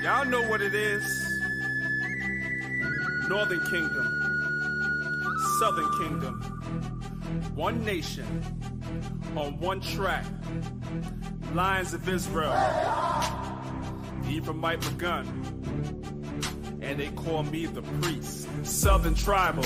Y'all know what it is. Northern Kingdom, Southern Kingdom, one nation, on one track. Lions of Israel, the Ephraimite begun, and they call me the priest. Southern tribal,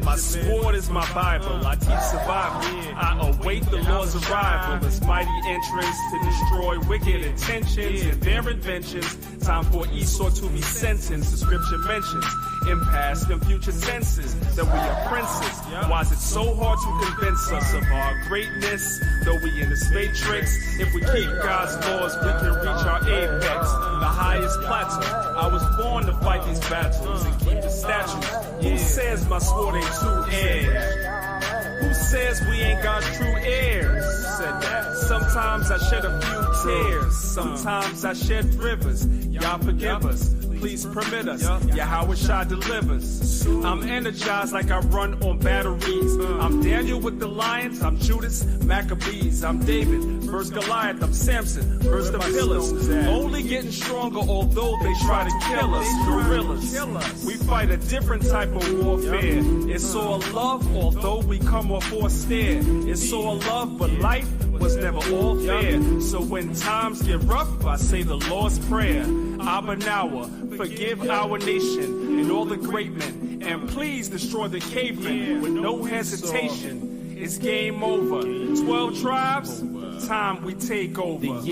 my sword is my Bible. I teach survival. I await the Lord's arrival. His mighty entrance to destroy wicked intentions and their inventions. Time for Esau to be sentenced. The scripture mentions in past and future tenses that we are princes. Why is it so hard to convince us of our greatness? Though we in this matrix, if we keep God's laws, we can reach our apex, the highest plateau. I was born to fight these battles and keep the statutes. Who says my sword ain't two-edged? Who says we ain't God's true heirs? Said that. Sometimes I shed a few tears. Sometimes I shed rivers. Y'all forgive us. Please permit us. Yahweh Shai delivers. I'm energized like I run on batteries. I'm Daniel with the lions. I'm Judas, Maccabees. I'm David, first Goliath. I'm Samson, first the pillars. Only getting stronger, although they try to kill us. Gorillas. We fight a different type of warfare. It's all love, although we come off austere. It's all love, but life was never all fair. So when times get rough, I say the Lord's Prayer. Abba Nawa, forgive our nation and all the great men, and please destroy the cavemen with no hesitation. It's game over. 12 tribes, time we take over.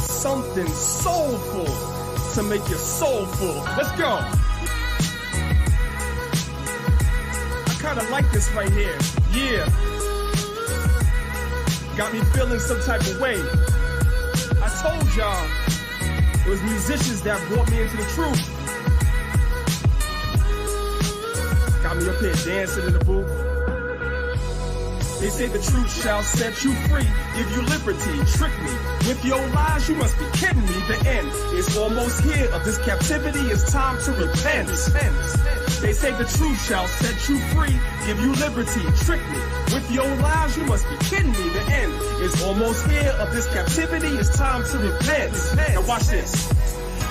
Something soulful to make you soulful. Let's go. I kinda like this right here. Yeah. Got me feeling some type of way. I told y'all it was musicians that brought me into the truth. Got me up here dancing in the booth. They say the truth shall set you free, give you liberty, trick me. With your lies, you must be kidding me. The end is almost here of this captivity. It's time to repent. They say the truth shall set you free, give you liberty, trick me. With your lies, you must be kidding me. The end is almost here of this captivity. It's time to repent. Now watch this.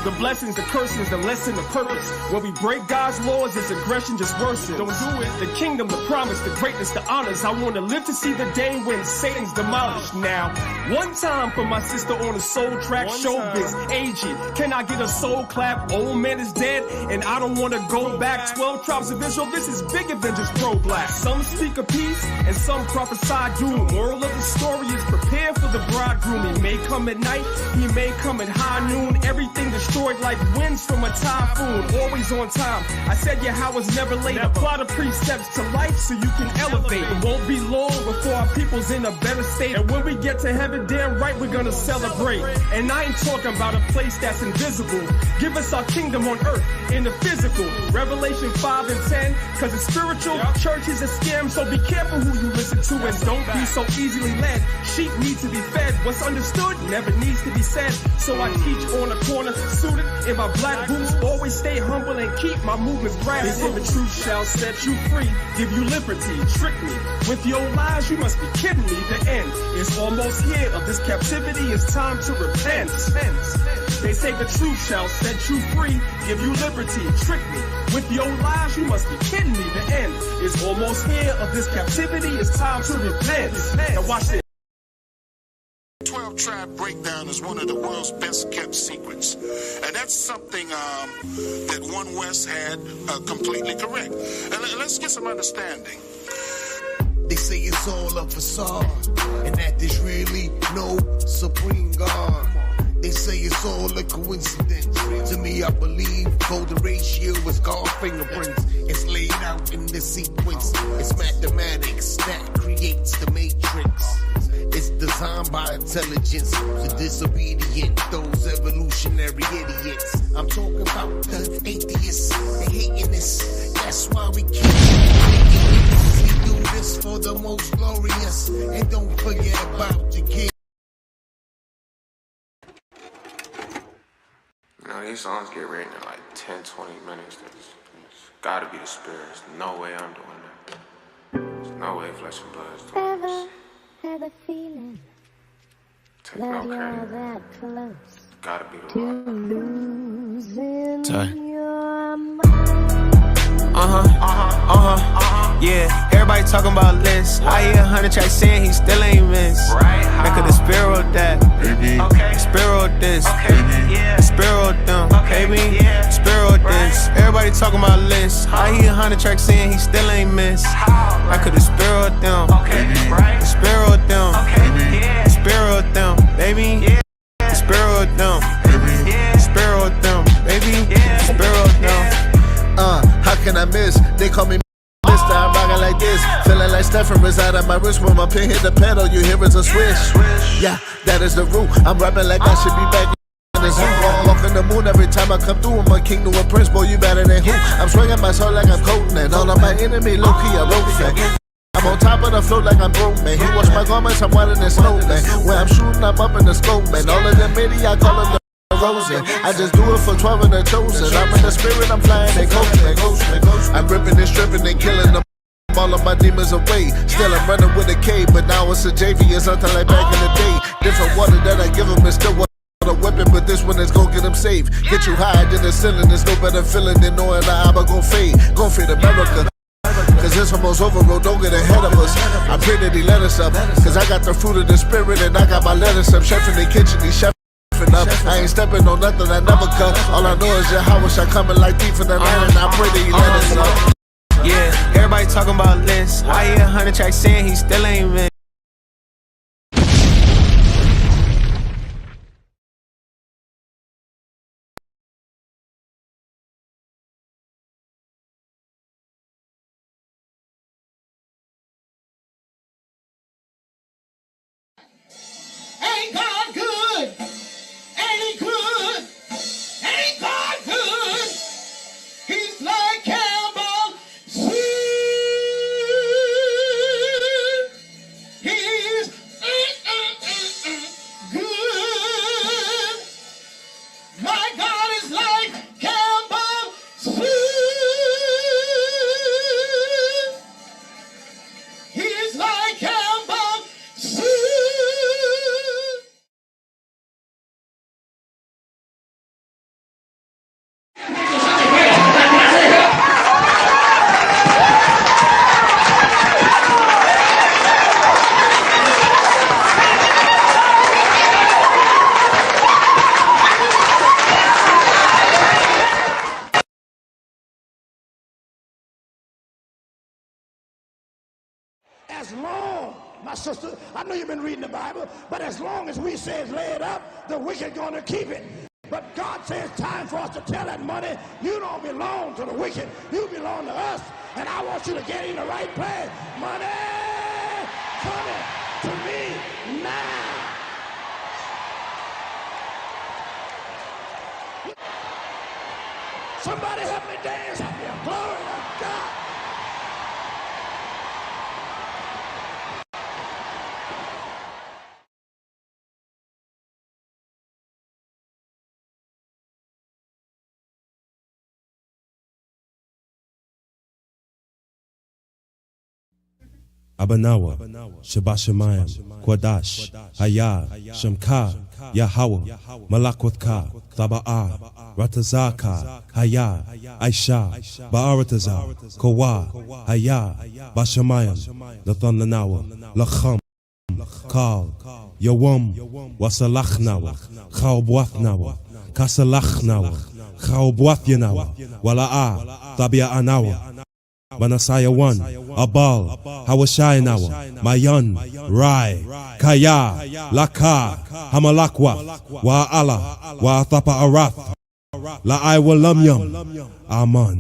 The blessings, the cursings, the lesson, the purpose. When we break God's laws, it's aggression just worsens. Don't do it. The kingdom, the promise, the greatness, the honors. I want to live to see the day when Satan's demolished. Now, one time for my sister on the soul track, showbiz, AG. Can I get a soul clap? Old man is dead, and I don't want to go back. 12 tribes of Israel, this is bigger than just pro-black. Some speak of peace, and some prophesy doom. Moral of the story is prepare for the bridegroom. He may come at night, he may come at high noon. Everything destroyed like winds from a typhoon, always on time. I said how it's never late. Apply the precepts to life so you can elevate. It won't be long before our people's in a better state. And when we get to heaven, damn right we're gonna celebrate. And I ain't talking about a place that's invisible. Give us our kingdom on earth in the physical. Revelation 5 and 10, cause it's spiritual. Church is a scam, so be careful who you listen to and don't be so easily led. Sheep need to be fed. What's understood never needs to be said. So I teach on the corner, suited in my black boots, always stay humble and keep my movements bright. They say the truth shall set you free, give you liberty, trick me. With your lies, you must be kidding me. The end is almost here of this captivity. It's time to repent. They say the truth shall set you free, give you liberty, trick me. With your lies, you must be kidding me. The end is almost here of this captivity. It's time to repent. Now watch this. 12-tribe breakdown is one of the world's best kept secrets. And that's something that One West had completely correct. And let's get some understanding. They say it's all a facade, and that there's really no supreme God. They say it's all a coincidence. To me, I believe golden ratio is God's fingerprints. It's laid out in the sequence. It's mathematics that creates the matrix. It's designed by intelligence. The disobedient, those evolutionary idiots. I'm talking about the atheists. They hating this. That's why we keep we do this for the most glorious. And don't forget about the kids. You know, these songs get written in like 10, 20 minutes. It's Gotta be the spirit. There's no way I'm doing that. There's no way flesh and blood is doing this. Had a feeling Take that no you're credit. that close Gotta be the to Lord. losing Sorry. your mind. Yeah, everybody talking about lists. I hear 100 tracks saying he still ain't missed. Right? I could've sparrowed that. Okay. Sparrowed this. Yeah. Sparrowed them. Okay, yeah. Sparrowed this. Everybody talking about lists. I hear 100 tracks saying he still ain't missed. I could've sparrowed them. Okay, right? Sparrowed them. Okay, yeah. Sparrowed them, baby. Yeah. Sparrowed them. Yeah. Sparrowed them, baby. Yeah. Sparrowed them. How can I miss? They call me Mister, I'm rocking like this. Feeling like Stephen reside on my wrist. When my pin hit the pedal, you hear it's a swish. Yeah, that is the root. I'm rapping like I should be back in the zoo. Walking the moon every time I come through. I'm a king to a prince, boy, you better than who? I'm swinging my soul like I'm coating it. All of my enemy, low-key, I wrote that. I'm on top of the float like I'm broke, man. He wash my garments, I'm whiter than snow, man. When I'm shooting, I'm up in the scope, man. All of them midi, I call them the Rosen. I just do it for 12 and the chosen. I'm in the spirit, I'm flying and coasting. I'm ripping and stripping and killing them. All of my demons away. Still I'm running with a K, but now it's a JV. It's something like back in the day. Different water that I give them is still water whipping, but this one is gon' get them safe. Get you higher than the ceiling. There's no better feeling than knowing that I'm gon' fade. Gon' fade America. Cause it's almost over, bro, don't get ahead of us. I pray that he let us up. Cause I got the fruit of the spirit and I got my lettuce up. Chef in the kitchen, he chef up. I ain't stepping on nothing, I never cut. All I know is your house, I coming like thief in the night. And I pray that he let us up. Yeah, everybody talking about lists. I hear 100 tracks saying he still ain't missed. Ain't God good? Ain't he good? Ain't God good? He's like Campbell soup. He's good. My God is like Campbell soup. He's like Campbell soup. As long, my sister, I know you've been reading the Bible, but as long as we say it's laid up, the wicked gonna keep it. But God says it's time for us to tell that money, you don't belong to the wicked, you belong to us. And I want you to get in the right place. Money coming to me now. Somebody help me dance up here. Glory to God. Abanawa, Shabashamayim, Kwadash, Hayah, Shamka, Yahweh, Malakwatha, Thaba'a, Ratazaka, Hayah, Aisha, Ba'aratazar, Kowa, Hayah, Bashamayim, Lathanawa, Lacham, Kal, Yawam, Wasalachnawa, Khawbwathnawa, Kasalachnawa, Khawbwathinawa, Wala'a, Tabia Anawa. Manasaya 1, Abal, Hawashayanawa, Mayan, Rai, Kaya, Laka, Hamalakwa, Wa'ala, Wa'athapa Arath, La'ai Walamyam, Aman.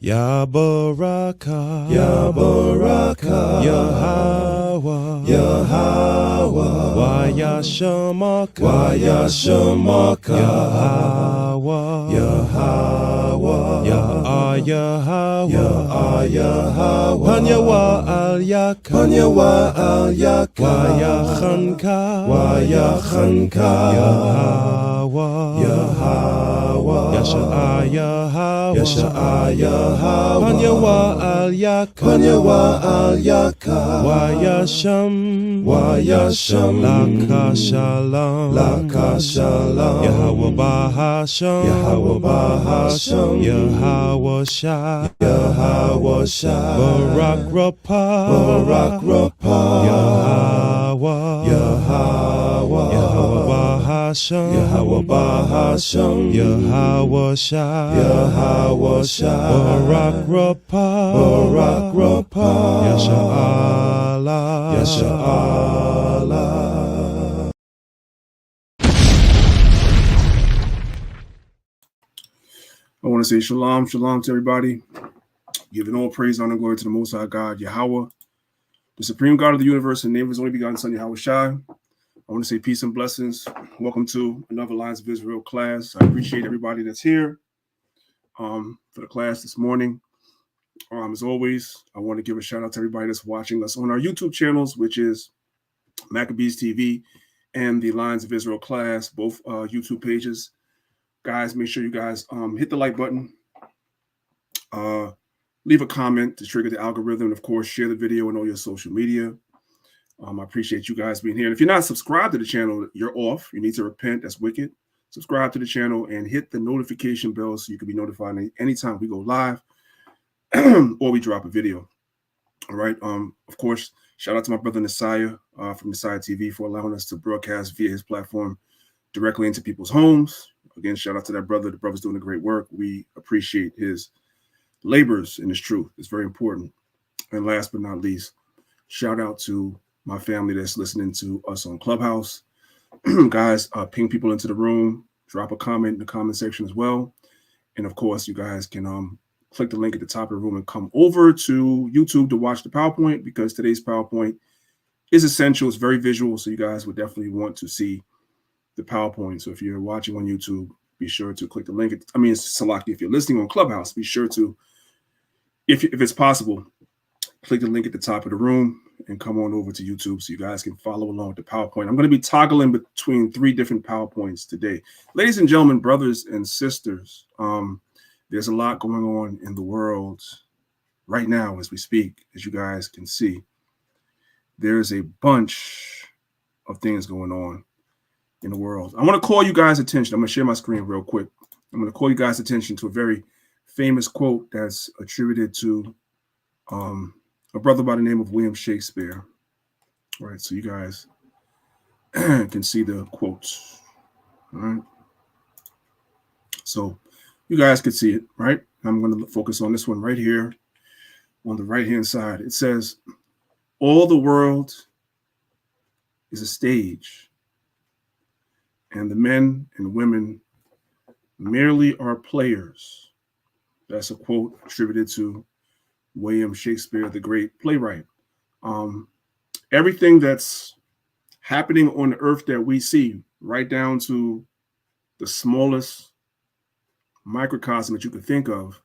Ya Baraka, Ya Baraka, Yahweh, Yahweh, Wayashamaka, Wayashamaka, Yahweh, Yahweh, Yahweh, Panyawa al Yaka, Panyawa al Yaka, Wayachanka, Yahweh, Yahweh, Panyawa al Yaka, Panyawa al Yaka, Wayasham, Laka Shalom, Yahweh Bahasham, Yahweh Shah, Barak Rapah, Yahweh Bahasham, Yahweh Shah, Barak Rapah, Yasha Allah. I want to say shalom to everybody. Giving all praise, honor, and glory to the Most High God, Yahweh, the supreme God of the universe, and name of his only begotten Son, Yahweh Shai. I want to say peace and blessings. Welcome to another Lines of Israel class. I appreciate everybody that's here for the class this morning. As always, I want to give a shout out to everybody that's watching us on our YouTube channels, which is Maccabeestv and the Lines of Israel class, both YouTube pages. Guys, make sure you guys hit the like button, leave a comment to trigger the algorithm, and of course, share the video on all your social media. I appreciate you guys being here. And if you're not subscribed to the channel, you're off. You need to repent. That's wicked. Subscribe to the channel and hit the notification bell so you can be notified anytime we go live or we drop a video. All right. Of course, shout out to my brother Nasiah from Nasiah TV for allowing us to broadcast via his platform directly into people's homes. Again, shout out to that brother. The brother's doing a great work. We appreciate his labors and his truth. It's very important. And last but not least, shout out to my family that's listening to us on Clubhouse. Guys, ping people into the room. Drop a comment in the comment section as well. And of course, you guys can click the link at the top of the room and come over to YouTube to watch the PowerPoint, because today's PowerPoint is essential. It's very visual, so you guys would definitely want to see the PowerPoint. So if you're watching on YouTube, be sure to click the link. Salaki, if you're listening on Clubhouse, be sure to, if it's possible, click the link at the top of the room and come on over to YouTube so you guys can follow along with the PowerPoint. I'm going to be toggling between 3 different PowerPoints today. Ladies and gentlemen, brothers and sisters, there's a lot going on in the world right now as we speak. As you guys can see, there's a bunch of things going on in the world. I want to call you guys' attention. I'm going to share my screen real quick. I'm going to call you guys' attention to a very famous quote that's attributed to a brother by the name of William Shakespeare. All right, so you guys can see the quotes. All right. So you guys can see it, right? I'm going to focus on this one right here on the right-hand side. It says, all the world is a stage, and the men and women merely are players. That's a quote attributed to William Shakespeare, the great playwright. Everything that's happening on the earth that we see, right down to the smallest microcosm that you could think of,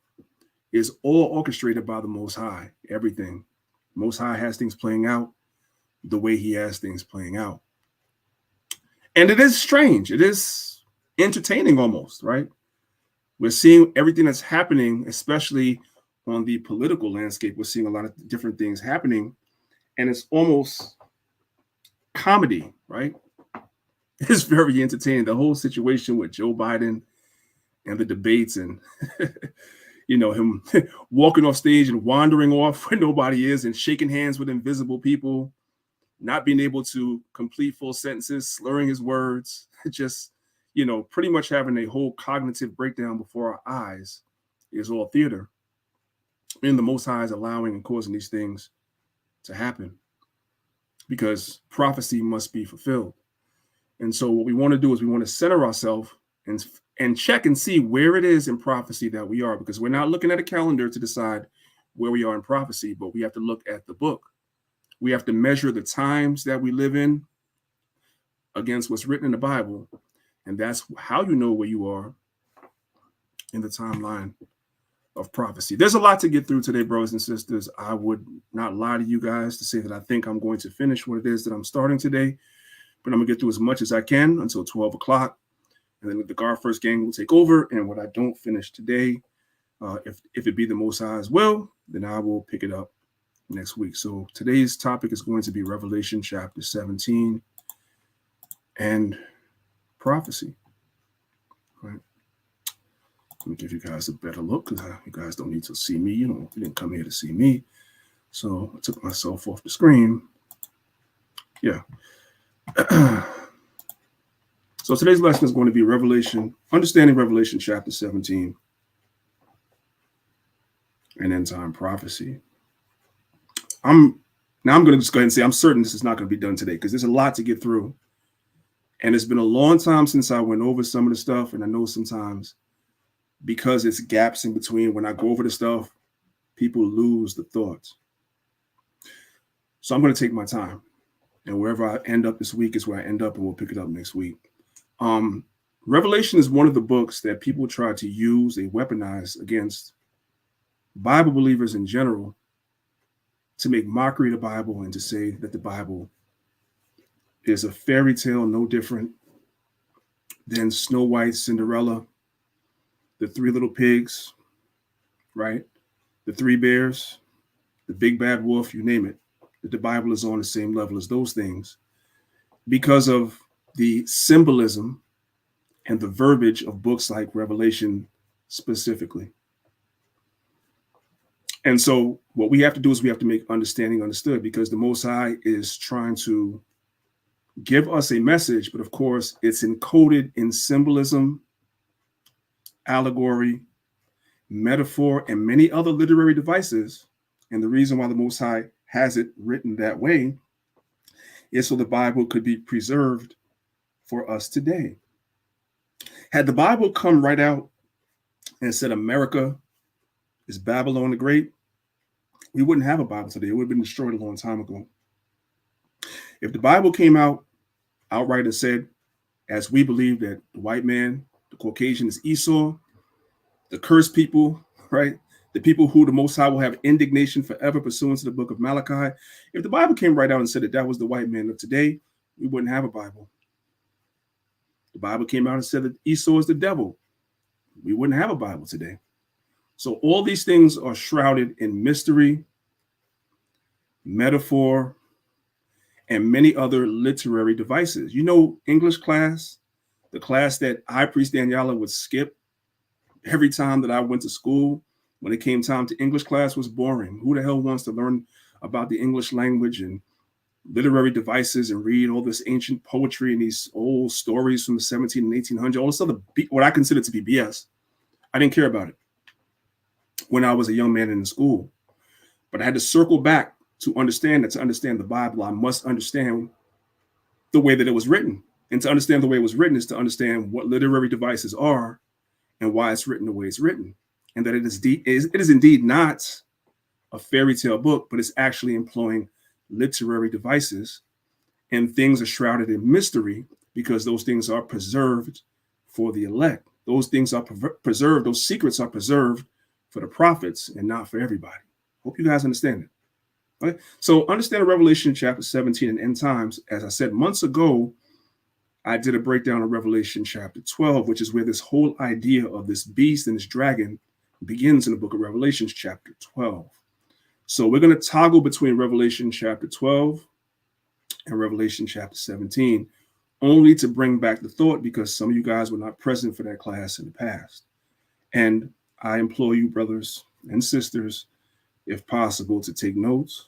is all orchestrated by the Most High. Everything. Most High has things playing out the way he has things playing out. And it is strange. It is entertaining almost, right? We're seeing everything that's happening, especially on the political landscape. We're seeing a lot of different things happening, and it's almost comedy, right? It's very entertaining. The whole situation with Joe Biden and the debates, and him walking off stage and wandering off where nobody is and shaking hands with invisible people, not being able to complete full sentences, slurring his words, just, pretty much having a whole cognitive breakdown before our eyes is all theater. And the Most High is allowing and causing these things to happen because prophecy must be fulfilled. And so what we want to do is we want to center ourselves and check and see where it is in prophecy that we are, because we're not looking at a calendar to decide where we are in prophecy, but we have to look at the book. We have to measure the times that we live in against what's written in the Bible. And that's how you know where you are in the timeline of prophecy. There's a lot to get through today, brothers and sisters. I would not lie to you guys to say that I think I'm going to finish what it is that I'm starting today, but I'm gonna get through as much as I can until 12 o'clock. And then the guard first gang will take over. And what I don't finish today, if it be the Most High's will, then I will pick it up next week. So today's topic is going to be Revelation chapter 17 and prophecy. Right. Let me give you guys a better look because you guys don't need to see me. You didn't come here to see me. So I took myself off the screen. Yeah. So today's lesson is going to be understanding Revelation chapter 17 and end time prophecy. I'm going to just go ahead and say I'm certain this is not going to be done today because there's a lot to get through. And it's been a long time since I went over some of the stuff. And I know sometimes because it's gaps in between when I go over the stuff, people lose the thoughts. So I'm going to take my time. And wherever I end up this week is where I end up, and we'll pick it up next week. Revelation is one of the books that people try to use, they weaponize against Bible believers in general to make mockery of the Bible and to say that the Bible is a fairy tale no different than Snow White, Cinderella, the Three Little Pigs, right? The Three Bears, the Big Bad Wolf, you name it. That the Bible is on the same level as those things because of the symbolism and the verbiage of books like Revelation specifically. And so what we have to do is we have to make understanding understood because the Most High is trying to give us a message, but of course it's encoded in symbolism, allegory, metaphor, and many other literary devices. And the reason why the Most High has it written that way is so the Bible could be preserved for us today. Had the Bible come right out and said America is Babylon the Great, we wouldn't have a Bible today. It would have been destroyed a long time ago. If the Bible came out outright and said, as we believe that the white man, the Caucasian is Esau, the cursed people, right? The people who the Most High will have indignation forever pursuant to the book of Malachi. If the Bible came right out and said that that was the white man of today, we wouldn't have a Bible. The Bible came out and said that Esau is the devil. We wouldn't have a Bible today. So all these things are shrouded in mystery, metaphor, and many other literary devices. You know, English class, the class that High Priest Danyaahla would skip every time that I went to school, when it came time to English class, was boring. Who the hell wants to learn about the English language and literary devices and read all this ancient poetry and these old stories from the 17 and 1800s, all this other, what I consider to be BS. I didn't care about it when I was a young man in school. But I had to circle back to understand that to understand the Bible, I must understand the way that it was written. And to understand the way it was written is to understand what literary devices are and why it's written the way it's written. And that it is indeed not a fairy tale book, but it's actually employing literary devices, and things are shrouded in mystery because those things are preserved for the elect. Those things are preserved. Those secrets are preserved for the prophets and not for everybody. Hope you guys understand it. Okay? So understand Revelation chapter 17 and end times. As I said months ago, I did a breakdown of Revelation chapter 12, which is where this whole idea of this beast and this dragon begins in the book of Revelation chapter 12. So we're going to toggle between Revelation chapter 12 and Revelation chapter 17, only to bring back the thought because some of you guys were not present for that class in the past. And I implore you, brothers and sisters, if possible, to take notes.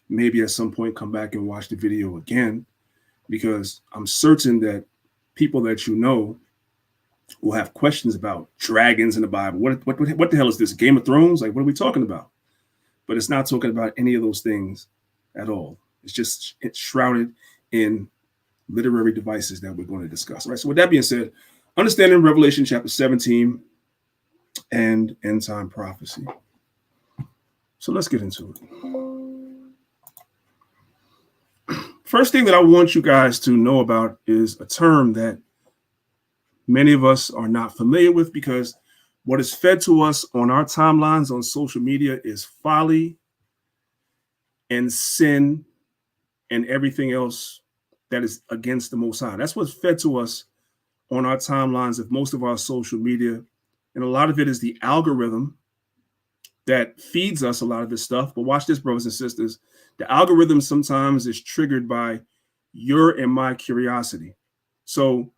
Maybe at some point come back and watch the video again, because I'm certain that people that you know will have questions about dragons in the Bible. What the hell is this? Game of Thrones? Like, what are we talking about? But it's not talking about any of those things at all. It's shrouded in literary devices that we're going to discuss. All right. So with that being said, understanding Revelation chapter 17 and end time prophecy. So let's get into it. First thing that I want you guys to know about is a term that many of us are not familiar with because What is fed to us on our timelines on social media is folly and sin and everything else that is against the Most High. That's what's fed to us on our timelines of most of our social media. And a lot of it is the algorithm that feeds us a lot of this stuff. But watch this, brothers and sisters. The algorithm sometimes is triggered by your and my curiosity. So,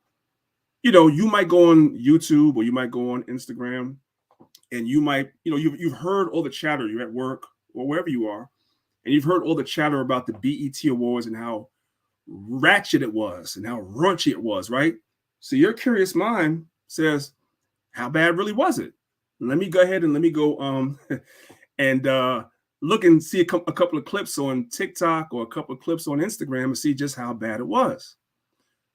you know, you might go on YouTube or you might go on Instagram and you might, you know, you've heard all the chatter. You're at work or wherever you are, and you've heard all the chatter about the BET Awards and how ratchet it was and how raunchy it was, right? So your curious mind says, how bad really was it? Let me go ahead and let me go and look and see a couple of clips on TikTok or a couple of clips on Instagram and see just how bad it was.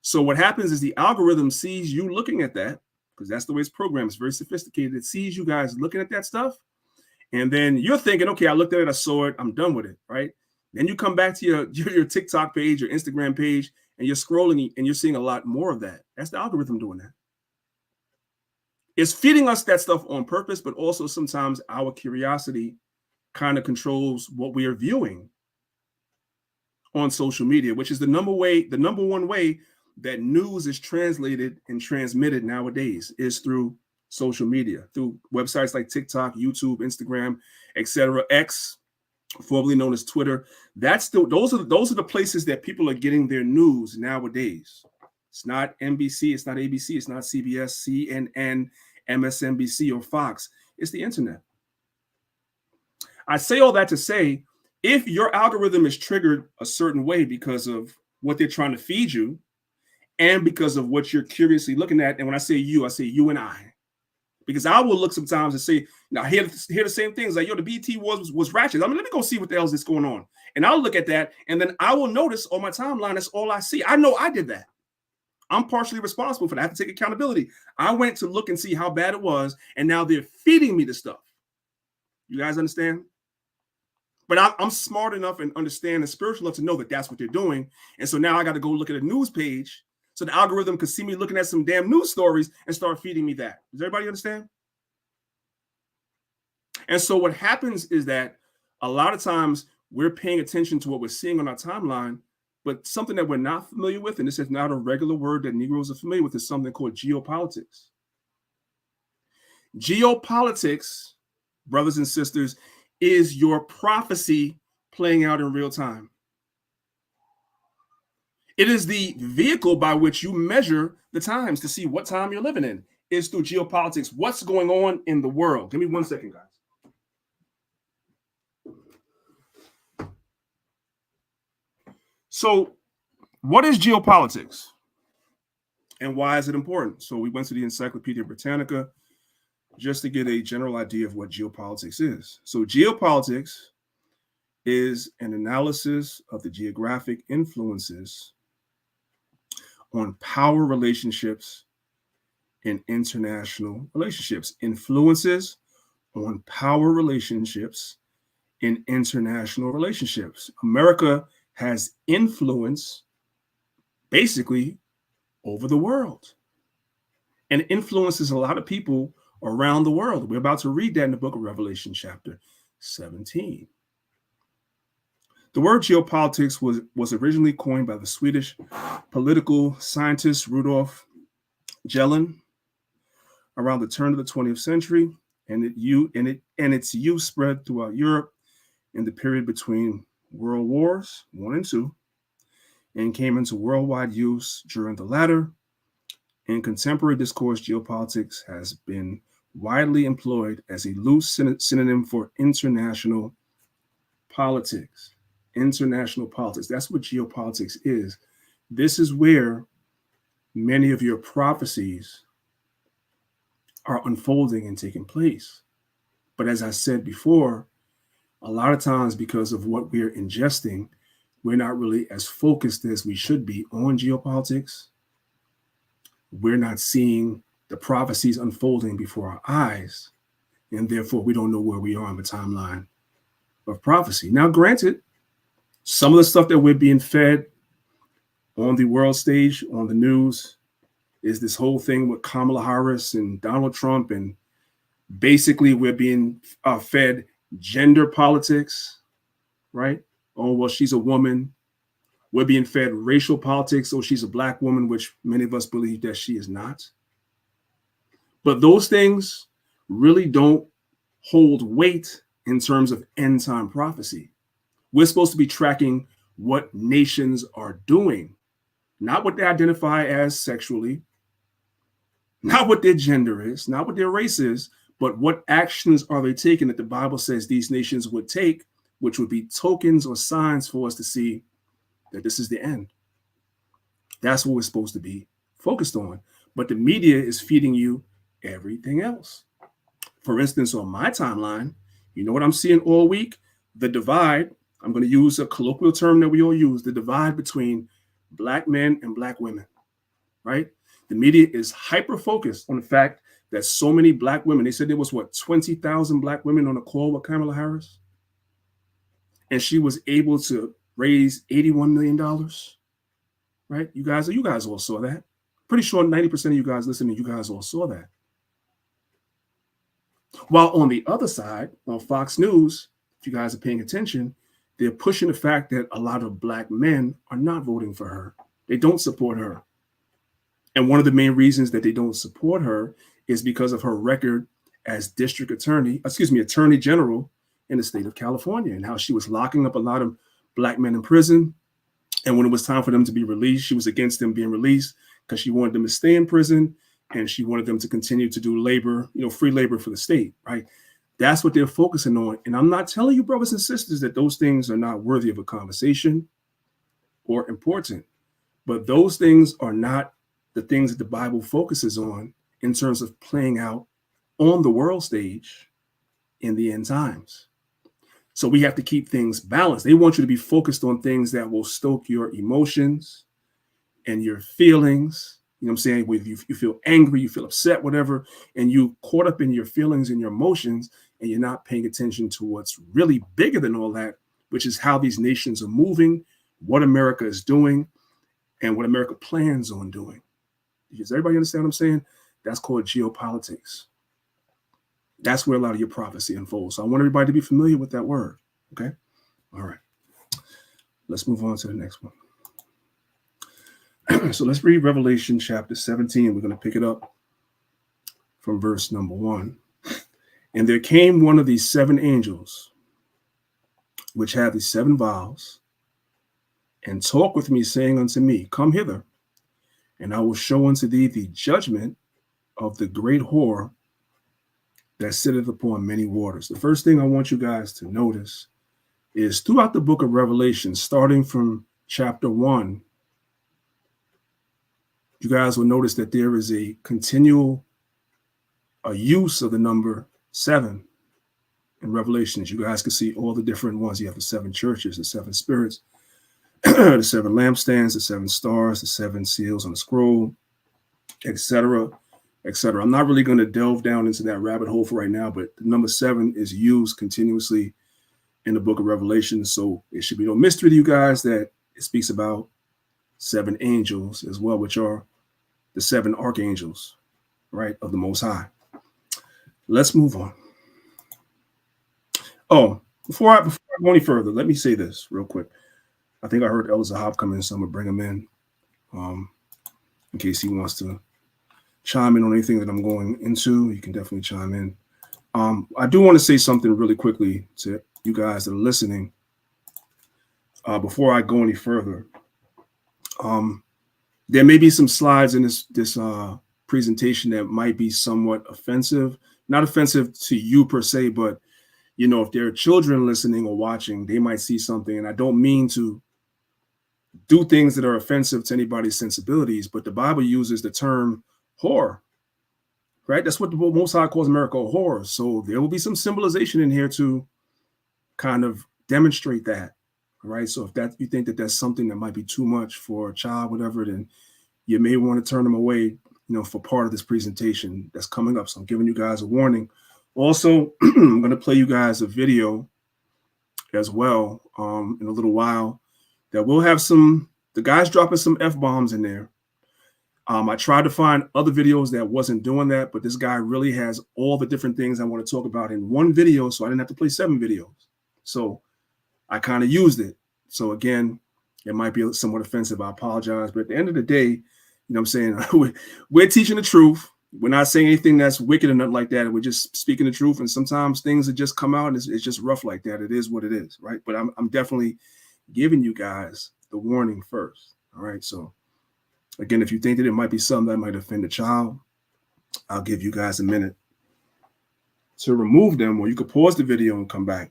So what happens is the algorithm sees you looking at that, because that's the way it's programmed. It's very sophisticated. It sees you guys looking at that stuff. And then you're thinking, okay, I looked at it, I saw it, I'm done with it, right? Then you come back to your TikTok page, your Instagram page, and you're scrolling and you're seeing a lot more of that. That's the algorithm doing that. It's feeding us that stuff on purpose, but also sometimes our curiosity kind of controls what we are viewing on social media, which is the number one way that news is translated and transmitted nowadays is through social media, through websites like TikTok, YouTube, Instagram, etc. X, formerly known as Twitter. Those are the places that people are getting their news nowadays. It's not NBC, it's not ABC, it's not CBS, CNN, MSNBC, or Fox. It's the internet. I say all that to say, if your algorithm is triggered a certain way because of what they're trying to feed you and because of what you're curiously looking at, and when I say you and I, because I will look sometimes and say, now hear the same things like, yo, the BT was ratchet. I mean, let me go see what the hell is this going on. And I'll look at that, and then I will notice on my timeline, that's all I see. I know I did that. I'm partially responsible for that. I have to take accountability. I went to look and see how bad it was, and now they're feeding me the stuff. You guys understand? But I'm smart enough and understand and spiritual enough to know that that's what they're doing. And so now I got to go look at a news page so the algorithm could see me looking at some damn news stories and start feeding me that. Does everybody understand? And so what happens is that a lot of times we're paying attention to what we're seeing on our timeline, but something that we're not familiar with, and this is not a regular word that Negroes are familiar with, is something called geopolitics. Geopolitics, brothers and sisters, is your prophecy playing out in real time. It is the vehicle by which you measure the times to see what time you're living in. It's through geopolitics. What's going on in the world? Give me 1 second, guys. So, what is geopolitics? And why is it important? So we went to the Encyclopedia Britannica just to get a general idea of what geopolitics is. So geopolitics is an analysis of the geographic influences on power relationships in international relationships. Influences on power relationships in international relationships. America has influence basically over the world and influences a lot of people around the world. We're about to read that in the book of Revelation, chapter 17. The word geopolitics was originally coined by the Swedish political scientist Rudolf Gellin around the turn of the 20th century, and its use spread throughout Europe in the period between World Wars I and II, and came into worldwide use during the latter. In contemporary discourse, geopolitics has been widely employed as a loose synonym for international politics. International politics. That's what geopolitics is. This is where many of your prophecies are unfolding and taking place. But as I said before, a lot of times because of what we're ingesting, we're not really as focused as we should be on geopolitics. We're not seeing the prophecies unfolding before our eyes, and therefore we don't know where we are on the timeline of prophecy. Now, granted, some of the stuff that we're being fed on the world stage, on the news, is this whole thing with Kamala Harris and Donald Trump and Basically, we're being fed gender politics, right? Oh, well, she's a woman. We're being fed racial politics. Oh, she's a black woman, which many of us believe that she is not. But those things really don't hold weight in terms of end time prophecy. We're supposed to be tracking what nations are doing, not what they identify as sexually, not what their gender is, not what their race is, but what actions are they taking that the Bible says these nations would take, which would be tokens or signs for us to see that this is the end. That's what we're supposed to be focused on. But the media is feeding you everything else. For instance, on my timeline, you know what I'm seeing all week? The divide. I'm going to use a colloquial term that we all use, the divide between black men and black women, right? The media is hyper-focused on the fact that so many black women, they said there was, 20,000 black women on a call with Kamala Harris? And she was able to raise $81 million, right? You guys all saw that. Pretty sure 90% of you guys listening, you guys all saw that. While on the other side, on Fox News, if you guys are paying attention, they're pushing the fact that a lot of black men are not voting for her. They don't support her. And one of the main reasons that they don't support her is because of her record as attorney general in the state of California, and how she was locking up a lot of black men in prison. And when it was time for them to be released, she was against them being released because she wanted them to stay in prison, and she wanted them to continue to do labor, free labor for the state, right? That's what they're focusing on. And I'm not telling you, brothers and sisters, that those things are not worthy of a conversation or important, but those things are not the things that the Bible focuses on in terms of playing out on the world stage in the end times. So we have to keep things balanced. They want you to be focused on things that will stoke your emotions and your feelings. You know what I'm saying? Whether you feel angry, you feel upset, whatever, and you caught up in your feelings and your emotions, and you're not paying attention to what's really bigger than all that, which is how these nations are moving, what America is doing, and what America plans on doing. Does everybody understand what I'm saying? That's called geopolitics. That's where a lot of your prophecy unfolds. So I want everybody to be familiar with that word. Okay? All right. Let's move on to the next one. So let's read Revelation chapter 17. We're going to pick it up from verse number 1. And there came one of these 7 angels, which have these 7 vials, and talked with me, saying unto me, Come hither, and I will show unto thee the judgment of the great whore that sitteth upon many waters. The first thing I want you guys to notice is throughout the book of Revelation, starting from chapter 1, you guys will notice that there is a continual use of the number 7 in Revelations. You guys can see all the different ones. You have the 7 churches, the 7 spirits, the 7 lampstands, the 7 stars, the 7 seals on the scroll, etc., etc. I'm not really going to delve down into that rabbit hole for right now, but the number 7 is used continuously in the book of Revelation. So it should be no mystery to you guys that it speaks about 7 angels as well, which are the 7 archangels, right, of the Most High. Let's move on. Oh, before I go any further, let me say this real quick. I think I heard Elder Zahab come in, so I'm going to bring him in case he wants to chime in on anything that I'm going into. You can definitely chime in. I do want to say something really quickly to you guys that are listening before I go any further. There may be some slides in this presentation that might be somewhat offensive. Not offensive to you per se, but if there are children listening or watching, they might see something. And I don't mean to do things that are offensive to anybody's sensibilities, but the Bible uses the term whore, right? That's what the Most High calls America a whore. So there will be some symbolization in here to kind of demonstrate that, right? So if you think that that's something that might be too much for a child, whatever, then you may want to turn them away, for part of this presentation that's coming up. So I'm giving you guys a warning. Also, I'm going to play you guys a video as well in a little while that will have the guys dropping some F-bombs in there. I tried to find other videos that wasn't doing that, but this guy really has all the different things I want to talk about in one video, so I didn't have to play 7 videos. So I kind of used it. So again, it might be somewhat offensive. I apologize. But at the end of the day, you know what I'm saying? We're teaching the truth. We're not saying anything that's wicked or nothing like that. We're just speaking the truth. And sometimes things that just come out and it's just rough like that. It is what it is, right? But I'm definitely giving you guys the warning first. All right. So again, if you think that it might be something that might offend a child, I'll give you guys a minute to remove them, or you could pause the video and come back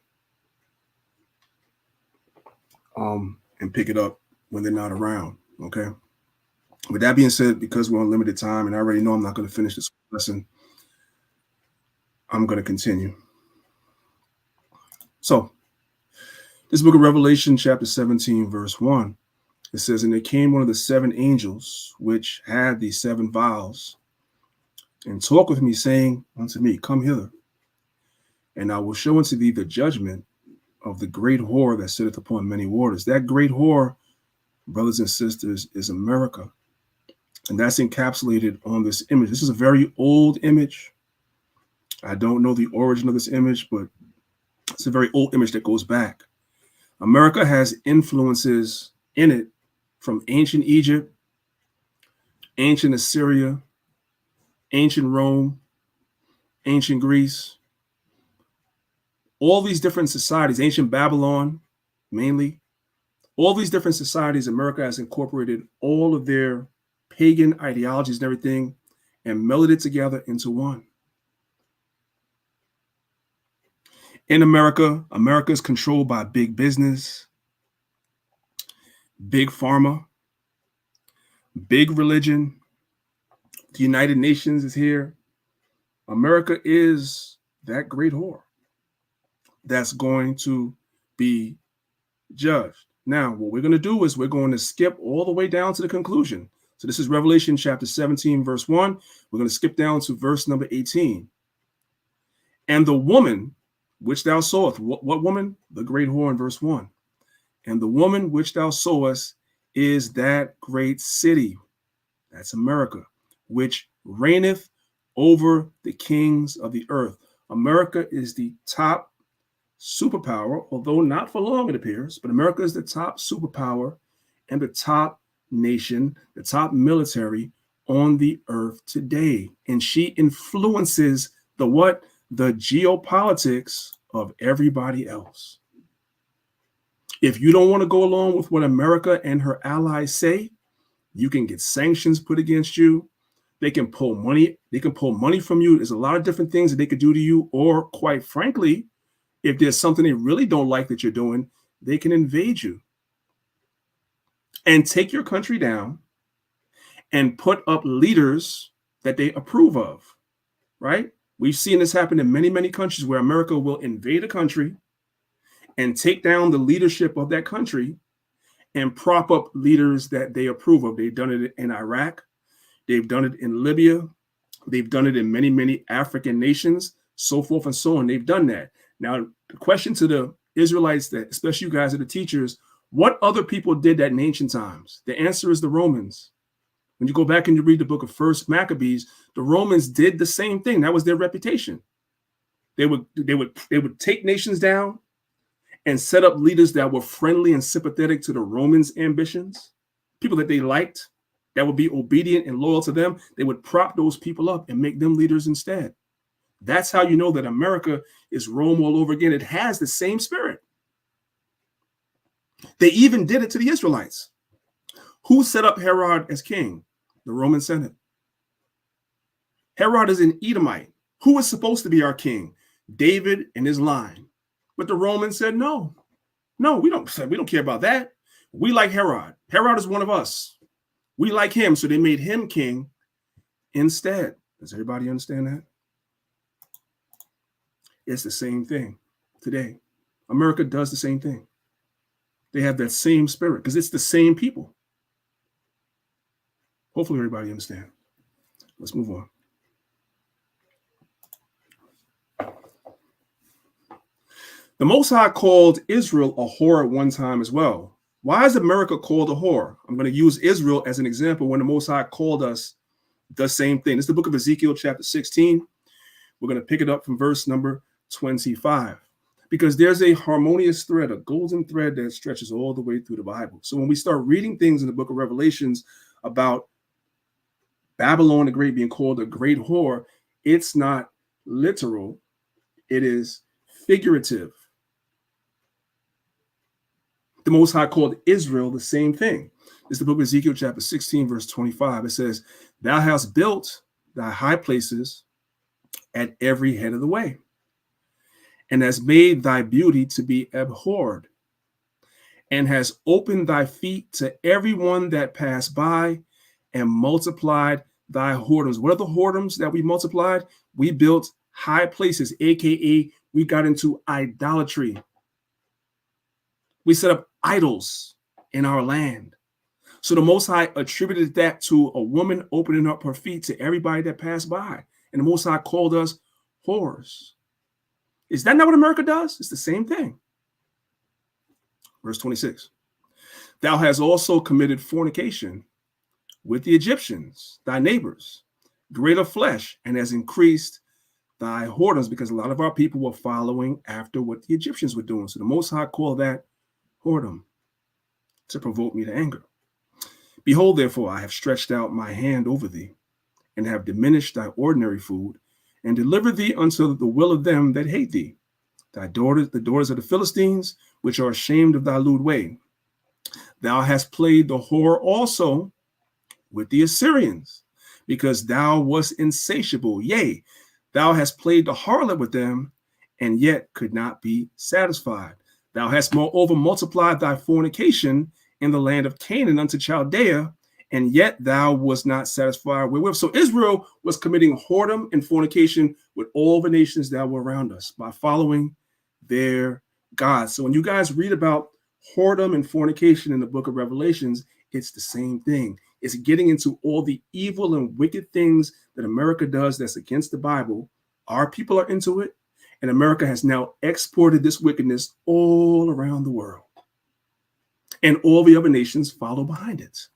and pick it up when they're not around. Okay. With that being said, because we're on limited time and I already know I'm not going to finish this lesson, I'm going to continue. So this book of Revelation, chapter 17, verse 1, it says, and there came one of the 7 angels, which had the 7 vials, and talked with me, saying unto me, come hither, and I will show unto thee the judgment of the great whore that sitteth upon many waters. That great whore, brothers and sisters, is America. And that's encapsulated on this image. This is a very old image. I don't know the origin of this image, but it's a very old image that goes back. America has influences in it from ancient Egypt, ancient Assyria, ancient Rome, ancient Greece, all these different societies, ancient Babylon, mainly, all these different societies, America has incorporated all of their pagan ideologies and everything and melded it together into one. In America, America is controlled by big business, big pharma, big religion. The United Nations is here. America is that great whore that's going to be judged. Now, what we're going to do is we're going to skip all the way down to the conclusion. So this is Revelation chapter 17, verse 1. We're going to skip down to verse number 18. And the woman which thou sawest, what woman? The great whore in verse 1. And the woman which thou sawest is that great city, that's America, which reigneth over the kings of the earth. America is the top superpower, although not for long it appears, but America is the top superpower and the top nation, the top military on the earth today. And she influences the what? The geopolitics of everybody else. If you don't want to go along with what America and her allies say, you can get sanctions put against you. They can pull money. They can pull money from you. There's a lot of different things that they could do to you. Or quite frankly, if there's something they really don't like that you're doing, they can invade you and take your country down and put up leaders that they approve of, right? We've seen this happen in many, many countries where America will invade a country and take down the leadership of that country and prop up leaders that they approve of. They've done it in Iraq. They've done it in Libya. They've done it in many, many African nations, so forth and so on. They've done that. Now, the question to the Israelites, that especially you guys are the teachers, what other people did that in ancient times? The answer is the Romans. When you go back and you read the book of First Maccabees, the Romans did the same thing. That was their reputation. They would take nations down and set up leaders that were friendly and sympathetic to the Romans' ambitions, people that they liked, that would be obedient and loyal to them. They would prop those people up and make them leaders instead. That's how you know that America is Rome all over again. It has the same spirit. They even did it to the Israelites. Who set up Herod as king? The Roman Senate. Herod is an Edomite. Who is supposed to be our king? David and his line. But the Romans said, no, we don't care about that. We like Herod. Herod is one of us. We like him. So they made him king instead. Does everybody understand that? It's the same thing today. America does the same thing. They have that same spirit because it's the same people. Hopefully everybody understands. Let's move on. The Most High called Israel a whore at one time as well. Why is America called a whore? I'm going to use Israel as an example when the Most High called us the same thing. This is the book of Ezekiel, chapter 16. We're going to pick it up from verse number 25, because there's a harmonious thread, a golden thread that stretches all the way through the Bible. So when we start reading things in the book of Revelations about Babylon the Great being called a great whore, it's not literal, it is figurative. The Most High called Israel the same thing. It's the book of Ezekiel, chapter 16, verse 25. It says, "Thou hast built thy high places at every head of the way, and has made thy beauty to be abhorred, and has opened thy feet to everyone that passed by, and multiplied thy whoredoms." What are the whoredoms that we multiplied? We built high places, aka we got into idolatry. We set up idols in our land. So the Most High attributed that to a woman opening up her feet to everybody that passed by. And the Most High called us whores. Is that not what America does? It's the same thing. Verse 26. "Thou hast also committed fornication with the Egyptians, thy neighbors, greater flesh, and has increased thy whoredoms," because a lot of our people were following after what the Egyptians were doing. So the Most High called that whoredom to provoke me to anger. "Behold, therefore, I have stretched out my hand over thee, and have diminished thy ordinary food, and delivered thee unto the will of them that hate thee, thy daughters, the daughters of the Philistines, which are ashamed of thy lewd way. Thou hast played the whore also with the Assyrians, because thou wast insatiable. Yea, thou hast played the harlot with them, and yet could not be satisfied. Thou hast moreover multiplied thy fornication in the land of Canaan unto Chaldea, and yet thou wast not satisfied wherewith." So Israel was committing whoredom and fornication with all the nations that were around us by following their gods. So when you guys read about whoredom and fornication in the book of Revelations, it's the same thing. It's getting into all the evil and wicked things that America does that's against the Bible. Our people are into it, and America has now exported this wickedness all around the world. And all the other nations follow behind it.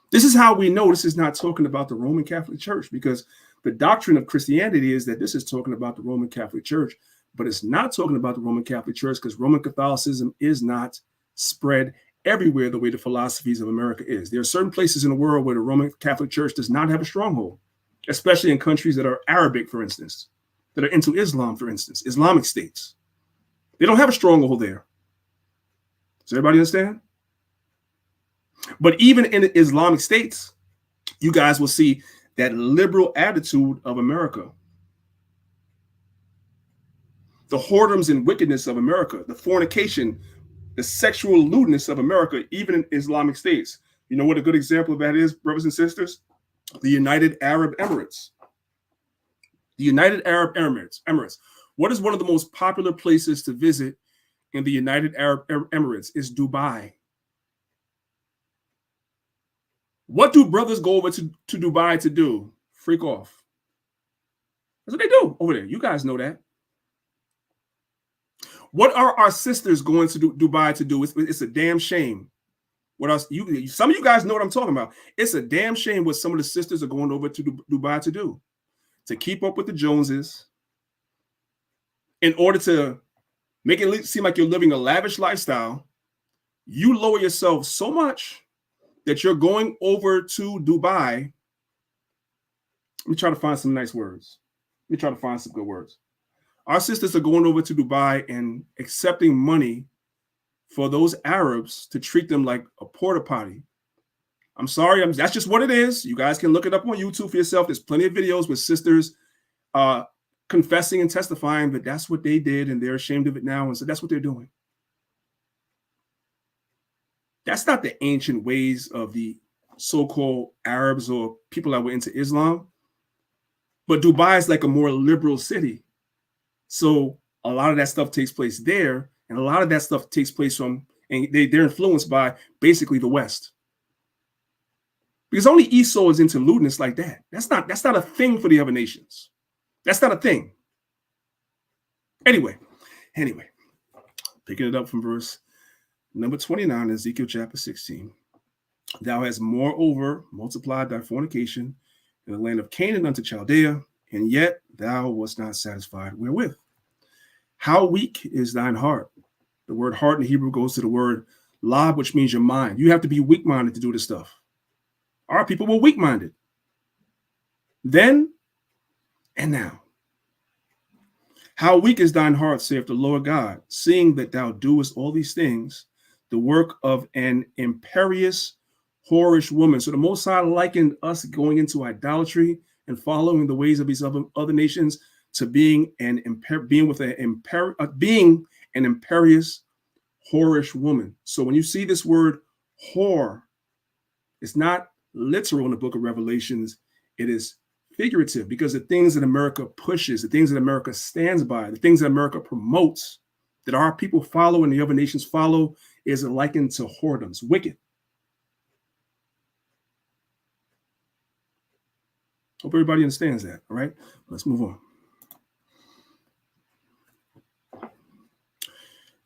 This is how we know this is not talking about the Roman Catholic Church, because the doctrine of Christianity is that this is talking about the Roman Catholic Church, but it's not talking about the Roman Catholic Church, because Roman Catholicism is not spread everywhere the way the philosophies of America is. There are certain places in the world where the Roman Catholic Church does not have a stronghold, especially in countries that are Arabic, for instance, that are into Islam, for instance, Islamic states. They don't have a stronghold there. Does everybody understand? But even in the Islamic states, you guys will see that liberal attitude of America. The whoredoms and wickedness of America, the fornication, the sexual lewdness of America, even in Islamic states. You know what a good example of that is, brothers and sisters? The United Arab Emirates. The United Arab Emirates. What is one of the most popular places to visit in the United Arab Emirates? Is Dubai. What do brothers go over to Dubai to do? Freak off. That's what they do over there. You guys know that. What are our sisters going to Dubai to do? It's a damn shame. What else? Some of you guys know what I'm talking about. It's a damn shame what some of the sisters are going over to Dubai to do. To keep up with the Joneses, in order to make it seem like you're living a lavish lifestyle. You lower yourself so much that you're going over to Dubai. Let me try to find some nice words. Let me try to find some good words. Our sisters are going over to Dubai and accepting money for those Arabs to treat them like a porta potty. I'm sorry, that's just what it is. You guys can look it up on YouTube for yourself. There's plenty of videos with sisters confessing and testifying that that's what they did and they're ashamed of it now. And so that's what they're doing. That's not the ancient ways of the so-called Arabs or people that were into Islam. But Dubai is like a more liberal city. So a lot of that stuff takes place there. And a lot of that stuff takes place from, and they're influenced by basically the West. Because only Esau is into lewdness like that. That's not a thing for the other nations. That's not a thing. Anyway, picking it up from verse Number 29, Ezekiel chapter 16. Thou hast moreover multiplied thy fornication in the land of Canaan unto Chaldea, and yet thou wast not satisfied wherewith. How weak is thine heart? The word heart in Hebrew goes to the word lab, which means your mind. You have to be weak-minded to do this stuff. Our people were weak-minded then and now. How weak is thine heart, saith the Lord God, seeing that thou doest all these things, the work of an imperious, whorish woman. So the Most High likened us going into idolatry and following the ways of these other nations to being an imperious, whorish woman. So when you see this word whore, it's not literal in the book of Revelations. It is figurative, because the things that America pushes, the things that America stands by, the things that America promotes, that our people follow and the other nations follow, is likened to whoredoms, wicked. Hope everybody understands that. All right, let's move on.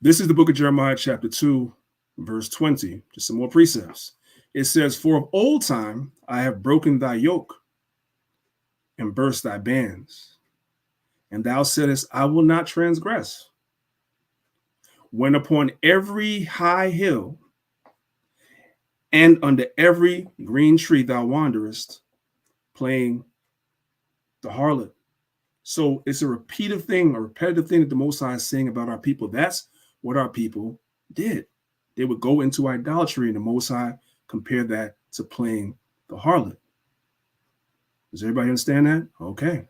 This is the book of Jeremiah, chapter 2, verse 20. Just some more precepts. It says, for of old time I have broken thy yoke and burst thy bands, and thou saidest, I will not transgress. When upon every high hill and under every green tree thou wanderest, playing the harlot. So it's a repetitive thing that the Most High is saying about our people. That's what our people did. They would go into idolatry, and the Most High compared that to playing the harlot. Does everybody understand that? Okay.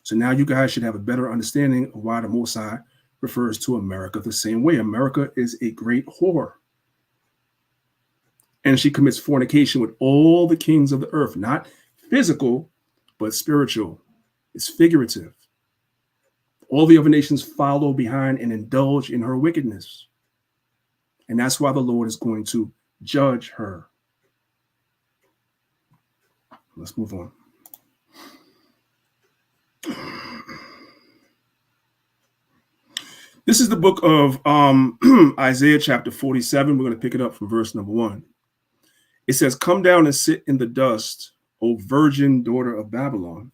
So now you guys should have a better understanding of why the Most High refers to America the same way. America is a great whore. And she commits fornication with all the kings of the earth, not physical, but spiritual. It's figurative. All the other nations follow behind and indulge in her wickedness. And that's why the Lord is going to judge her. Let's move on. This is the book of Isaiah chapter 47. We're going to pick it up from verse number 1. It says, come down and sit in the dust, O virgin daughter of Babylon.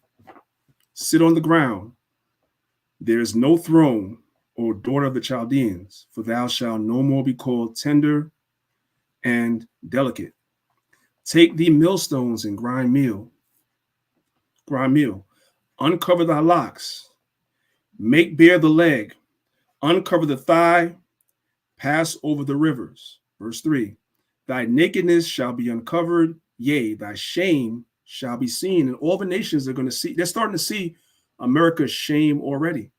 Sit on the ground. There is no throne, O daughter of the Chaldeans, for thou shalt no more be called tender and delicate. Take thee millstones and grind meal. Uncover thy locks. Make bare the leg. Uncover the thigh. Pass over the rivers. Verse 3. Thy nakedness shall be uncovered. Yea, thy shame shall be seen. And all the nations are going to see. They're starting to see America's shame already.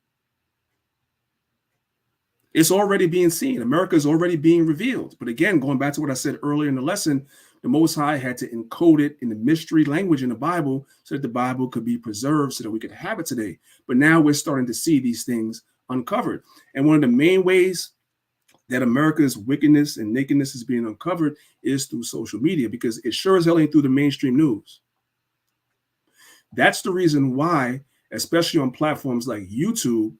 It's already being seen. America is already being revealed. But again, going back to what I said earlier in the lesson, the Most High had to encode it in the mystery language in the Bible so that the Bible could be preserved so that we could have it today. But now we're starting to see these things uncovered. And one of the main ways that America's wickedness and nakedness is being uncovered is through social media, because it sure as hell ain't through the mainstream news. That's the reason why, especially on platforms like YouTube,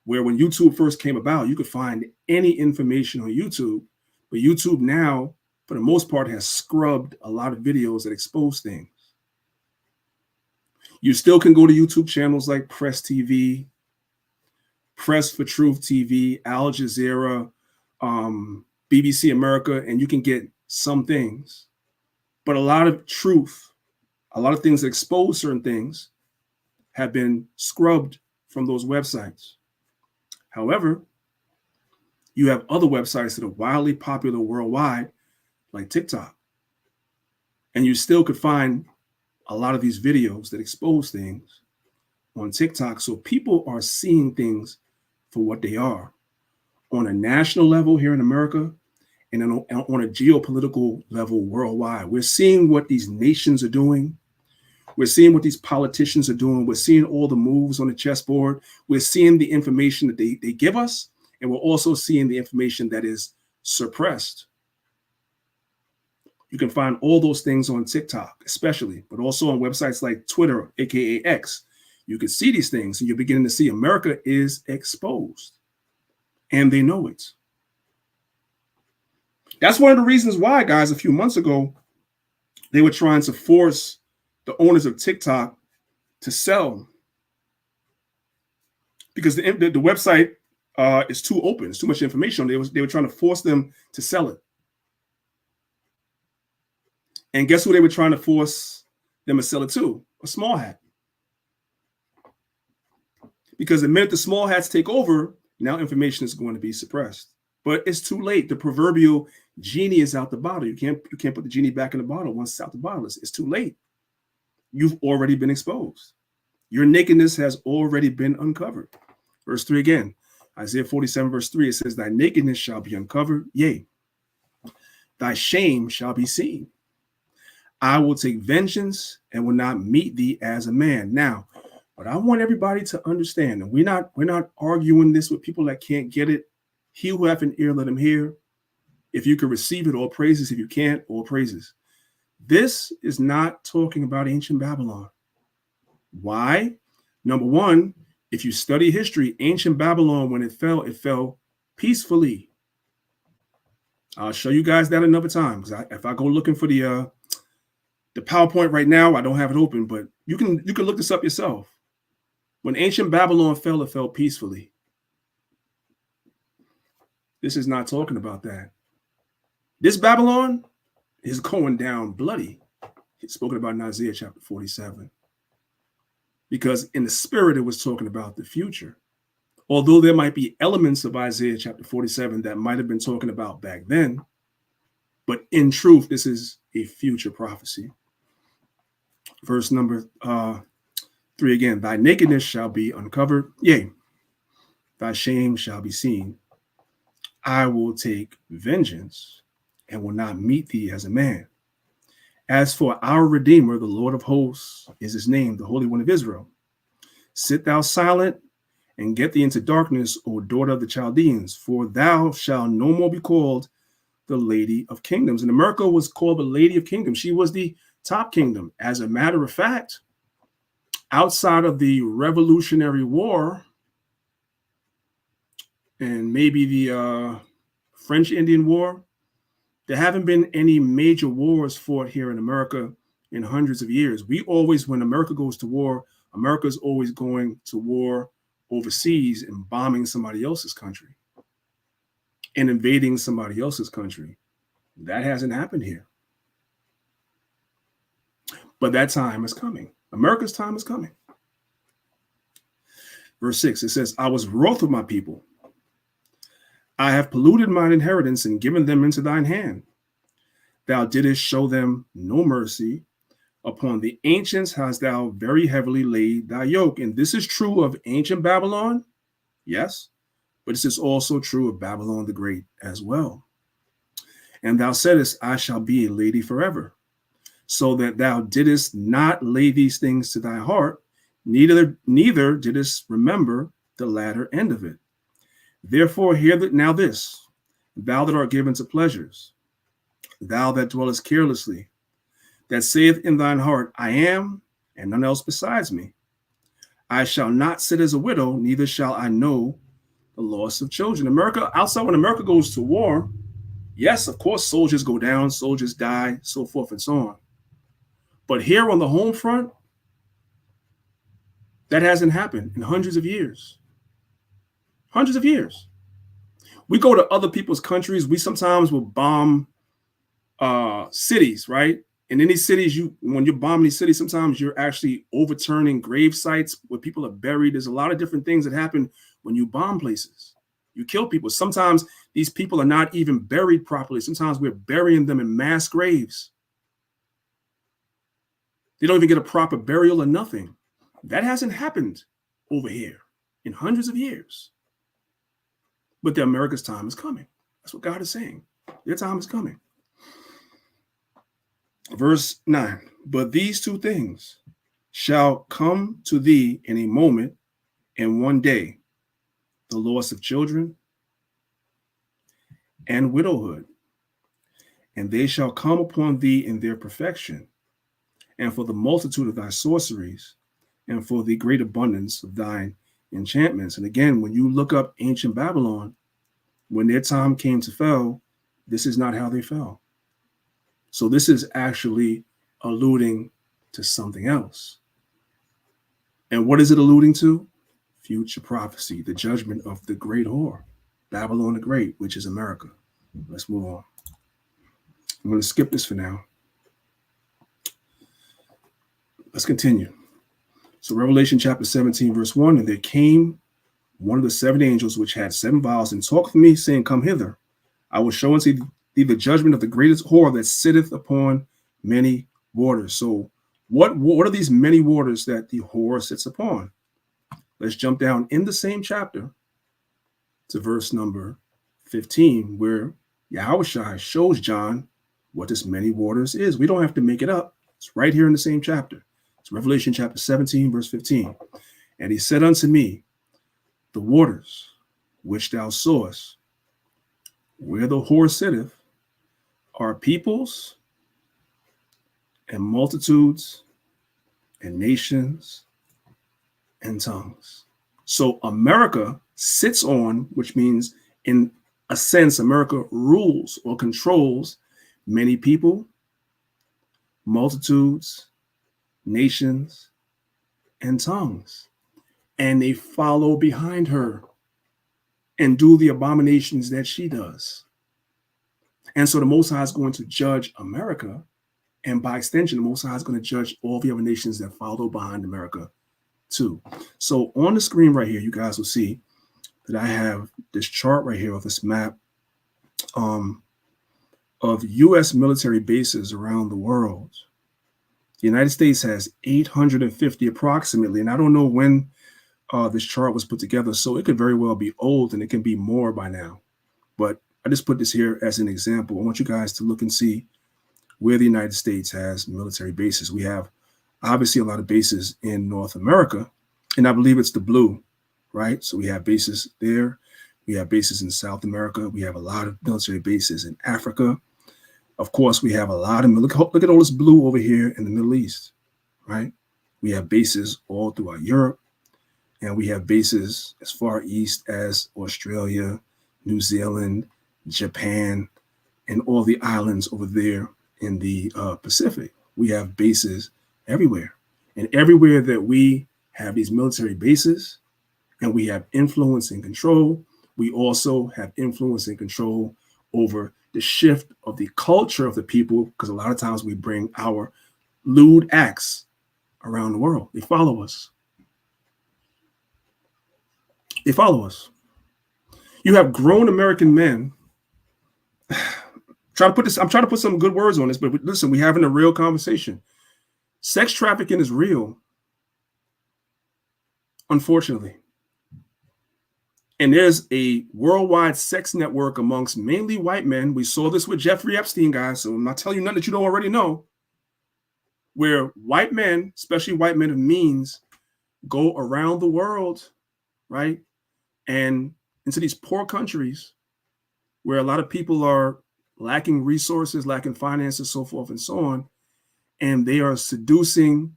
where when YouTube first came about, you could find any information on YouTube. But YouTube now, for the most part, has scrubbed a lot of videos that expose things. You still can go to YouTube channels like Press TV, Press for Truth TV, Al Jazeera, BBC America, and you can get some things. But a lot of truth, a lot of things that expose certain things have been scrubbed from those websites. However, you have other websites that are wildly popular worldwide, like TikTok. And you still could find a lot of these videos that expose things on TikTok. So people are seeing things for what they are on a national level here in America, and then on a geopolitical level worldwide. We're seeing what these nations are doing. We're seeing what these politicians are doing. We're seeing all the moves on the chessboard. We're seeing the information that they give us, and we're also seeing the information that is suppressed. You can find all those things on TikTok, especially, but also on websites like Twitter, aka X. You can see these things, and you're beginning to see America is exposed, and they know it. That's one of the reasons why, guys, a few months ago, they were trying to force the owners of TikTok to sell, because the website is too open. It's too much information. They were trying to force them to sell it. And guess who they were trying to force them to sell it to? A small hat. Because the minute the small hats take over, now information is going to be suppressed. But it's too late. The proverbial genie is out the bottle. You can't put the genie back in the bottle once it's out the bottle. It's too late. You've already been exposed. Your nakedness has already been uncovered. Verse 3 again, Isaiah 47, verse 3, it says, thy nakedness shall be uncovered, yea, thy shame shall be seen. I will take vengeance and will not meet thee as a man. Now, but I want everybody to understand, and we're not arguing this with people that can't get it. He who hath an ear, let him hear. If you can receive it, all praises. If you can't, all praises. This is not talking about ancient Babylon. Why? Number one, if you study history, ancient Babylon, when it fell peacefully. I'll show you guys that another time. Because if I go looking for the PowerPoint right now, I don't have it open, but you can look this up yourself. When ancient Babylon fell, it fell peacefully. This is not talking about that. This Babylon is going down bloody. It's spoken about in Isaiah chapter 47. Because in the spirit, it was talking about the future. Although there might be elements of Isaiah chapter 47 that might have been talking about back then, but in truth, this is a future prophecy. Verse number 3 again, thy nakedness shall be uncovered, yea, thy shame shall be seen. I will take vengeance and will not meet thee as a man. As for our Redeemer, the Lord of hosts is his name, the Holy One of Israel. Sit thou silent and get thee into darkness, O daughter of the Chaldeans, for thou shalt no more be called the Lady of Kingdoms. And America was called the Lady of Kingdoms. She was the top kingdom. As a matter of fact, outside of the Revolutionary War and maybe the French Indian War, there haven't been any major wars fought here in America in hundreds of years. We always, when America goes to war, America's always going to war overseas and bombing somebody else's country and invading somebody else's country. That hasn't happened here. But that time is coming. America's time is coming. Verse 6, it says, I was wroth with my people. I have polluted mine inheritance and given them into thine hand. Thou didst show them no mercy. Upon the ancients hast thou very heavily laid thy yoke. And this is true of ancient Babylon, yes, but this is also true of Babylon the Great as well. And thou saidest, I shall be a lady forever, so that thou didst not lay these things to thy heart, neither didst remember the latter end of it. Therefore hear now this, thou that art given to pleasures, thou that dwellest carelessly, that saith in thine heart, I am, and none else besides me. I shall not sit as a widow, neither shall I know the loss of children. America, outside when America goes to war, yes, of course, soldiers go down, soldiers die, so forth and so on. But here on the home front, that hasn't happened in hundreds of years. Hundreds of years. We go to other people's countries. We sometimes will bomb cities, right? And in these cities, when you're bombing these cities, sometimes you're actually overturning grave sites where people are buried. There's a lot of different things that happen when you bomb places. You kill people. Sometimes these people are not even buried properly. Sometimes we're burying them in mass graves. They don't even get a proper burial or nothing. That hasn't happened over here in hundreds of years. But the America's time is coming. That's what God is saying. Their time is coming. Verse 9, but these two things shall come to thee in a moment, and one day, the loss of children and widowhood, and they shall come upon thee in their perfection, and for the multitude of thy sorceries, and for the great abundance of thine enchantments. And again, when you look up ancient Babylon, when their time came to fall, this is not how they fell. So this is actually alluding to something else. And what is it alluding to? Future prophecy, the judgment of the great whore, Babylon the Great, which is America. Let's move on. I'm going to skip this for now. Let's continue. So Revelation chapter 17, verse 1, and there came one of the 7 angels which had 7 vials and talked with me, saying, come hither. I will show unto thee the judgment of the greatest whore that sitteth upon many waters. So what are these many waters that the whore sits upon? Let's jump down in the same chapter to verse number 15, where Yahushua shows John what this many waters is. We don't have to make it up. It's right here in the same chapter. It's Revelation chapter 17, verse 15. And he said unto me, the waters which thou sawest, where the whore sitteth, are peoples and multitudes and nations and tongues. So America sits on, which means in a sense, America rules or controls many people, multitudes, nations, and tongues. And they follow behind her and do the abominations that she does. And so the Most High is going to judge America. And by extension, the Most High is going to judge all the other nations that follow behind America too. So on the screen right here, you guys will see that I have this chart right here of this map of U.S. military bases around the world. The United States has 850 approximately, and I don't know when this chart was put together, so it could very well be old and it can be more by now. But I just put this here as an example. I want you guys to look and see where the United States has military bases. We have obviously a lot of bases in North America, and I believe it's the blue, right? So we have bases there. We have bases in South America. We have a lot of military bases in Africa. Of course, we have a lot of, look at all this blue over here in the Middle East, right? We have bases all throughout Europe, and we have bases as far east as Australia, New Zealand, Japan, and all the islands over there in the Pacific. We have bases everywhere. And everywhere that we have these military bases and we have influence and control, we also have influence and control over the shift of the culture of the people, because a lot of times we bring our lewd acts around the world. They follow us. They follow us. You have grown American men. I'm trying to put some good words on this, but listen, we're having a real conversation. Sex trafficking is real, unfortunately. And there's a worldwide sex network amongst mainly white men. We saw this with Jeffrey Epstein, guys, so I'm not telling you nothing that you don't already know, where white men, especially white men of means, go around the world, right? And into these poor countries where a lot of people are lacking resources, lacking finances, so forth and so on. And they are seducing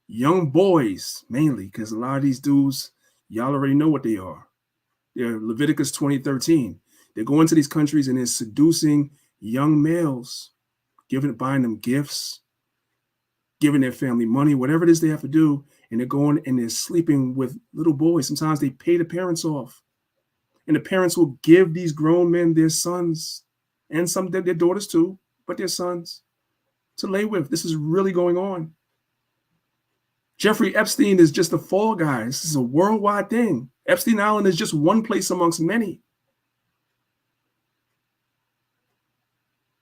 young boys, mainly, because a lot of these dudes, y'all already know what they are. They're Leviticus 20:13. They're going to these countries and they're seducing young males, buying them gifts, giving their family money, whatever it is they have to do. And they're going and they're sleeping with little boys. Sometimes they pay the parents off. And the parents will give these grown men their sons, and some their daughters too, but their sons, to lay with. This is really going on. Jeffrey Epstein is just a fall guy. This is a worldwide thing. Epstein Island is just one place amongst many.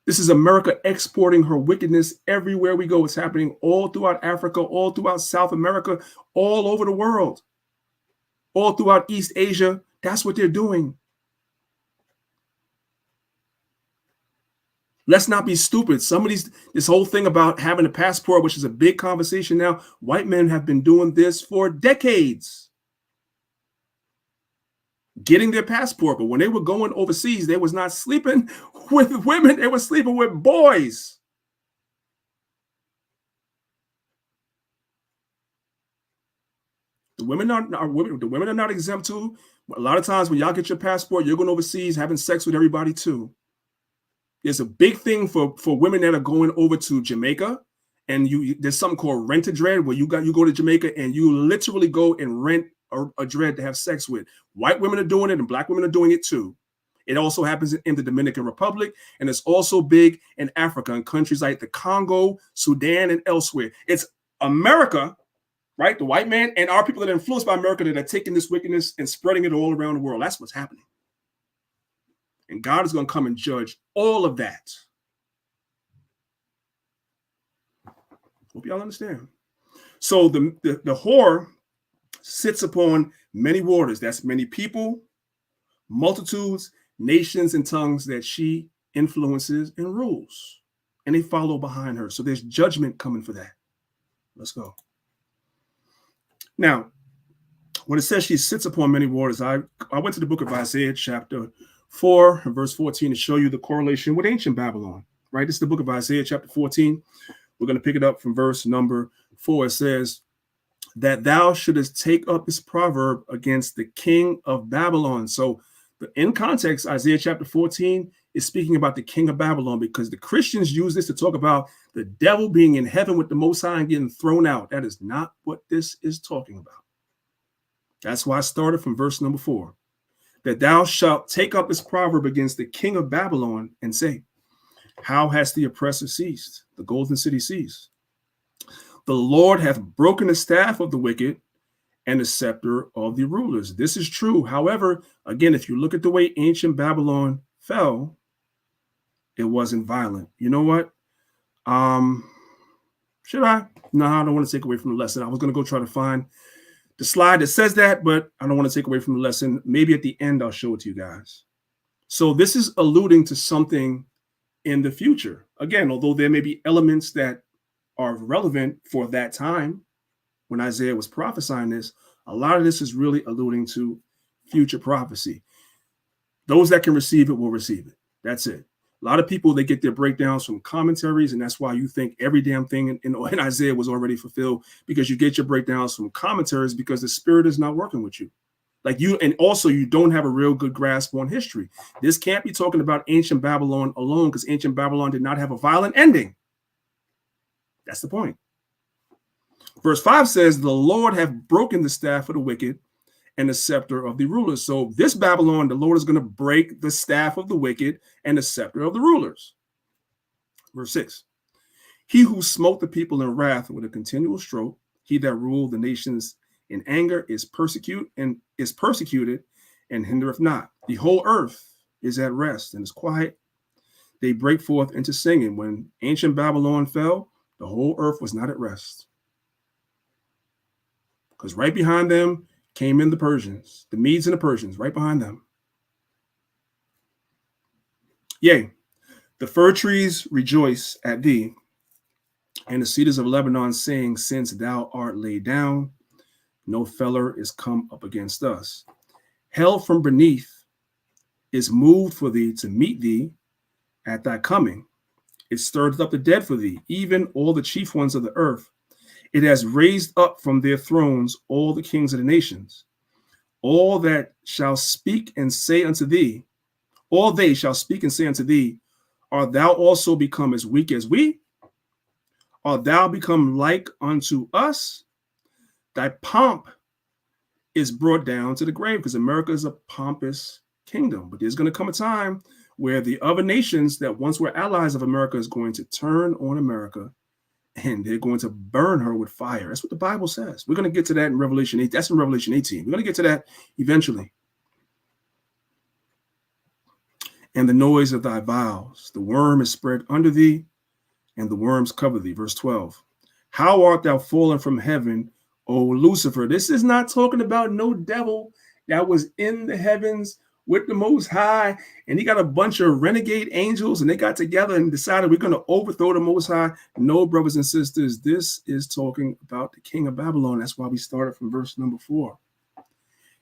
This is America exporting her wickedness everywhere we go. It's happening all throughout Africa, all throughout South America, all over the world, all throughout East Asia. That's what they're doing. Let's not be stupid. This whole thing about having a passport, which is a big conversation now, white men have been doing this for decades. Getting their passport, but when they were going overseas, they was not sleeping with women, they were sleeping with boys. The women are not exempt too. A lot of times when y'all get your passport, you're going overseas having sex with everybody too. There's a big thing for women that are going over to Jamaica, and there's something called rent a dread, where you go to Jamaica and you literally go and rent a dread to have sex with. White women are doing it, and black women are doing it too. It also happens in the Dominican Republic, and it's also big in Africa, in countries like the Congo, Sudan, and elsewhere. It's America, right? The white man and our people that are influenced by America that are taking this wickedness and spreading it all around the world. That's what's happening. And God is going to come and judge all of that. Hope y'all understand. So the whore sits upon many waters. That's many people, multitudes, nations, and tongues that she influences and rules. And they follow behind her. So there's judgment coming for that. Let's go. Now, when it says she sits upon many waters, I went to the book of Isaiah chapter 4 and verse 14 to show you the correlation with ancient Babylon, right? This is the book of Isaiah chapter 14. We're going to pick it up from verse number 4. It says, that thou shouldest take up this proverb against the king of Babylon. So in context, Isaiah chapter 14 is speaking about the king of Babylon, because the Christians use this to talk about the devil being in heaven with the Most High and getting thrown out. That is not what this is talking about. That's why I started from verse number 4. That thou shalt take up this proverb against the king of Babylon and say, how has the oppressor ceased? The golden city ceased. The Lord hath broken the staff of the wicked and the scepter of the rulers. This is true. However, again, if you look at the way ancient Babylon fell, it wasn't violent. You know what? Should I? No, I don't want to take away from the lesson. I was going to go try to find the slide that says that, but I don't want to take away from the lesson. Maybe at the end, I'll show it to you guys. So this is alluding to something in the future. Again, although there may be elements that are relevant for that time when Isaiah was prophesying this, a lot of this is really alluding to future prophecy. Those that can receive it will receive it. That's it. A lot of people, they get their breakdowns from commentaries, and that's why you think every damn thing in Isaiah was already fulfilled, because you get your breakdowns from commentaries because the spirit is not working with you. Like you, and also you don't have a real good grasp on history. This can't be talking about ancient Babylon alone, because ancient Babylon did not have a violent ending. That's the point. Verse 5 says, the Lord hath broken the staff of the wicked and the scepter of the rulers. So this Babylon, the Lord is going to break the staff of the wicked and the scepter of the rulers. Verse 6, he who smote the people in wrath with a continual stroke, he that ruled the nations in anger is persecuted and hindereth not. The whole earth is at rest and is quiet. They break forth into singing. When ancient Babylon fell, the whole earth was not at rest, because right behind them came in the Persians, the Medes and the Persians, right behind them. Yea, the fir trees rejoice at thee, and the cedars of Lebanon sing, since thou art laid down, no feller is come up against us. Hell from beneath is moved for thee to meet thee at thy coming. It stirs up the dead for thee, even all the chief ones of the earth. It has raised up from their thrones all the kings of the nations. All that shall speak and say unto thee, all they shall speak and say unto thee, art thou also become as weak as we? Art thou become like unto us? Thy pomp is brought down to the grave, because America is a pompous kingdom. But there's going to come a time where the other nations that once were allies of America is going to turn on America, and they're going to burn her with fire. That's what the Bible says. We're going to get to that in Revelation 8. That's in Revelation 18. We're going to get to that eventually. And the noise of thy vows, the worm is spread under thee, and the worms cover thee. Verse 12. How art thou fallen from heaven, O Lucifer? This is not talking about no devil that was in the heavens with the Most High, and he got a bunch of renegade angels, and they got together and decided we're going to overthrow the Most High. No, brothers and sisters, this is talking about the king of Babylon. That's why we started from verse number 4.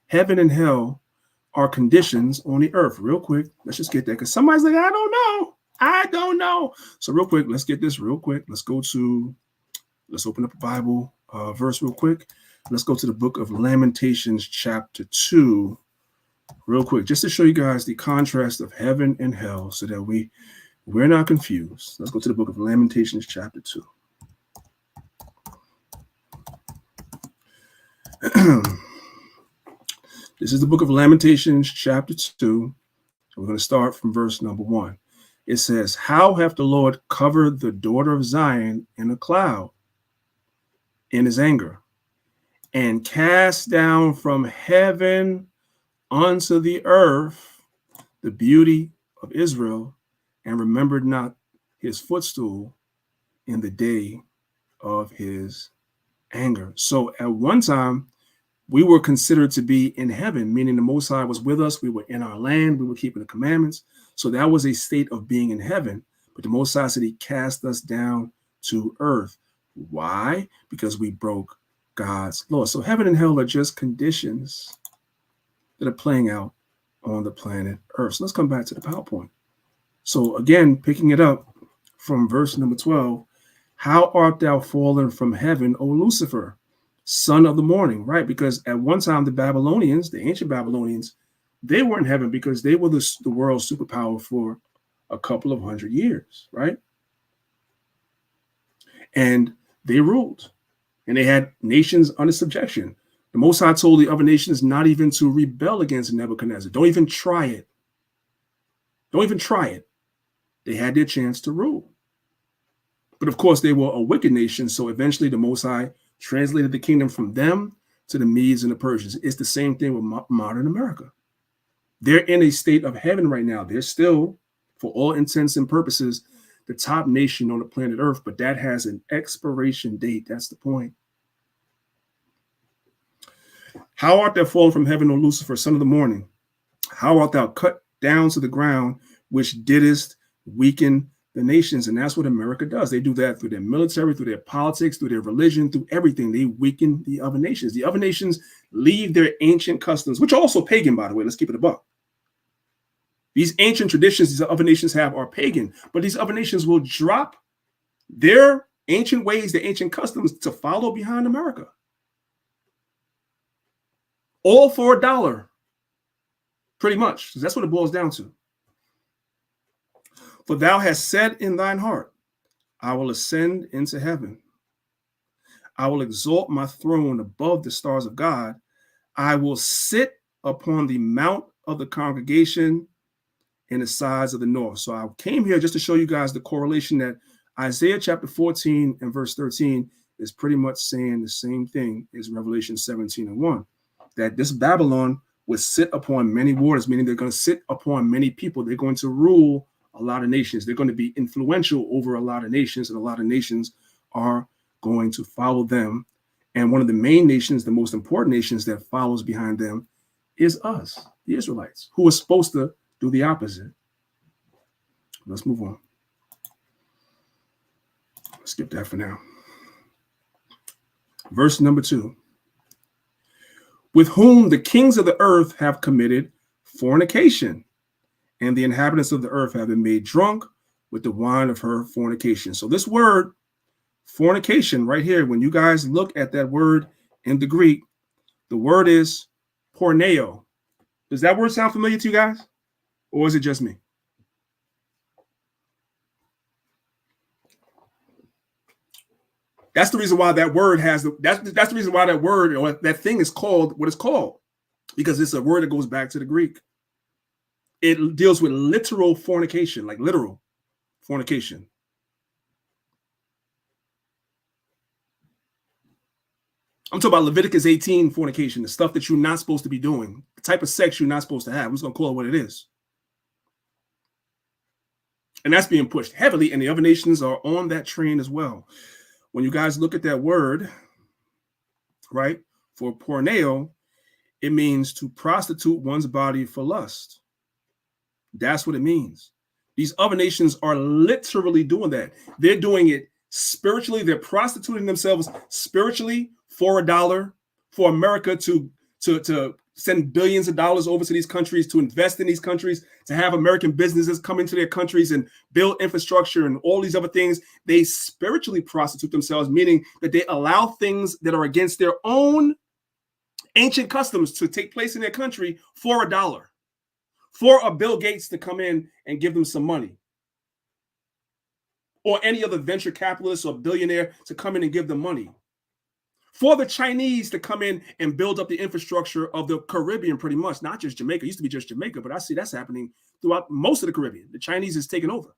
Heaven and hell are conditions on the earth. Real quick, let's just get that, because somebody's like, I don't know. So real quick, let's get this real quick. Let's open up the Bible verse real quick. Let's go to the book of Lamentations chapter 2 real quick, just to show you guys the contrast of heaven and hell, so that we we're not confused. Let's go to the book of Lamentations, chapter 2. This is the book of Lamentations, chapter 2. We're going to start from verse number 1. It says, how hath the Lord covered the daughter of Zion in a cloud in his anger, and cast down from heaven unto the earth the beauty of Israel, and remembered not his footstool in the day of his anger. So at one time, we were considered to be in heaven, meaning the Most High was with us. We were in our land. We were keeping the commandments. So that was a state of being in heaven. But the Most High said he cast us down to earth. Why? Because we broke God's law. So heaven and hell are just conditions that are playing out on the planet Earth. So let's come back to the PowerPoint. So again, picking it up from verse number 12, how art thou fallen from heaven, O Lucifer, son of the morning, right? Because at one time, the Babylonians, the ancient Babylonians, they were in heaven because they were the world's superpower for a couple of 100 years, right? And they ruled, and they had nations under subjection. The Most High told the other nations not even to rebel against Nebuchadnezzar. Don't even try it. Don't even try it. They had their chance to rule. But of course, they were a wicked nation, so eventually the Most High translated the kingdom from them to the Medes and the Persians. It's the same thing with modern America. They're in a state of heaven right now. They're still, for all intents and purposes, the top nation on the planet Earth, but that has an expiration date. That's the point. How art thou fallen from heaven, O Lucifer, son of the morning? How art thou cut down to the ground, which didst weaken the nations? And that's what America does. They do that through their military, through their politics, through their religion, through everything. They weaken the other nations. The other nations leave their ancient customs, which are also pagan, by the way. Let's keep it a buck. These ancient traditions these other nations have are pagan, but these other nations will drop their ancient ways, their ancient customs to follow behind America. All for $1, pretty much. That's what it boils down to. For thou hast said in thine heart, I will ascend into heaven. I will exalt my throne above the stars of God. I will sit upon the mount of the congregation in the sides of the north. So I came here just to show you guys the correlation that Isaiah chapter 14 and verse 13 is pretty much saying the same thing as Revelation 17:1, that this Babylon would sit upon many waters, meaning they're going to sit upon many people. They're going to rule a lot of nations. They're going to be influential over a lot of nations, and a lot of nations are going to follow them. And one of the main nations, the most important nations that follows behind them is us, the Israelites, who are supposed to do the opposite. Let's move on. Let's skip that for now. Verse number 2. With whom the kings of the earth have committed fornication, and the inhabitants of the earth have been made drunk with the wine of her fornication. So this word, fornication, right here, when you guys look at that word in the Greek, the word is porneo. Does that word sound familiar to you guys? Or is it just me? That's the reason why that word has that's the reason why that word or that thing is called what it's called, because it's a word that goes back to the Greek. It deals with literal fornication, like literal fornication. I'm talking about Leviticus 18 fornication, the stuff that you're not supposed to be doing, the type of sex you're not supposed to have. I'm just going to call it what it is. And that's being pushed heavily, and the other nations are on that train as well. When you guys look at that word, right, for porneo, it means to prostitute one's body for lust. That's what it means. These other nations are literally doing that. They're doing it spiritually. They're prostituting themselves spiritually for $1, for America to send billions of dollars over to these countries, to invest in these countries, to have American businesses come into their countries and build infrastructure and all these other things. They spiritually prostitute themselves, meaning that they allow things that are against their own ancient customs to take place in their country for $1, for a Bill Gates to come in and give them some money. or any other venture capitalist or billionaire to come in and give them money. For the Chinese to come in and build up the infrastructure of the Caribbean, pretty much, not just Jamaica. It used to be just Jamaica, but I see that's happening throughout most of the Caribbean. The Chinese is taking over.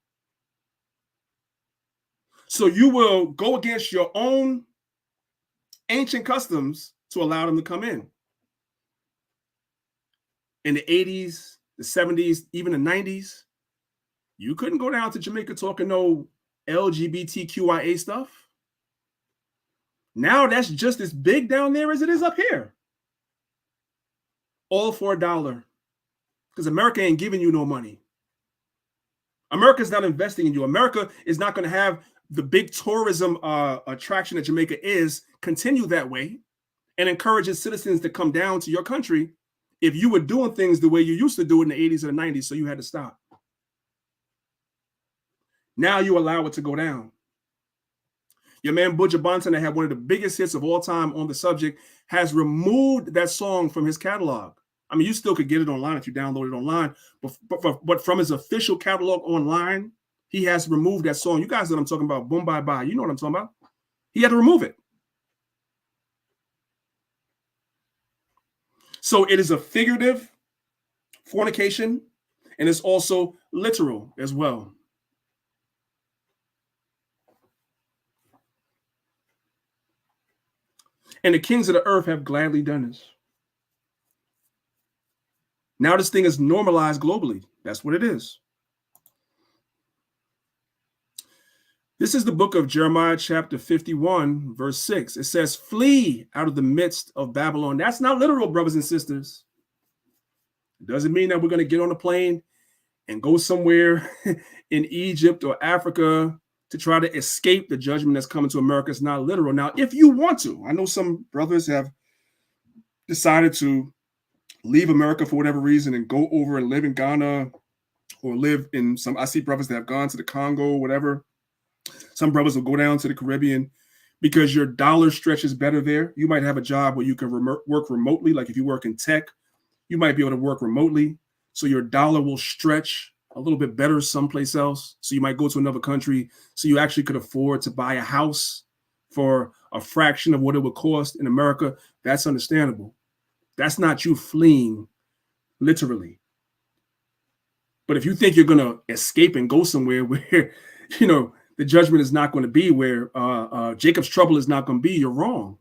So you will go against your own ancient customs to allow them to come in. In the 80s, the 70s, even the 90s, you couldn't go down to Jamaica talking no LGBTQIA stuff. Now that's just as big down there as it is up here. All for $1. Because America ain't giving you no money. America's not investing in you. America is not going to have the big tourism attraction that Jamaica is continue that way and encourages citizens to come down to your country if you were doing things the way you used to do in the 80s and the 90s, so you had to stop. Now you allow it to go down. Your man Buju Banton, that had one of the biggest hits of all time on the subject, has removed that song from his catalog. I mean, you still could get it online if you download it online, but from his official catalog online, he has removed that song. You guys know what I'm talking about, Boom Bye Bye. You know what I'm talking about. He had to remove it. So it is a figurative fornication, and it's also literal as well. And the kings of the earth have gladly done this. Now this thing is normalized globally. That's what it is. This is the book of Jeremiah, chapter 51, verse 6. It says, flee out of the midst of Babylon. That's not literal, brothers and sisters. It doesn't mean that we're going to get on a plane and go somewhere in Egypt or Africa to try to escape the judgment that's coming to America. It's not literal. Now, if you want to, I know some brothers have decided to leave America for whatever reason and go over and live in Ghana or live in some, I see brothers that have gone to the Congo, whatever. Some brothers will go down to the Caribbean because your dollar stretches better there. You might have a job where you can work remotely. Like if you work in tech, you might be able to work remotely. So your dollar will stretch a little bit better someplace else. So you might go to another country. So you actually could afford to buy a house for a fraction of what it would cost in America. That's understandable. That's not you fleeing literally. But if you think you're going to escape and go somewhere where, you know, the judgment is not going to be where Jacob's trouble is not going to be, you're wrong.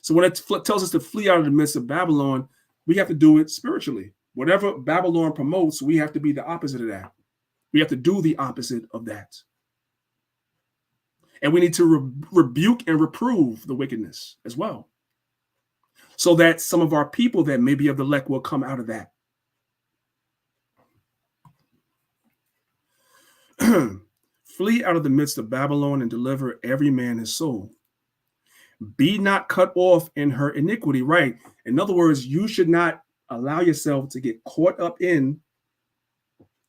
So when it tells us to flee out of the midst of Babylon, we have to do it spiritually. Whatever Babylon promotes, we have to be the opposite of that. We have to do the opposite of that. And we need to rebuke and reprove the wickedness as well, so that some of our people that may be of the elect will come out of that. Flee out of the midst of Babylon and deliver every man his soul. Be not cut off in her iniquity. Right. In other words, you should not allow yourself to get caught up in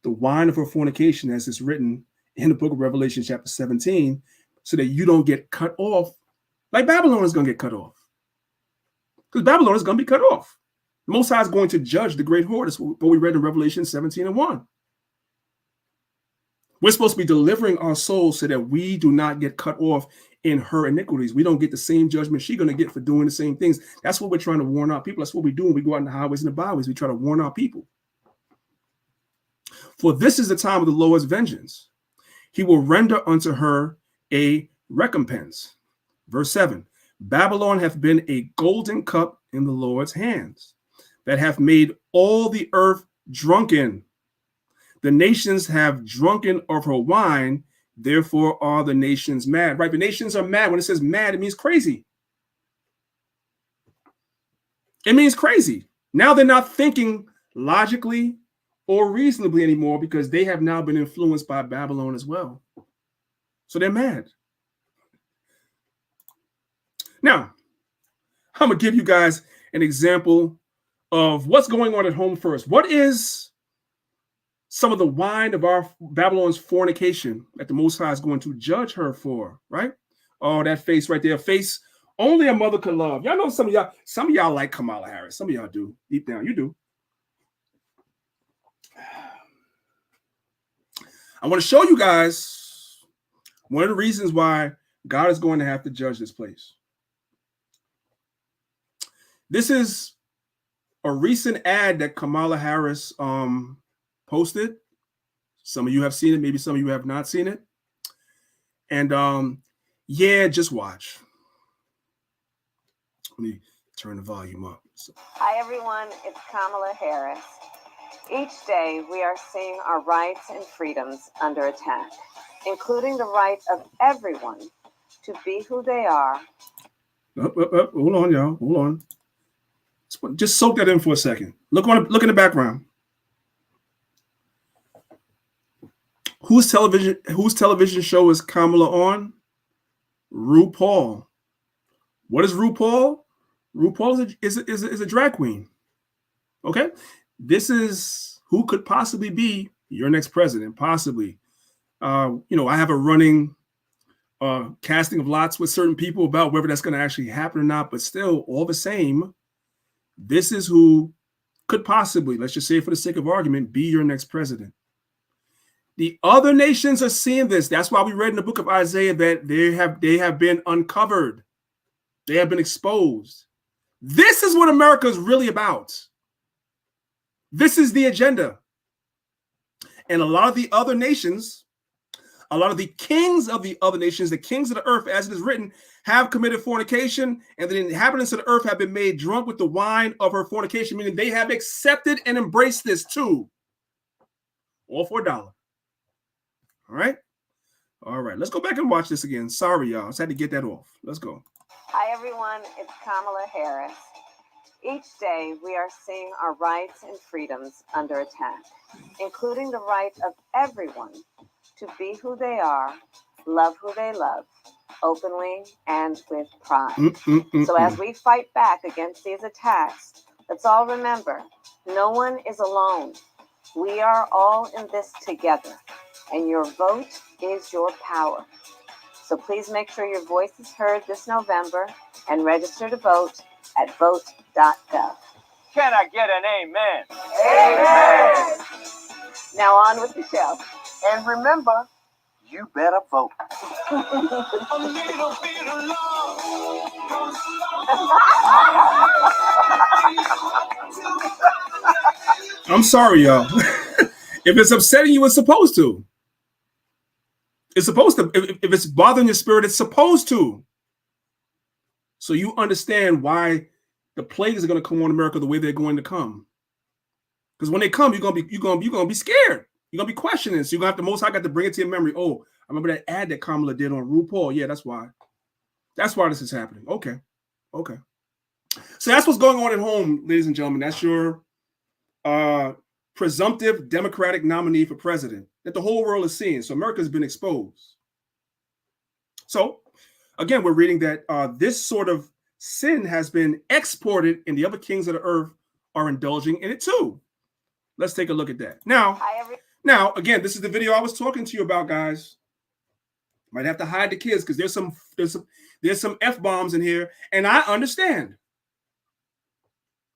the wine of her fornication, as it's written in the book of Revelation, chapter 17, so that you don't get cut off like Babylon is going to get cut off. Because Babylon is going to be cut off. The Most High is going to judge the great whore. That's what we read in Revelation 17:1. We're supposed to be delivering our souls so that we do not get cut off in her iniquities. We don't get the same judgment she's going to get for doing the same things. That's what we're trying to warn our people. That's what we do when we go out in the highways and the byways. We try to warn our people. For this is the time of the Lord's vengeance. He will render unto her a recompense. Verse 7. Babylon hath been a golden cup in the Lord's hands, that hath made all the earth drunken. The nations have drunken of her wine, therefore are the nations mad. Right? The nations are mad. When it says mad, it means crazy. It means crazy. Now they're not thinking logically or reasonably anymore because they have now been influenced by Babylon as well. So they're mad. Now, I'm going to give you guys an example of what's going on at home first. What is some of the wine of our Babylon's fornication that the Most High is going to judge her for, right? Oh, that face right there, a face only a mother could love. Y'all know some of y'all like Kamala Harris. Some of y'all do. Deep down, you do. I want to show you guys One of the reasons why God is going to have to judge this place. This is a recent ad that Kamala Harris posted. Some of you have seen it, maybe some of you have not seen it. And yeah, just watch. Let me turn the volume up. Hi everyone, it's Kamala Harris. Each day we are seeing our rights and freedoms under attack, including the right of everyone to be who they are. Hold on, y'all. Hold on. Just soak that in for a second. Look in the background. Whose television show is Kamala on? RuPaul. What is RuPaul? RuPaul is a drag queen. Okay? This is who could possibly be your next president, possibly. I have a running casting of lots with certain people about whether that's going to actually happen or not, but still, all the same, this is who could possibly, let's just say for the sake of argument, be your next president. The other nations are seeing this. That's why we read in the book of Isaiah that they have been uncovered. They have been exposed. This is what America is really about. This is the agenda. And a lot of the other nations, a lot of the kings of the other nations, the kings of the earth, as it is written, have committed fornication, and the inhabitants of the earth have been made drunk with the wine of her fornication, meaning they have accepted and embraced this too. All for $1. All right? All right, let's go back and watch this again. Sorry, y'all. I just had to get that off. Let's go. Hi, everyone. It's Kamala Harris. Each day, we are seeing our rights and freedoms under attack, including the right of everyone to be who they are, love who they love, openly and with pride. So as we fight back against these attacks, let's all remember, no one is alone. We are all in this together, and your vote is your power. So please make sure your voice is heard this November and register to vote at vote.gov. Can I get an amen? Amen. Now on with the show. And remember, you better vote. I'm sorry, y'all. If it's upsetting you, it's supposed to. It's supposed to. If it's bothering your spirit, it's supposed to. So you understand why the plagues are going to come on America the way they're going to come. Because when they come, you're gonna be scared. You're gonna be questioning. So you're gonna have the Most High got to bring it to your memory. Oh, I remember that ad that Kamala did on RuPaul. Yeah, that's why. That's why this is happening. Okay. So that's what's going on at home, ladies and gentlemen. That's your presumptive Democratic nominee for president that the whole world is seeing. So America's been exposed. So again, we're reading that this sort of sin has been exported, and the other kings of the earth are indulging in it too. Let's take a look at that. Now, again, this is the video I was talking to you about, guys. Might have to hide the kids because there's some F-bombs in here, and I understand.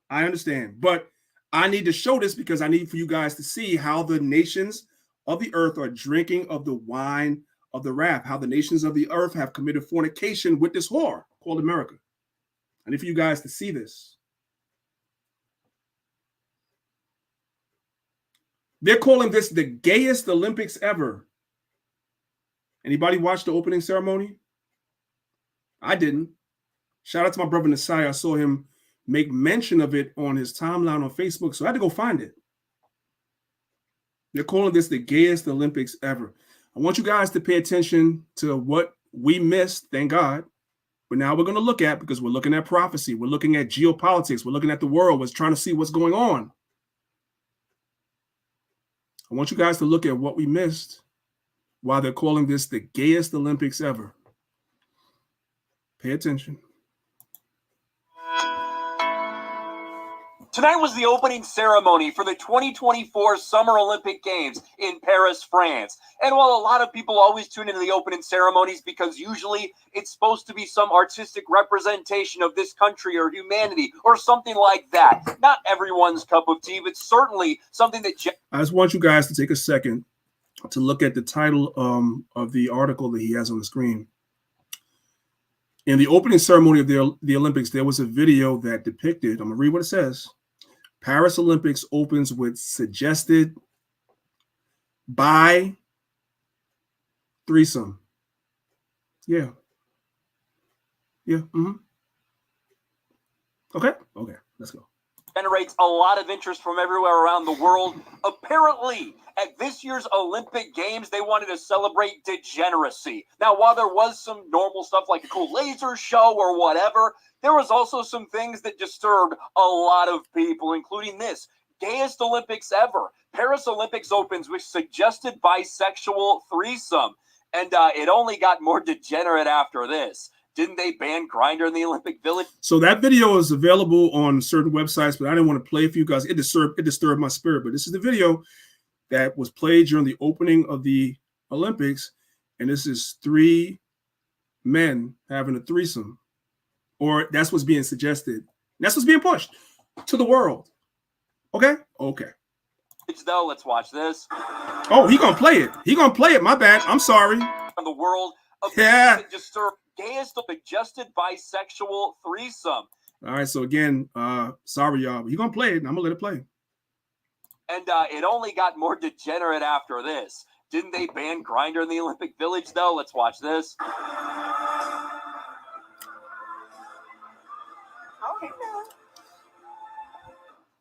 But I need to show this because I need for you guys to see how the nations of the earth are drinking of the wine of the wrath, how the nations of the earth have committed fornication with this whore called America. I need for you guys to see this. They're calling this the gayest Olympics ever. Anybody watch the opening ceremony? I didn't. Shout out to my brother Nasai. I saw him make mention of it on his timeline on Facebook, so I had to go find it. They're calling this the gayest Olympics ever. I want you guys to pay attention to what we missed, thank God. But now we're going to look at, because we're looking at prophecy, we're looking at geopolitics, we're looking at the world, we're trying to see what's going on. I want you guys to look at what we missed while they're calling this the gayest Olympics ever. Pay attention. Tonight was the opening ceremony for the 2024 Summer Olympic Games in Paris, France. And while a lot of people always tune into the opening ceremonies because usually it's supposed to be some artistic representation of this country or humanity or something like that, not everyone's cup of tea, but certainly something that... I just want you guys to take a second to look at the title of the article that he has on the screen. In the opening ceremony of the Olympics, there was a video that depicted, I'm going to read what it says. Paris Olympics opens with suggested by threesome. Yeah. Yeah. Mm-hmm. Okay. Okay. Let's go. Generates a lot of interest from everywhere around the world. Apparently, at this year's Olympic Games, they wanted to celebrate degeneracy. Now, while there was some normal stuff like a cool laser show or whatever, there was also some things that disturbed a lot of people, including this. Gayest Olympics ever. Paris Olympics opens with suggested bisexual threesome. And it only got more degenerate after this. Didn't they ban Grindr in the Olympic Village? So that video is available on certain websites, but I didn't want to play it for you guys. It disturbed my spirit. But this is the video that was played during the opening of the Olympics. And this is 3 men having a threesome. Or that's what's being suggested. That's what's being pushed to the world. Okay? Okay. Though, let's watch this. Oh, he gonna play it. He gonna play it. My bad. I'm sorry. The world of disturbed gayest suggested bisexual threesome. All right. So again, sorry y'all. He gonna play it, and I'm gonna let it play. And it only got more degenerate after this. Didn't they ban Grindr in the Olympic Village though? Let's watch this. Okay.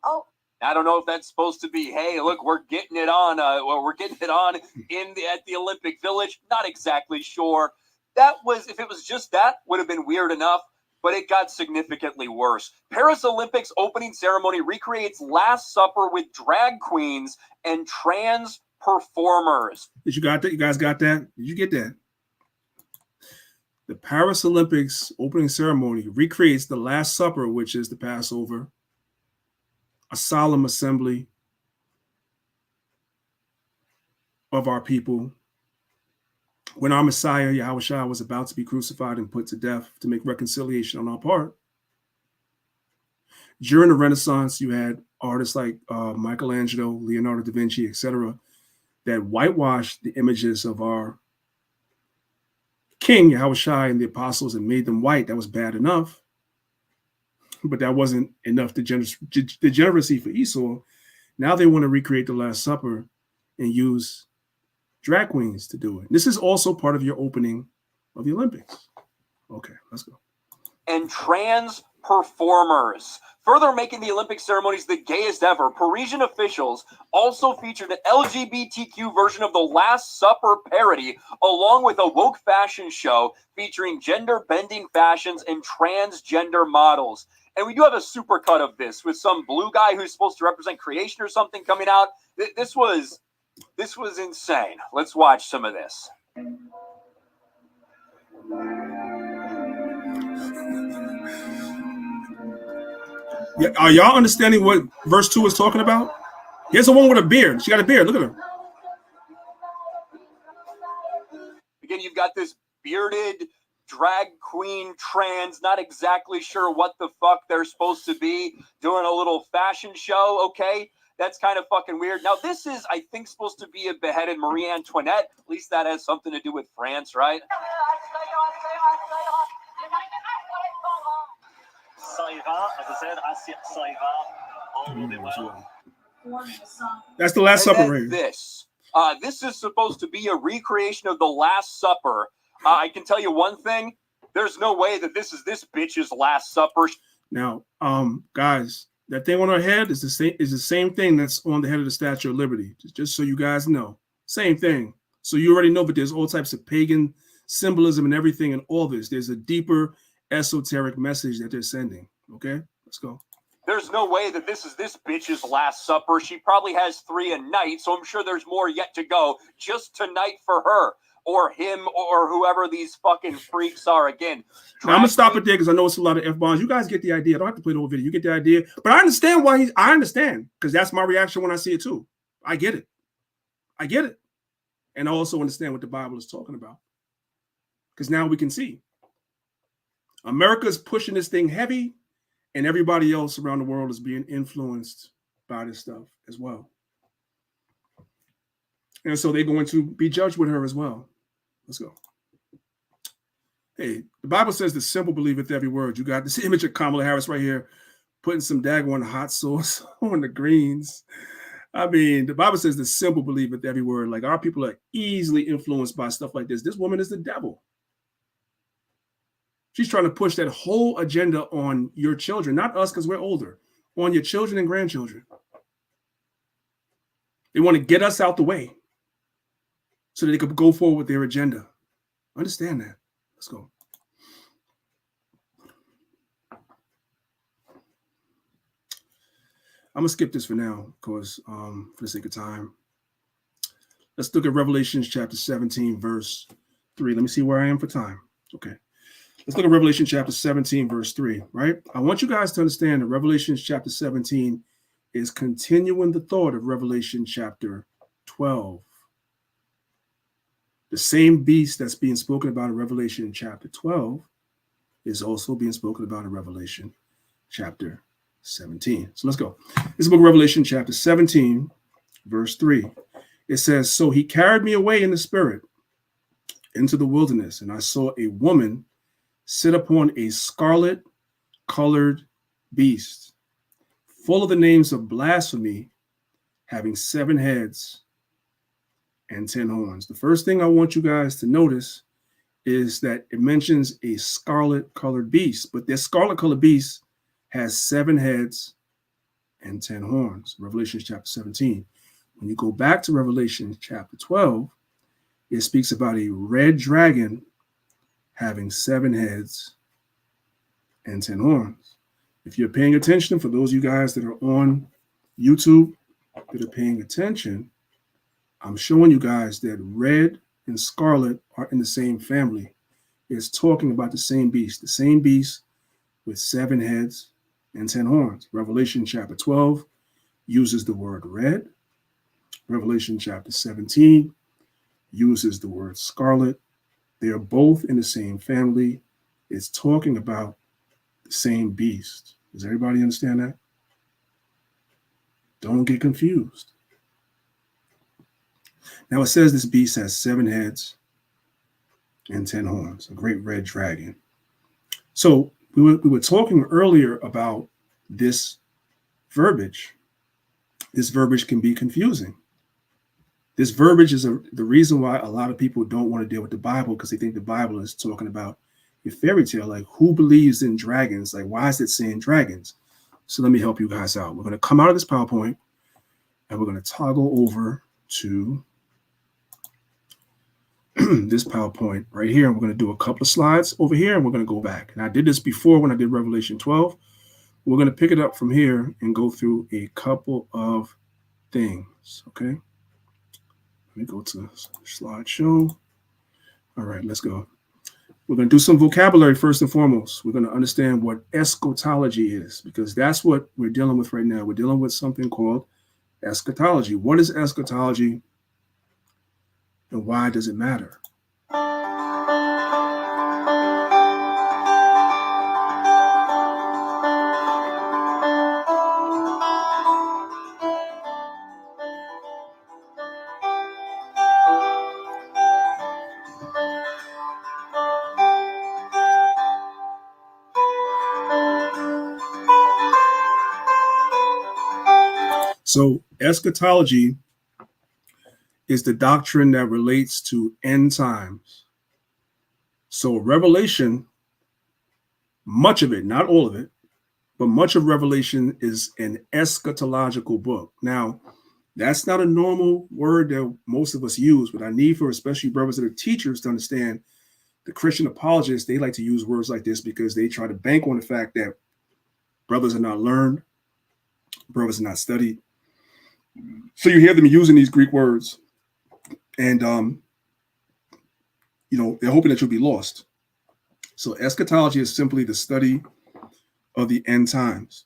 Oh. I don't know if that's supposed to be, hey, look, we're getting it on. We're getting it on at the Olympic Village. Not exactly sure. That was, if it was just that, would have been weird enough, but it got significantly worse. Paris Olympics opening ceremony recreates Last Supper with drag queens and trans performers. Did you got that? You guys got that? Did you get that? The Paris Olympics opening ceremony recreates the Last Supper, which is the Passover, a solemn assembly of our people when our Messiah, Yahushua, was about to be crucified and put to death to make reconciliation on our part. During the Renaissance, you had artists like Michelangelo, Leonardo da Vinci, etc., that whitewashed the images of our King, Yahushua, and the apostles and made them white. That was bad enough. But that wasn't enough degeneracy for Esau. Now they want to recreate the Last Supper and use drag queens to do it. This is also part of your opening of the Olympics. Okay, let's go. And trans performers. Further making the Olympic ceremonies the gayest ever, Parisian officials also featured an LGBTQ version of the Last Supper parody, along with a woke fashion show featuring gender-bending fashions and transgender models. And we do have a super cut of this with some blue guy who's supposed to represent creation or something coming out. This was insane. Let's watch some of this. Yeah, are y'all understanding what verse 2 is talking about? Here's a woman with a beard. She got a beard. Look at her. Again, you've got this bearded drag queen trans, not exactly sure what the fuck they're supposed to be, doing a little fashion show. Okay, that's kind of fucking weird. Now, this is, I think, supposed to be a beheaded Marie Antoinette. At least that has something to do with France, right? That's the Last Supper, right? This is supposed to be a recreation of the Last Supper. I can tell you one thing: there's no way that this is this bitch's Last Supper. Now, guys, that thing on her head is the same thing that's on the head of the Statue of Liberty. Just so you guys know, same thing. So you already know, but there's all types of pagan symbolism and everything in all this. There's a deeper esoteric message that they're sending. Okay, let's go. There's no way that this is this bitch's Last Supper. She probably has 3 a night, so I'm sure there's more yet to go just tonight for her or him or whoever these fucking freaks are. Again, now, I'm gonna stop it there because I know it's a lot of F-bombs. You guys get the idea. I don't have to play the whole video. You get the idea. But I understand why I understand, because that's my reaction when I see it too. I get it. I get it. And I also understand what the Bible is talking about. Because now we can see. America's pushing this thing heavy, and everybody else around the world is being influenced by this stuff as well. And so they're going to be judged with her as well. Let's go. Hey, the Bible says the simple believeth every word. You got this image of Kamala Harris right here, putting some daggone hot sauce on the greens. I mean, the Bible says the simple believeth every word. Like, our people are easily influenced by stuff like this. This woman is the devil. She's trying to push that whole agenda on your children, not us because we're older, on your children and grandchildren. They want to get us out the way so that they could go forward with their agenda. Understand that. Let's go. I'm going to skip this for now because for the sake of time. Let's look at Revelation chapter 17, verse 3. Let me see where I am for time. Okay. Let's look at Revelation chapter 17, verse 3, right? I want you guys to understand that Revelation chapter 17 is continuing the thought of Revelation chapter 12. The same beast that's being spoken about in Revelation chapter 12 is also being spoken about in Revelation chapter 17. So let's go. This is the book of Revelation chapter 17, verse 3. It says, "So he carried me away in the spirit into the wilderness, and I saw a woman sit upon a scarlet colored beast, full of the names of blasphemy, having 7 heads and 10 horns." The first thing I want you guys to notice is that it mentions a scarlet colored beast, but this scarlet colored beast has 7 heads and 10 horns. Revelation chapter 17. When you go back to Revelation chapter 12, it speaks about a red dragon having 7 heads and 10 horns. If you're paying attention, for those of you guys that are on YouTube that are paying attention, I'm showing you guys that red and scarlet are in the same family. It's talking about the same beast with 7 heads and 10 horns. Revelation chapter 12 uses the word red. Revelation chapter 17 uses the word scarlet. They are both in the same family. It's talking about the same beast. Does everybody understand that? Don't get confused. Now it says this beast has 7 heads and 10 horns, a great red dragon. So we were talking earlier about this verbiage. This verbiage can be confusing. This verbiage is the reason why a lot of people don't want to deal with the Bible, because they think the Bible is talking about a fairy tale. Like, who believes in dragons? Like, why is it saying dragons? So let me help you guys out. We're going to come out of this PowerPoint and we're going to toggle over to this PowerPoint right here. And we're going to do a couple of slides over here and we're going to go back. And I did this before when I did Revelation 12. We're going to pick it up from here and go through a couple of things. Okay. Let me go to slideshow. All right, let's go. We're going to do some vocabulary first and foremost. We're going to understand what eschatology is, because that's what we're dealing with right now. We're dealing with something called eschatology. What is eschatology and why does it matter? So eschatology is the doctrine that relates to end times. So Revelation, much of it, not all of it, but much of Revelation is an eschatological book. Now, that's not a normal word that most of us use, but I need for especially brothers that are teachers to understand. The Christian apologists, they like to use words like this because they try to bank on the fact that brothers are not learned, brothers are not studied. So you hear them using these Greek words, and they're hoping that you'll be lost. So eschatology is simply the study of the end times.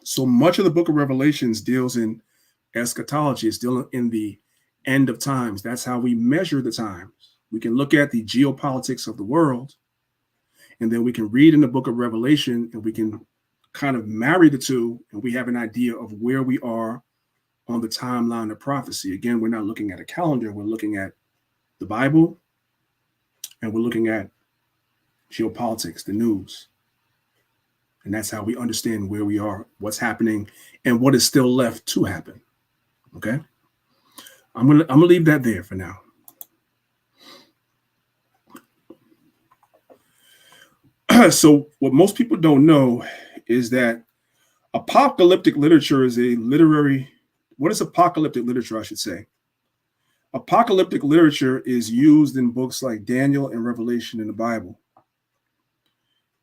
So much of the book of Revelations deals in eschatology. It's still in the end of times. That's how we measure the times. We can look at the geopolitics of the world, and then we can read in the book of Revelation, and we can kind of marry the two, and we have an idea of where we are on the timeline of prophecy. Again, we're not looking at a calendar. We're looking at the Bible, and we're looking at geopolitics, the news. And that's how we understand where we are, what's happening, and what is still left to happen. Okay? I'm gonna leave that there for now. So what most people don't know is that apocalyptic literature is a literary, what is apocalyptic literature, I should say? Apocalyptic literature is used in books like Daniel and Revelation in the Bible.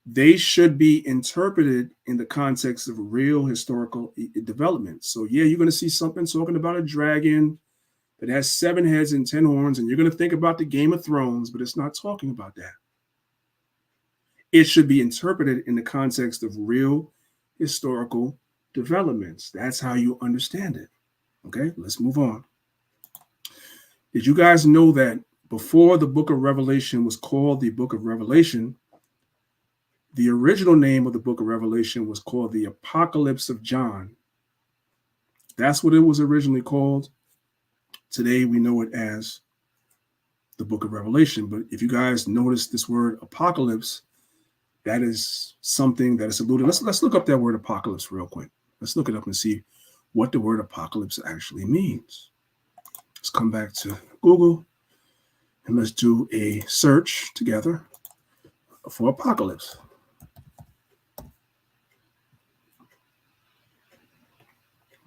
They should be interpreted in the context of real historical development. So yeah, you're going to see something talking about a dragon that has 7 heads and 10 horns, and you're going to think about the Game of Thrones, but it's not talking about that. It should be interpreted in the context of real historical developments. That's how you understand it. Okay, let's move on. Did you guys know that before the book of Revelation was called the book of Revelation, the original name of the book of Revelation was called the Apocalypse of John? That's what it was originally called. Today we know it as the book of Revelation. But if you guys notice this word apocalypse, that is something that is alluded. Let's look up that word apocalypse real quick. Let's look it up and see what the word apocalypse actually means. Let's come back to Google and let's do a search together for apocalypse.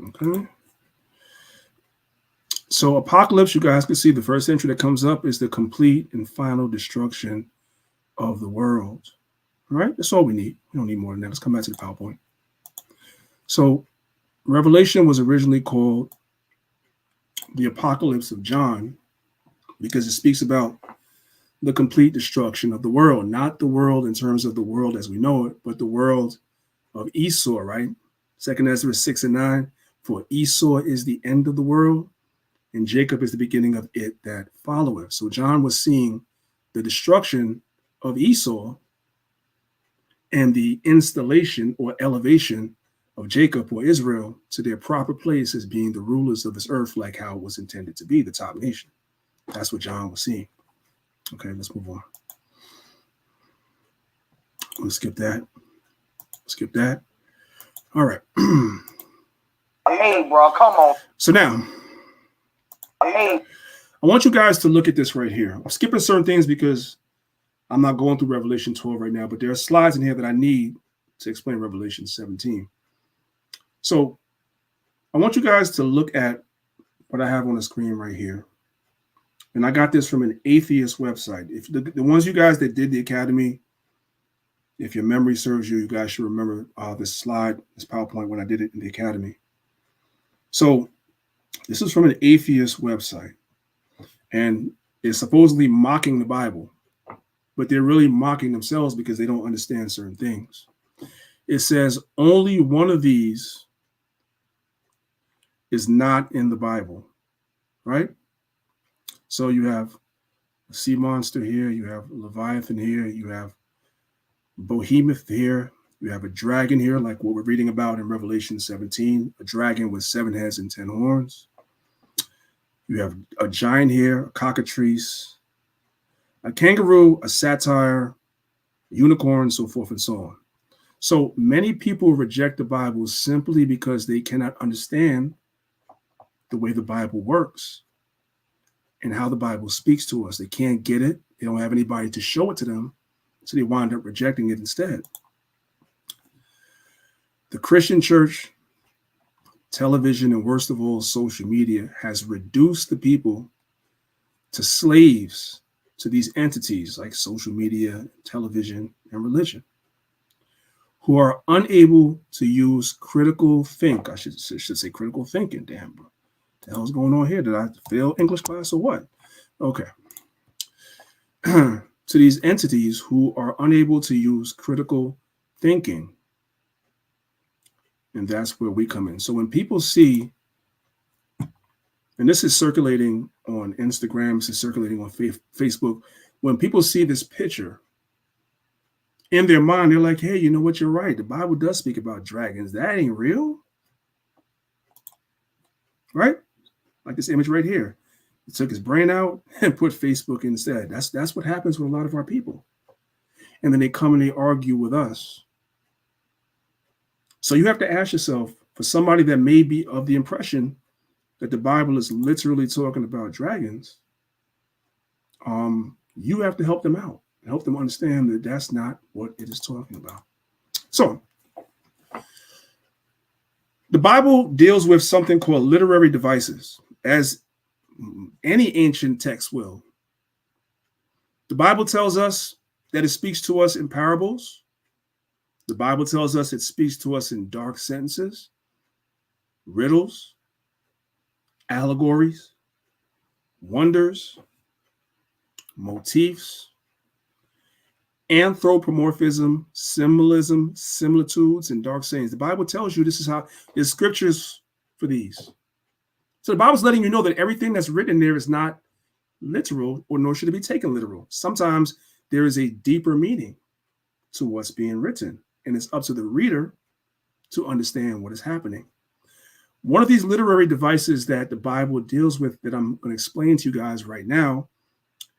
Okay. So apocalypse, you guys can see the first entry that comes up is the complete and final destruction of the world. All right, that's all we need. We don't need more than that. Let's come back to the PowerPoint. So Revelation was originally called the Apocalypse of John because it speaks about the complete destruction of the world, not the world in terms of the world as we know it, but the world of Esau, right? 2 Ezra 6:9, for Esau is the end of the world, and Jacob is the beginning of it that followeth. So John was seeing the destruction of Esau and the installation or elevation of Jacob or Israel to their proper place as being the rulers of this earth, like how it was intended to be, the top nation. That's what John was seeing. Okay, let's move on. Let's skip that. Skip that. All right. Hey, bro, come on. So now, Hey. I want you guys to look at this right here. I'm skipping certain things because I'm not going through Revelation 12 right now, but there are slides in here that I need to explain Revelation 17. So I want you guys to look at what I have on the screen right here. And I got this from an atheist website. If the ones you guys that did the academy, if your memory serves you, you guys should remember this slide, this PowerPoint when I did it in the academy. So this is from an atheist website, and it's supposedly mocking the Bible, but they're really mocking themselves because they don't understand certain things. It says only one of these is not in the Bible, right? So you have a sea monster here, you have Leviathan here, you have Behemoth here, you have a dragon here, like what we're reading about in Revelation 17, a dragon with 7 heads and 10 horns. You have a giant here, a cockatrice, a kangaroo, a satyr, a unicorn, so forth and so on. So many people reject the Bible simply because they cannot understand the way the Bible works and how the Bible speaks to us. They can't get it. They don't have anybody to show it to them, so they wind up rejecting it instead. The Christian church, television, and worst of all, social media has reduced the people to slaves to these entities like social media, television, and religion, who are unable to use critical think. I should say critical thinking. Damn, bro. What the hell's going on here? Did I fail English class or what? Okay. To these entities who are unable to use critical thinking. And that's where we come in. So when people see, and this is circulating on Instagram, this is circulating on Facebook, when people see this picture, in their mind, they're like, hey, you know what? You're right. The Bible does speak about dragons. That ain't real. right? Like this image right here. It took his brain out and put Facebook instead. That's what happens with a lot of our people. And then they come and they argue with us. So you have to ask yourself, for somebody that may be of the impression that the Bible is literally talking about dragons, you have to help them out and help them understand that that's not what it is talking about. So the Bible deals with something called literary devices, as any ancient text will. The Bible tells us that it speaks to us in parables. The Bible tells us it speaks to us in dark sentences, riddles, allegories, wonders, motifs, anthropomorphism, symbolism, similitudes, and dark sayings. The Bible tells you this is how there's scriptures for these. So the Bible's letting you know that everything that's written there is not literal, or nor should it be taken literal. Sometimes there is a deeper meaning to what's being written, and it's up to the reader to understand what is happening. One of these literary devices that the Bible deals with that I'm going to explain to you guys right now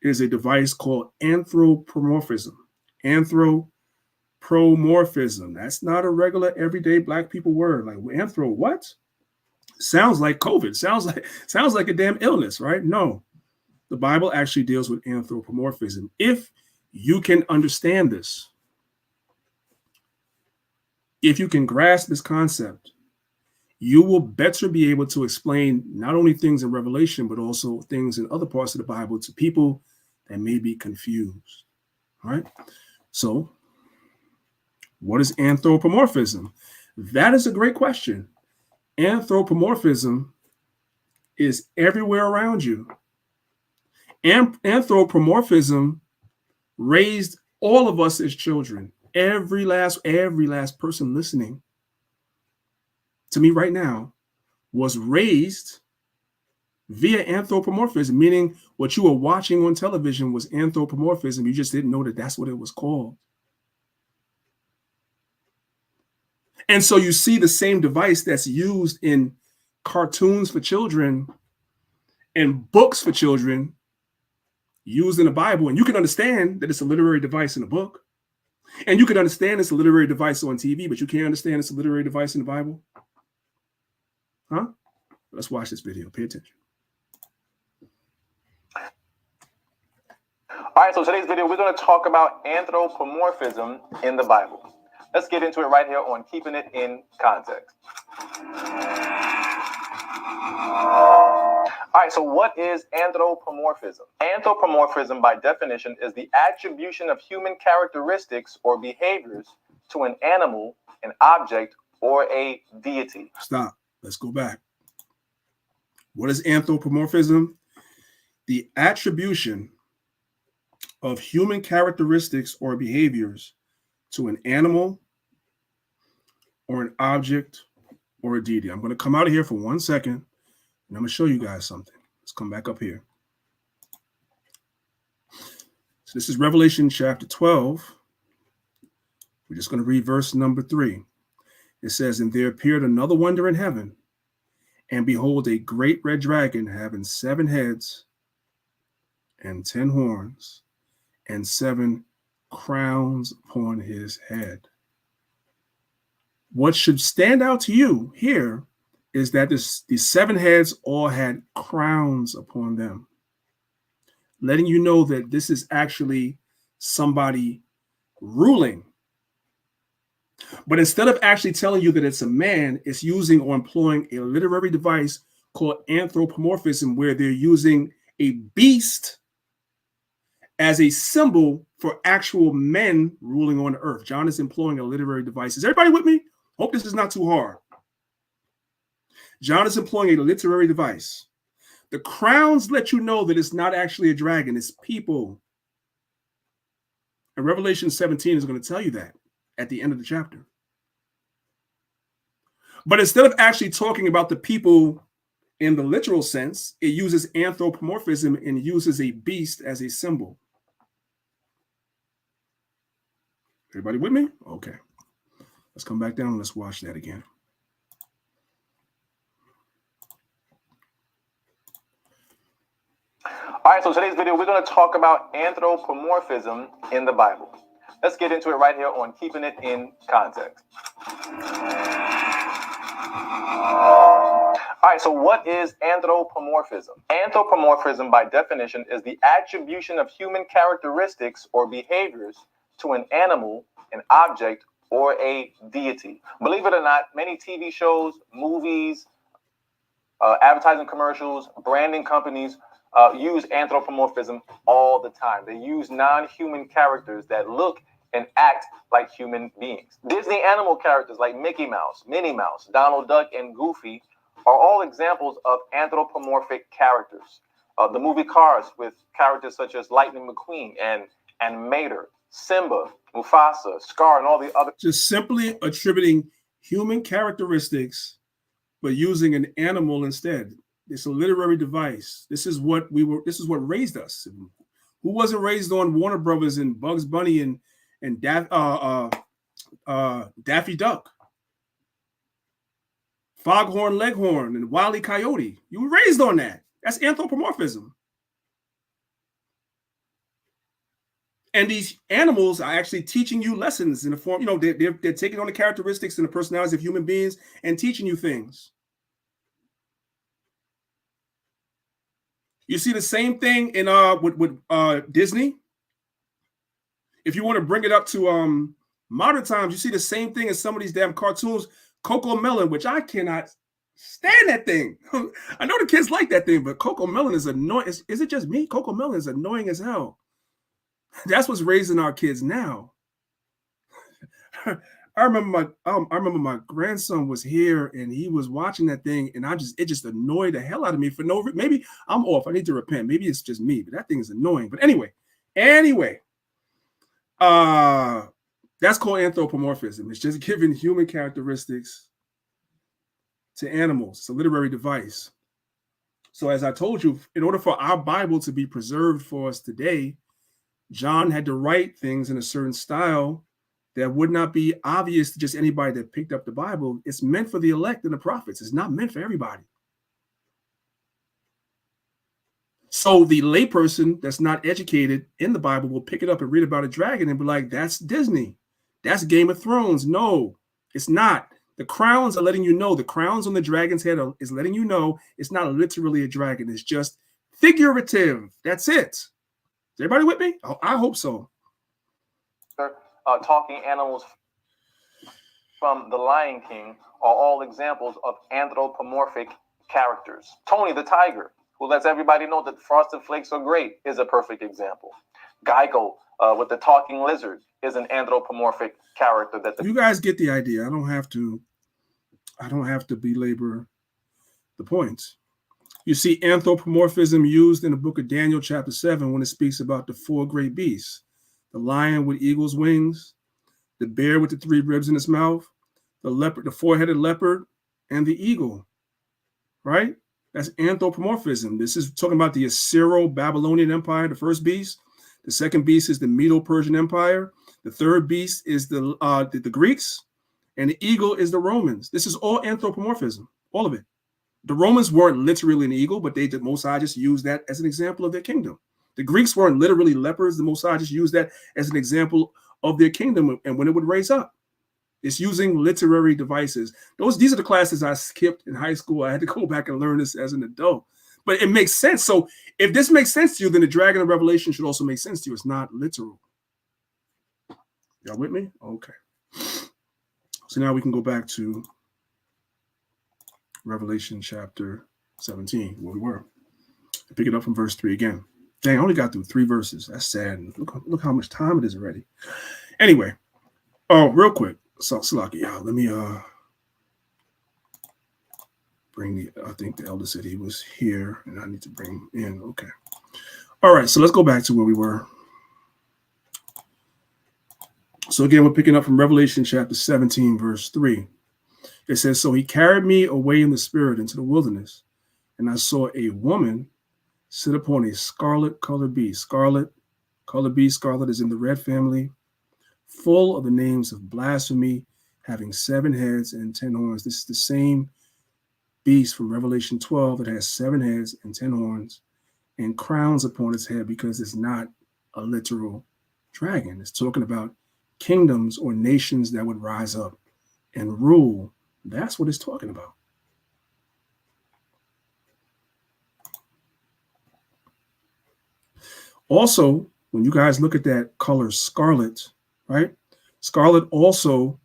is a device called anthropomorphism. Anthropomorphism. That's not a regular everyday black people word. Like anthro, what? Sounds like COVID. Sounds like a damn illness, right? No. The Bible actually deals with anthropomorphism. If you can understand this, if you can grasp this concept, you will better be able to explain not only things in Revelation, but also things in other parts of the Bible to people that may be confused. All right. So, what is anthropomorphism? That is a great question. Anthropomorphism is everywhere around you. Anthropomorphism raised all of us as children. Every last person listening to me right now was raised via anthropomorphism, meaning what you were watching on television was anthropomorphism. You just didn't know that that's what it was called. And so you see the same device that's used in cartoons for children and books for children used in the Bible. And you can understand that it's a literary device in a book. And you can understand it's a literary device on TV, but you can't understand it's a literary device in the Bible. Huh? Let's watch this video. Pay attention. All right, so today's video, we're going to talk about anthropomorphism in the Bible. Let's get into it right here on Keeping It in Context. All right, so what is anthropomorphism? Anthropomorphism, by definition, is the attribution of human characteristics or behaviors to an animal, an object, or a deity. Stop. Let's go back. What is anthropomorphism? The attribution of human characteristics or behaviors to an animal or an object or a deity. I'm going to come out of here for 1 second, and I'm going to show you guys something. Let's come back up here. So this is Revelation chapter 12. We're just going to read verse number 3. It says, "And there appeared another wonder in heaven, and behold, a great red dragon having 7 heads and 10 horns and 7 crowns upon his head." What should stand out to you here is that these 7 heads all had crowns upon them, letting you know that this is actually somebody ruling. But instead of actually telling you that it's a man, it's using or employing a literary device called anthropomorphism, where they're using a beast as a symbol for actual men ruling on the earth. John is employing a literary device. Is everybody with me? Hope this is not too hard. John is employing a literary device. The crowns let you know that it's not actually a dragon, it's people. And Revelation 17 is going to tell you that at the end of the chapter. But instead of actually talking about the people in the literal sense, it uses anthropomorphism and uses a beast as a symbol. Everybody with me? Okay. Let's come back down and let's watch that again. right, so today's video, we're going to talk about anthropomorphism in the Bible. Let's get into it right here on Keeping It in Context. All right, so what is anthropomorphism? Anthropomorphism, by definition, is the attribution of human characteristics or behaviors to an animal, an object, or a deity. Believe it or not, many TV shows, movies, advertising commercials, branding companies use anthropomorphism all the time. They use non-human characters that look and act like human beings. Disney animal characters like Mickey Mouse, Minnie Mouse, Donald Duck, and Goofy are all examples of anthropomorphic characters. The movie Cars, with characters such as Lightning McQueen and Mater, Simba, Mufasa, Scar, and all the other. Just simply attributing human characteristics, but using an animal instead. It's a literary device. This is what raised us. Who wasn't raised on Warner Brothers and Bugs Bunny and Daffy Duck, Foghorn Leghorn, and Wile E. Coyote? You were raised on that. That's anthropomorphism. And these animals are actually teaching you lessons in the form, they're taking on the characteristics and the personalities of human beings and teaching you things. You see the same thing in with Disney. If you want to bring it up to modern times, you see the same thing in some of these damn cartoons. Coco Melon, which I cannot stand that thing. I know the kids like that thing, but Coco Melon is annoying. Is it just me? Coco Melon is annoying as hell. That's what's raising our kids now. I remember my grandson was here and he was watching that thing, and it just annoyed the hell out of me for no reason. Maybe I'm off. I need to repent. Maybe it's just me, but that thing is annoying. But anyway, that's called anthropomorphism. It's just giving human characteristics to animals. It's a literary device. So as I told you, in order for our Bible to be preserved for us today, John had to write things in a certain style that would not be obvious to just anybody that picked up the Bible. It's meant for the elect and the prophets. It's not meant for everybody. So the layperson that's not educated in the Bible will pick it up and read about a dragon and be like, that's Disney. That's Game of Thrones. No, it's not. The crowns are letting you know. The crowns on the dragon's head is letting you know it's not literally a dragon. It's just figurative. That's it. Is everybody with me? Oh, I hope so. Talking animals from The Lion King are all examples of anthropomorphic characters. Tony the tiger, who lets everybody know that Frosted Flakes are great, is a perfect example. Geico with the talking lizard is an anthropomorphic character. You guys get the idea. I don't have to belabor the points. You see anthropomorphism used in the book of Daniel chapter 7 when it speaks about the four great beasts: the lion with eagle's wings, the bear with the three ribs in its mouth, the leopard, the four-headed leopard, and the eagle, right? That's anthropomorphism. This is talking about the Assyro-Babylonian Empire, the first beast. The second beast is the Medo-Persian Empire. The third beast is the Greeks, and the eagle is the Romans. This is all anthropomorphism, all of it. The Romans weren't literally an eagle, but the Most High just used that as an example of their kingdom. The Greeks weren't literally leopards. The Most High just used that as an example of their kingdom and when it would raise up. It's using literary devices. These are the classes I skipped in high school. I had to go back and learn this as an adult. But it makes sense. So if this makes sense to you, then the dragon of Revelation should also make sense to you. It's not literal. Y'all with me? Okay. So now we can go back to Revelation chapter 17, where we were. Pick it up from verse 3 again. Dang, I only got through 3 verses. That's sad. Look how much time it is already. Anyway, real quick. So, Salaki, let me bring I think the elder said he was here, and I need to bring him in. Okay. All right, so let's go back to where we were. So again, we're picking up from Revelation chapter 17, verse 3. It says, so he carried me away in the spirit into the wilderness, and I saw a woman sit upon a scarlet colored beast. Scarlet is in the red family, full of the names of blasphemy, having 7 heads and 10 horns. This is the same beast from Revelation 12 that has 7 heads and 10 horns. and crowns upon its head, because it's not a literal dragon. It's talking about kingdoms or nations that would rise up and rule. That's what it's talking about. Also, when you guys look at that color scarlet, right? Scarlet also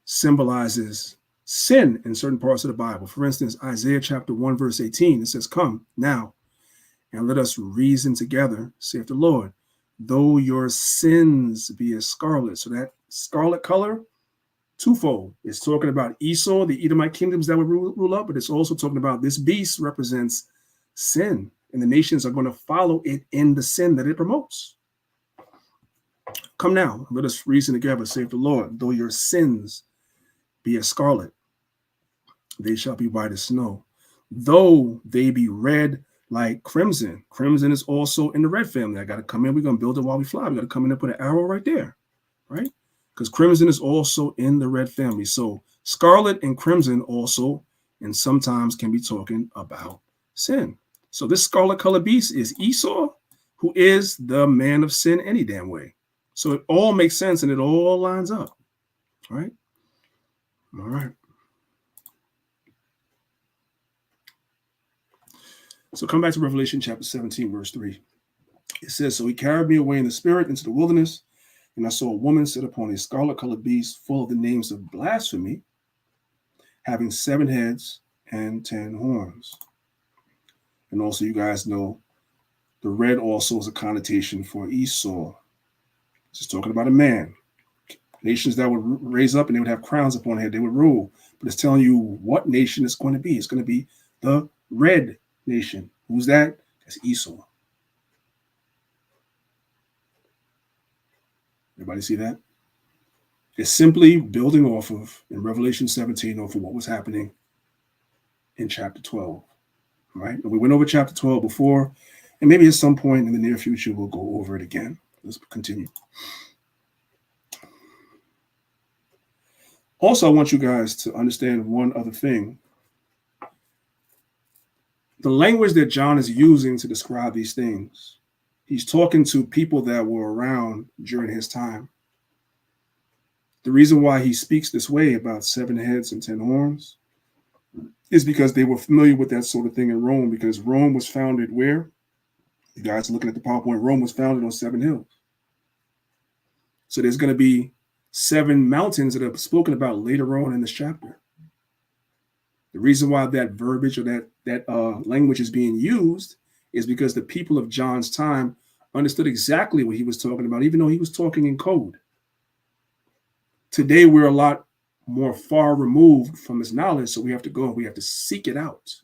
symbolizes sin in certain parts of the Bible. For instance, Isaiah chapter 1, verse 18, it says, "Come now, and let us reason together, saith the Lord, though your sins be as scarlet." So that scarlet color, twofold. It's talking about Esau, the Edomite kingdoms that would rule up, but it's also talking about this beast represents sin, and the nations are going to follow it in the sin that it promotes. "Come now, let us reason together, saith the Lord, though your sins be as scarlet, they shall be white as snow. Though they be red like crimson." Crimson is also in the red family. I got to come in. We're going to build it while we fly. We got to come in and put an arrow right there, right? Because crimson is also in the red family. So scarlet and crimson also, and sometimes can be talking about sin. So this scarlet colored beast is Esau, who is the man of sin any damn way. So it all makes sense and it all lines up, right? All right. So come back to Revelation chapter 17, verse 3. It says, "So he carried me away in the spirit into the wilderness, and I saw a woman sit upon a scarlet-colored beast full of the names of blasphemy, having 7 heads and 10 horns." And also, you guys know the red also is a connotation for Esau. It's just talking about a man. Nations that would raise up and they would have crowns upon their head. They would rule. But it's telling you what nation it's going to be. It's going to be the red nation. Who's that? That's Esau. Everybody see that? It's simply building off of, in Revelation 17, off of what was happening in chapter 12. Right? And we went over chapter 12 before, and maybe at some point in the near future, we'll go over it again. Let's continue. Also, I want you guys to understand one other thing. The language that John is using to describe these things, he's talking to people that were around during his time. The reason why he speaks this way about 7 heads and 10 horns is because they were familiar with that sort of thing in Rome, because Rome was founded where? You guys are looking at the PowerPoint. Rome was founded on 7 hills. So there's going to be 7 mountains that are spoken about later on in this chapter. The reason why that verbiage or that language is being used is because the people of John's time understood exactly what he was talking about, even though he was talking in code. Today, we're a lot more far removed from his knowledge, so we have to go and we have to seek it out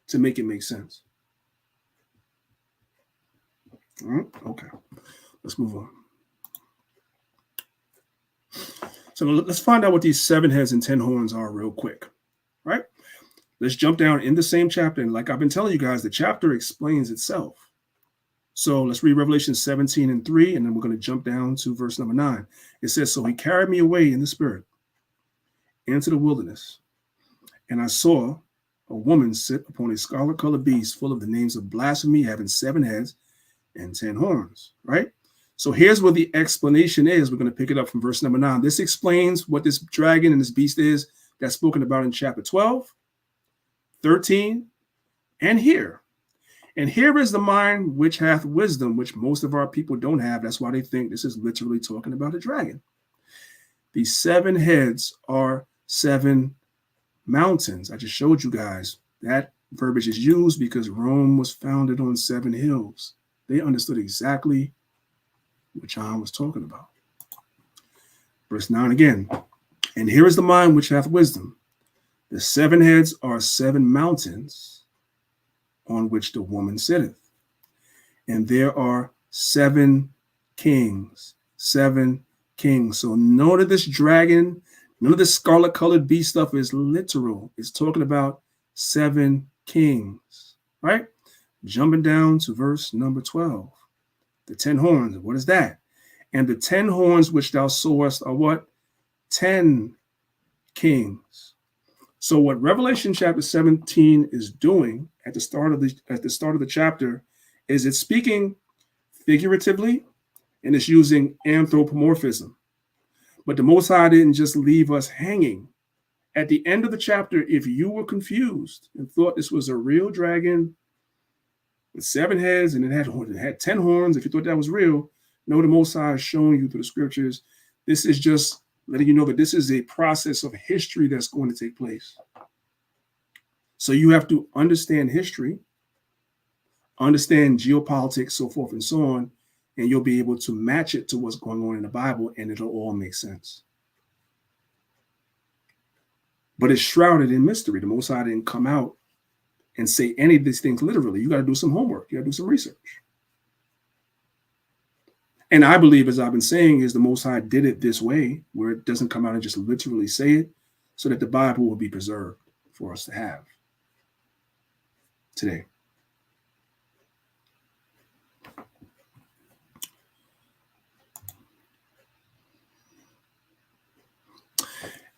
to make it make sense. All right, okay, let's move on. So let's find out what these 7 heads and 10 horns are real quick, right? Let's jump down in the same chapter. And like I've been telling you guys, the chapter explains itself. So let's read Revelation 17 and 3, and then we're going to jump down to verse number 9. It says, "So he carried me away in the spirit into the wilderness, and I saw a woman sit upon a scarlet-colored beast full of the names of blasphemy, having 7 heads and 10 horns," right? So here's where the explanation is. We're going to pick it up from verse number 9. This explains what this dragon and this beast is that's spoken about in chapter 12, 13, and here. "And here is the mind which hath wisdom," which most of our people don't have. That's why they think this is literally talking about a dragon. "These 7 heads are 7 mountains." I just showed you guys that verbiage is used because Rome was founded on 7 hills. They understood exactly what John was talking about. Verse 9 again. "And here is the mind which hath wisdom. The 7 heads are 7 mountains on which the woman sitteth. And there are 7 kings." 7 kings. So none of this dragon, none of this scarlet-colored beast stuff is literal. It's talking about 7 kings, right? Jumping down to verse number 12. The 10 horns. What is that? "And the 10 horns which thou sawest are what? 10 kings. So what Revelation chapter 17 is doing at the start of the chapter is it's speaking figuratively and it's using anthropomorphism. But the Most High didn't just leave us hanging. At the end of the chapter, if you were confused and thought this was a real dragon with 7 heads and it had 10 horns, if you thought that was real, know the Most High is showing you through the scriptures. This is just letting you know that this is a process of history that's going to take place. So you have to understand history, understand geopolitics, so forth and so on, and you'll be able to match it to what's going on in the Bible, and it'll all make sense. But it's shrouded in mystery. The Most High didn't come out and say any of these things literally. You got to do some homework. You got to do some research. And I believe, as I've been saying, is the Most High did it this way, where it doesn't come out and just literally say it, so that the Bible will be preserved for us to have today.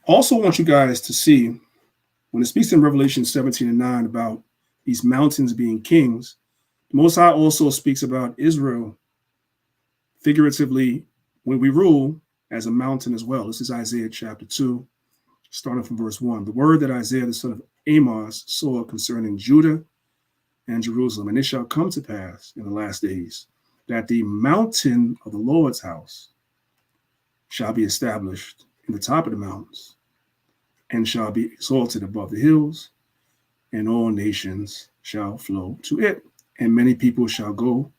Also want you guys to see, when it speaks in Revelation 17:9 about these mountains being kings, the Most High also speaks about Israel figuratively when we rule as a mountain as well. This is Isaiah chapter 2, starting from verse 1. The word that Isaiah the son of Amos saw concerning Judah and Jerusalem, and it shall come to pass in the last days that the mountain of the Lord's house shall be established in the top of the mountains, and shall be exalted above the hills, and all nations shall flow to it. And many people shall go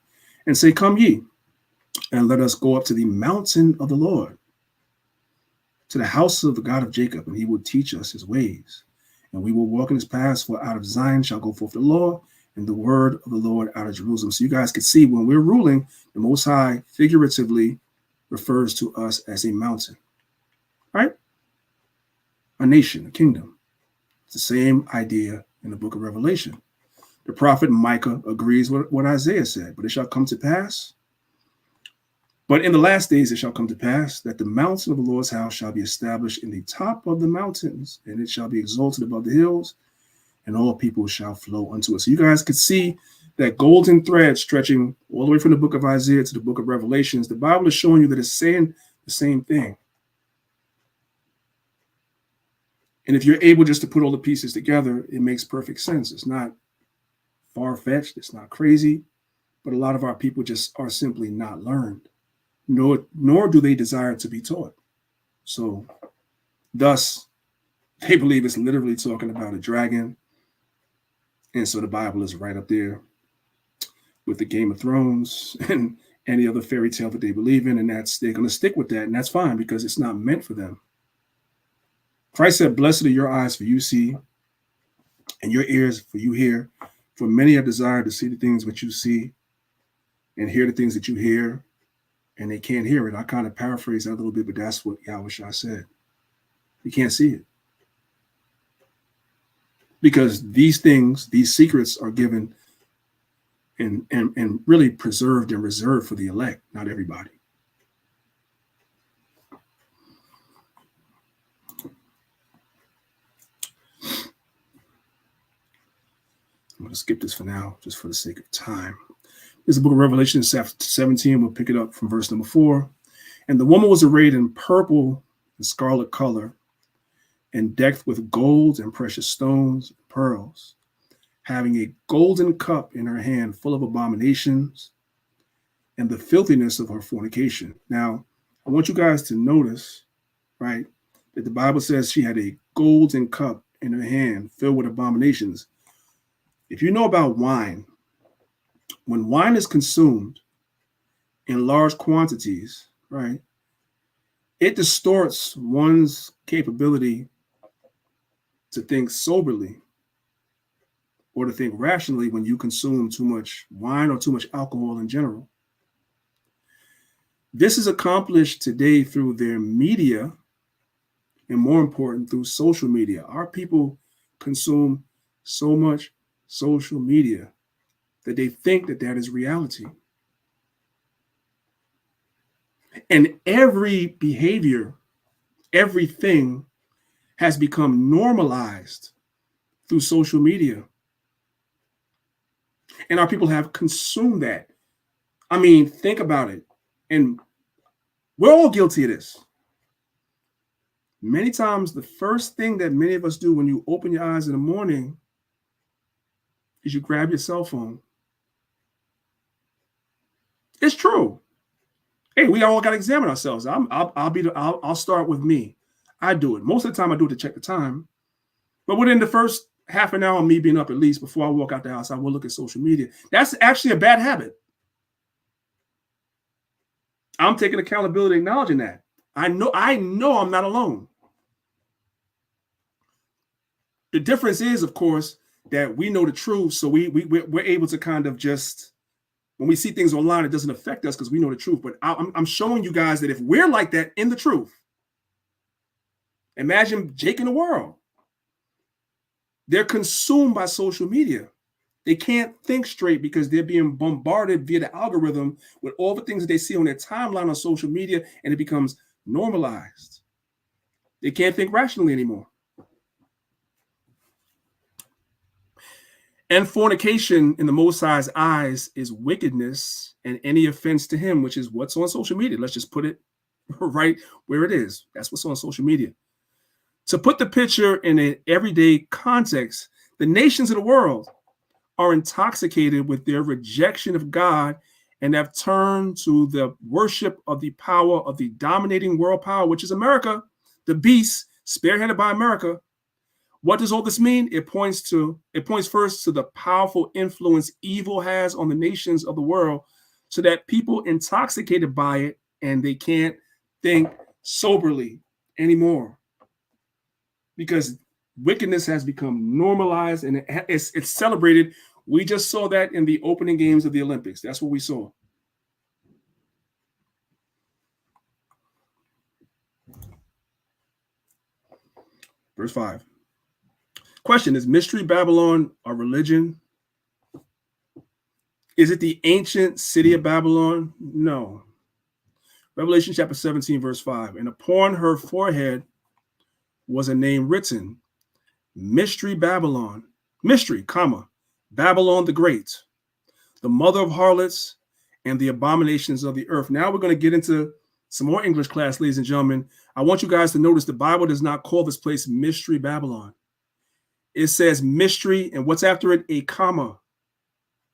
and say, Come ye, and let us go up to the mountain of the Lord, to the house of the God of Jacob, and he will teach us his ways. And we will walk in his paths, for out of Zion shall go forth the law, and the word of the Lord out of Jerusalem. So you guys can see, when we're ruling, the Most High figuratively refers to us as a mountain, right? A nation, a kingdom. It's the same idea in the book of Revelation. The prophet Micah agrees with what Isaiah said, but it shall come to pass. But in the last days it shall come to pass that the mountain of the Lord's house shall be established in the top of the mountains, and it shall be exalted above the hills, and all people shall flow unto it. So you guys could see that golden thread stretching all the way from the book of Isaiah to the book of Revelations. The Bible is showing you that it's saying the same thing. And if you're able just to put all the pieces together, it makes perfect sense. It's not far-fetched. It's not crazy. But a lot of our people just are simply not learned, nor do they desire to be taught. So thus, they believe it's literally talking about a dragon. And so the Bible is right up there with the Game of Thrones and any other fairy tale that they believe in. And they're going to stick with that. And that's fine, because it's not meant for them. Christ said, Blessed are your eyes, for you see, and your ears, for you hear. For many have desired to see the things which you see, and hear the things that you hear, and they can't hear it. I kind of paraphrase that a little bit, but that's what Yahushua said. You can't see it. Because these things, these secrets are given and really preserved and reserved for the elect, not everybody. I'm going to skip this for now, just for the sake of time. This is the book of Revelation, chapter 17. We'll pick it up from verse number 4. And the woman was arrayed in purple and scarlet color, and decked with gold and precious stones and pearls, having a golden cup in her hand full of abominations and the filthiness of her fornication. Now, I want you guys to notice, right, that the Bible says she had a golden cup in her hand filled with abominations. If you know about wine, when wine is consumed in large quantities, right, it distorts one's capability to think soberly or to think rationally when you consume too much wine or too much alcohol in general. This is accomplished today through their media, and more important, through social media. Our people consume so much social media that they think that that is reality. And every behavior, everything has become normalized through social media. And our people have consumed that. I mean, think about it. And we're all guilty of this. Many times, the first thing that many of us do when you open your eyes in the morning is you grab your cell phone. It's true. Hey, we all got to examine ourselves. I'll start with me. I do it. Most of the time I do it to check the time. But within the first half an hour of me being up, at least before I walk out the house, I will look at social media. That's actually a bad habit. I'm taking accountability, acknowledging that. I know I'm not alone. The difference is, of course, that we know the truth. So we're able to kind of just, when we see things online, it doesn't affect us because we know the truth. But I'm showing you guys that if we're like that in the truth, imagine Jake in the world. They're consumed by social media. They can't think straight because they're being bombarded via the algorithm with all the things that they see on their timeline on social media, and it becomes normalized. They can't think rationally anymore. And fornication in the Most High's eyes is wickedness and any offense to him, which is what's on social media. Let's just put it right where it is. That's what's on social media. To put the picture in an everyday context, the nations of the world are intoxicated with their rejection of God and have turned to the worship of the power of the dominating world power, which is America, the beast, spearheaded by America. What does all this mean? It points first to the powerful influence evil has on the nations of the world, so that people intoxicated by it and they can't think soberly anymore, because wickedness has become normalized and it's celebrated. We just saw that in the opening games of the Olympics. That's what we saw. Verse 5. Question: is Mystery Babylon a religion? Is it the ancient city of Babylon? No. Revelation chapter 17, verse 5. And upon her forehead was a name written, Mystery Babylon, mystery, comma, Babylon the Great, the mother of harlots and the abominations of the earth. Now we're going to get into some more English class, ladies and gentlemen. I want you guys to notice the Bible does not call this place Mystery Babylon. It says mystery, and what's after it? A comma.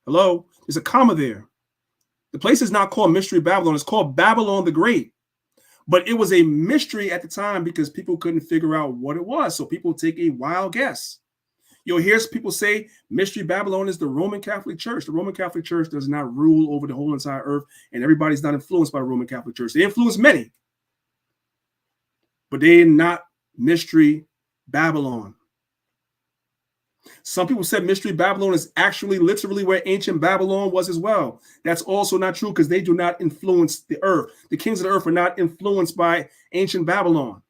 Hello? There's a comma there. The place is not called Mystery Babylon. It's called Babylon the Great. But it was a mystery at the time because people couldn't figure out what it was. So people take a wild guess. You'll hear people say Mystery Babylon is the Roman Catholic Church. The Roman Catholic Church does not rule over the whole entire earth, and everybody's not influenced by the Roman Catholic Church. They influence many, but they're not Mystery Babylon. Some people said Mystery Babylon is actually literally where ancient Babylon was as well. That's also not true because they do not influence the earth. The kings of the earth are not influenced by ancient Babylon.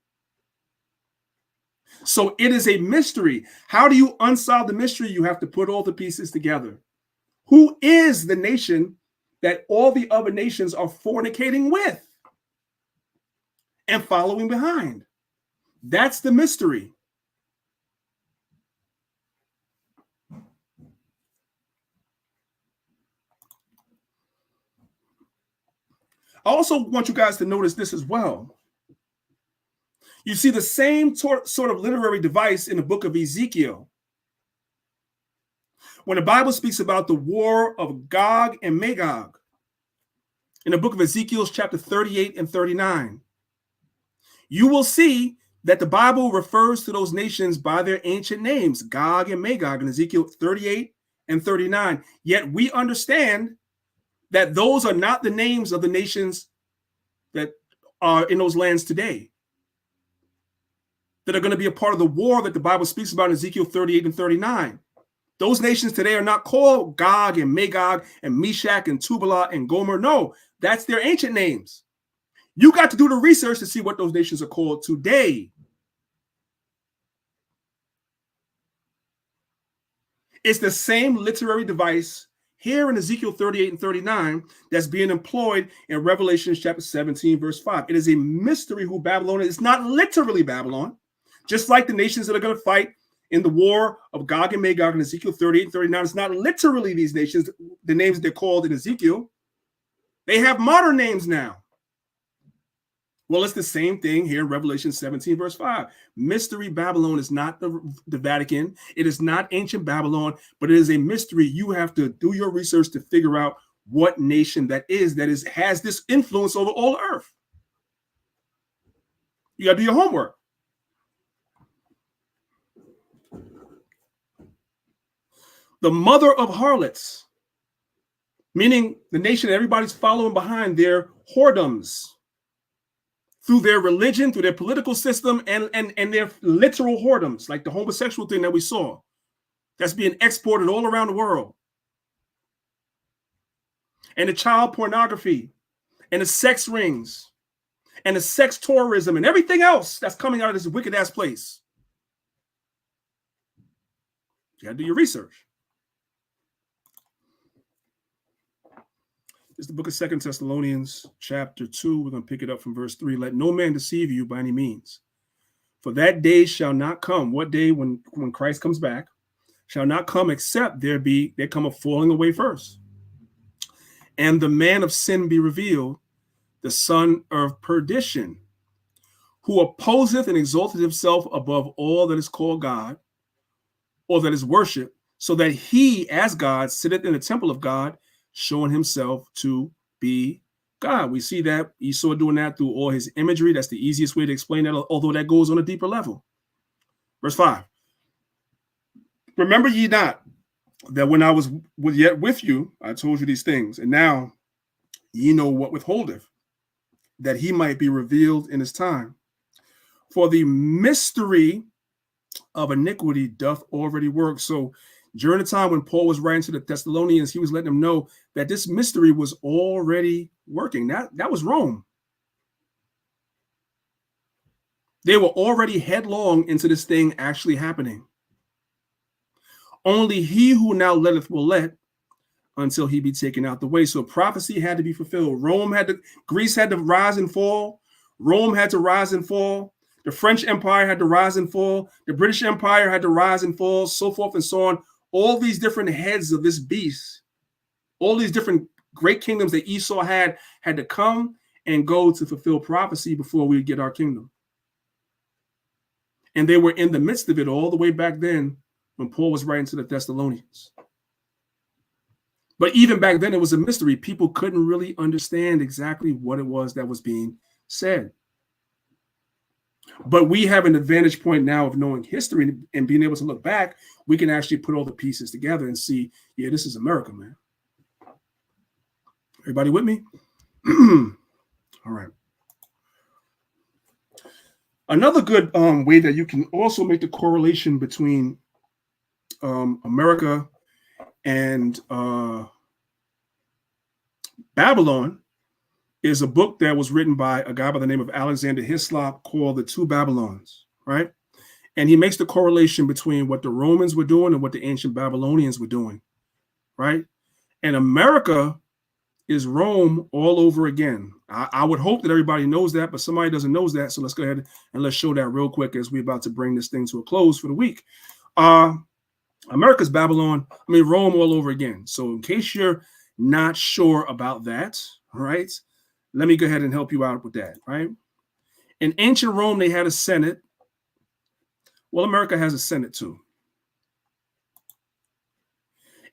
So it is a mystery. How do you unsolve the mystery? You have to put all the pieces together. Who is the nation that all the other nations are fornicating with and following behind? That's the mystery. I also want you guys to notice this as well. You see the same sort of literary device in the book of Ezekiel. When the Bible speaks about the war of Gog and Magog, in the book of Ezekiel, chapter 38 and 39, you will see that the Bible refers to those nations by their ancient names, Gog and Magog, in Ezekiel 38 and 39. Yet we understand that those are not the names of the nations that are in those lands today, that are going to be a part of the war that the Bible speaks about in Ezekiel 38 and 39. Those nations today are not called Gog and Magog and Meshach and Tubal and Gomer. No, that's their ancient names. You got to do the research to see what those nations are called today. It's the same literary device here in Ezekiel 38 and 39 that's being employed in Revelation chapter 17, verse 5. It is a mystery who Babylon is. It's not literally Babylon. Just like the nations that are going to fight in the war of Gog and Magog in Ezekiel 38 and 39, it's not literally these nations, the names that they're called in Ezekiel. They have modern names now. Well, it's the same thing here in Revelation 17, verse 5. Mystery Babylon is not the Vatican. It is not ancient Babylon, but it is a mystery. You have to do your research to figure out what nation that has this influence over all the earth. You got to do your homework. The mother of harlots, meaning the nation everybody's following behind their whoredoms through their religion, through their political system, and their literal whoredoms, like the homosexual thing that we saw that's being exported all around the world. And the child pornography and the sex rings and the sex tourism and everything else that's coming out of this wicked ass place. You gotta do your research. It's the book of 2 Thessalonians, chapter 2. We're going to pick it up from verse 3. Let no man deceive you by any means. For that day shall not come. What day? When Christ comes back, shall not come except there come a falling away first. And the man of sin be revealed, the son of perdition, who opposeth and exalteth himself above all that is called God, or that is worshipped, so that he, as God, sitteth in the temple of God, showing himself to be God. We see that Esau doing that through all his imagery. That's the easiest way to explain that, although that goes on a deeper level. Verse 5. Remember ye not that when I was yet with you, I told you these things, and now ye know what withholdeth, that he might be revealed in his time. For the mystery of iniquity doth already work. So during the time when Paul was writing to the Thessalonians, he was letting them know that this mystery was already working. That was Rome. They were already headlong into this thing actually happening. Only he who now letteth will let until he be taken out the way. So prophecy had to be fulfilled. Greece had to rise and fall. Rome had to rise and fall. The French Empire had to rise and fall. The British Empire had to rise and fall, so forth and so on. All these different heads of this beast, all these different great kingdoms that Esau had to come and go to fulfill prophecy before we get our kingdom. And they were in the midst of it all the way back then when Paul was writing to the Thessalonians. But even back then, it was a mystery. People couldn't really understand exactly what it was that was being said. But we have an advantage point now of knowing history and being able to look back. We can actually put all the pieces together and see, yeah, this is America, man. Everybody with me? All right. Another good way that you can also make the correlation between America and Babylon is a book that was written by a guy by the name of Alexander Hislop called The Two Babylons, right? And he makes the correlation between what the Romans were doing and what the ancient Babylonians were doing, right? And America is Rome all over again. I would hope that everybody knows that, but somebody doesn't know that. So let's go ahead and let's show that real quick as we're about to bring this thing to a close for the week. America's Babylon, Rome all over again. So in case you're not sure about that, all right, let me go ahead and help you out with that, right? In ancient Rome, they had a Senate. Well, America has a Senate too.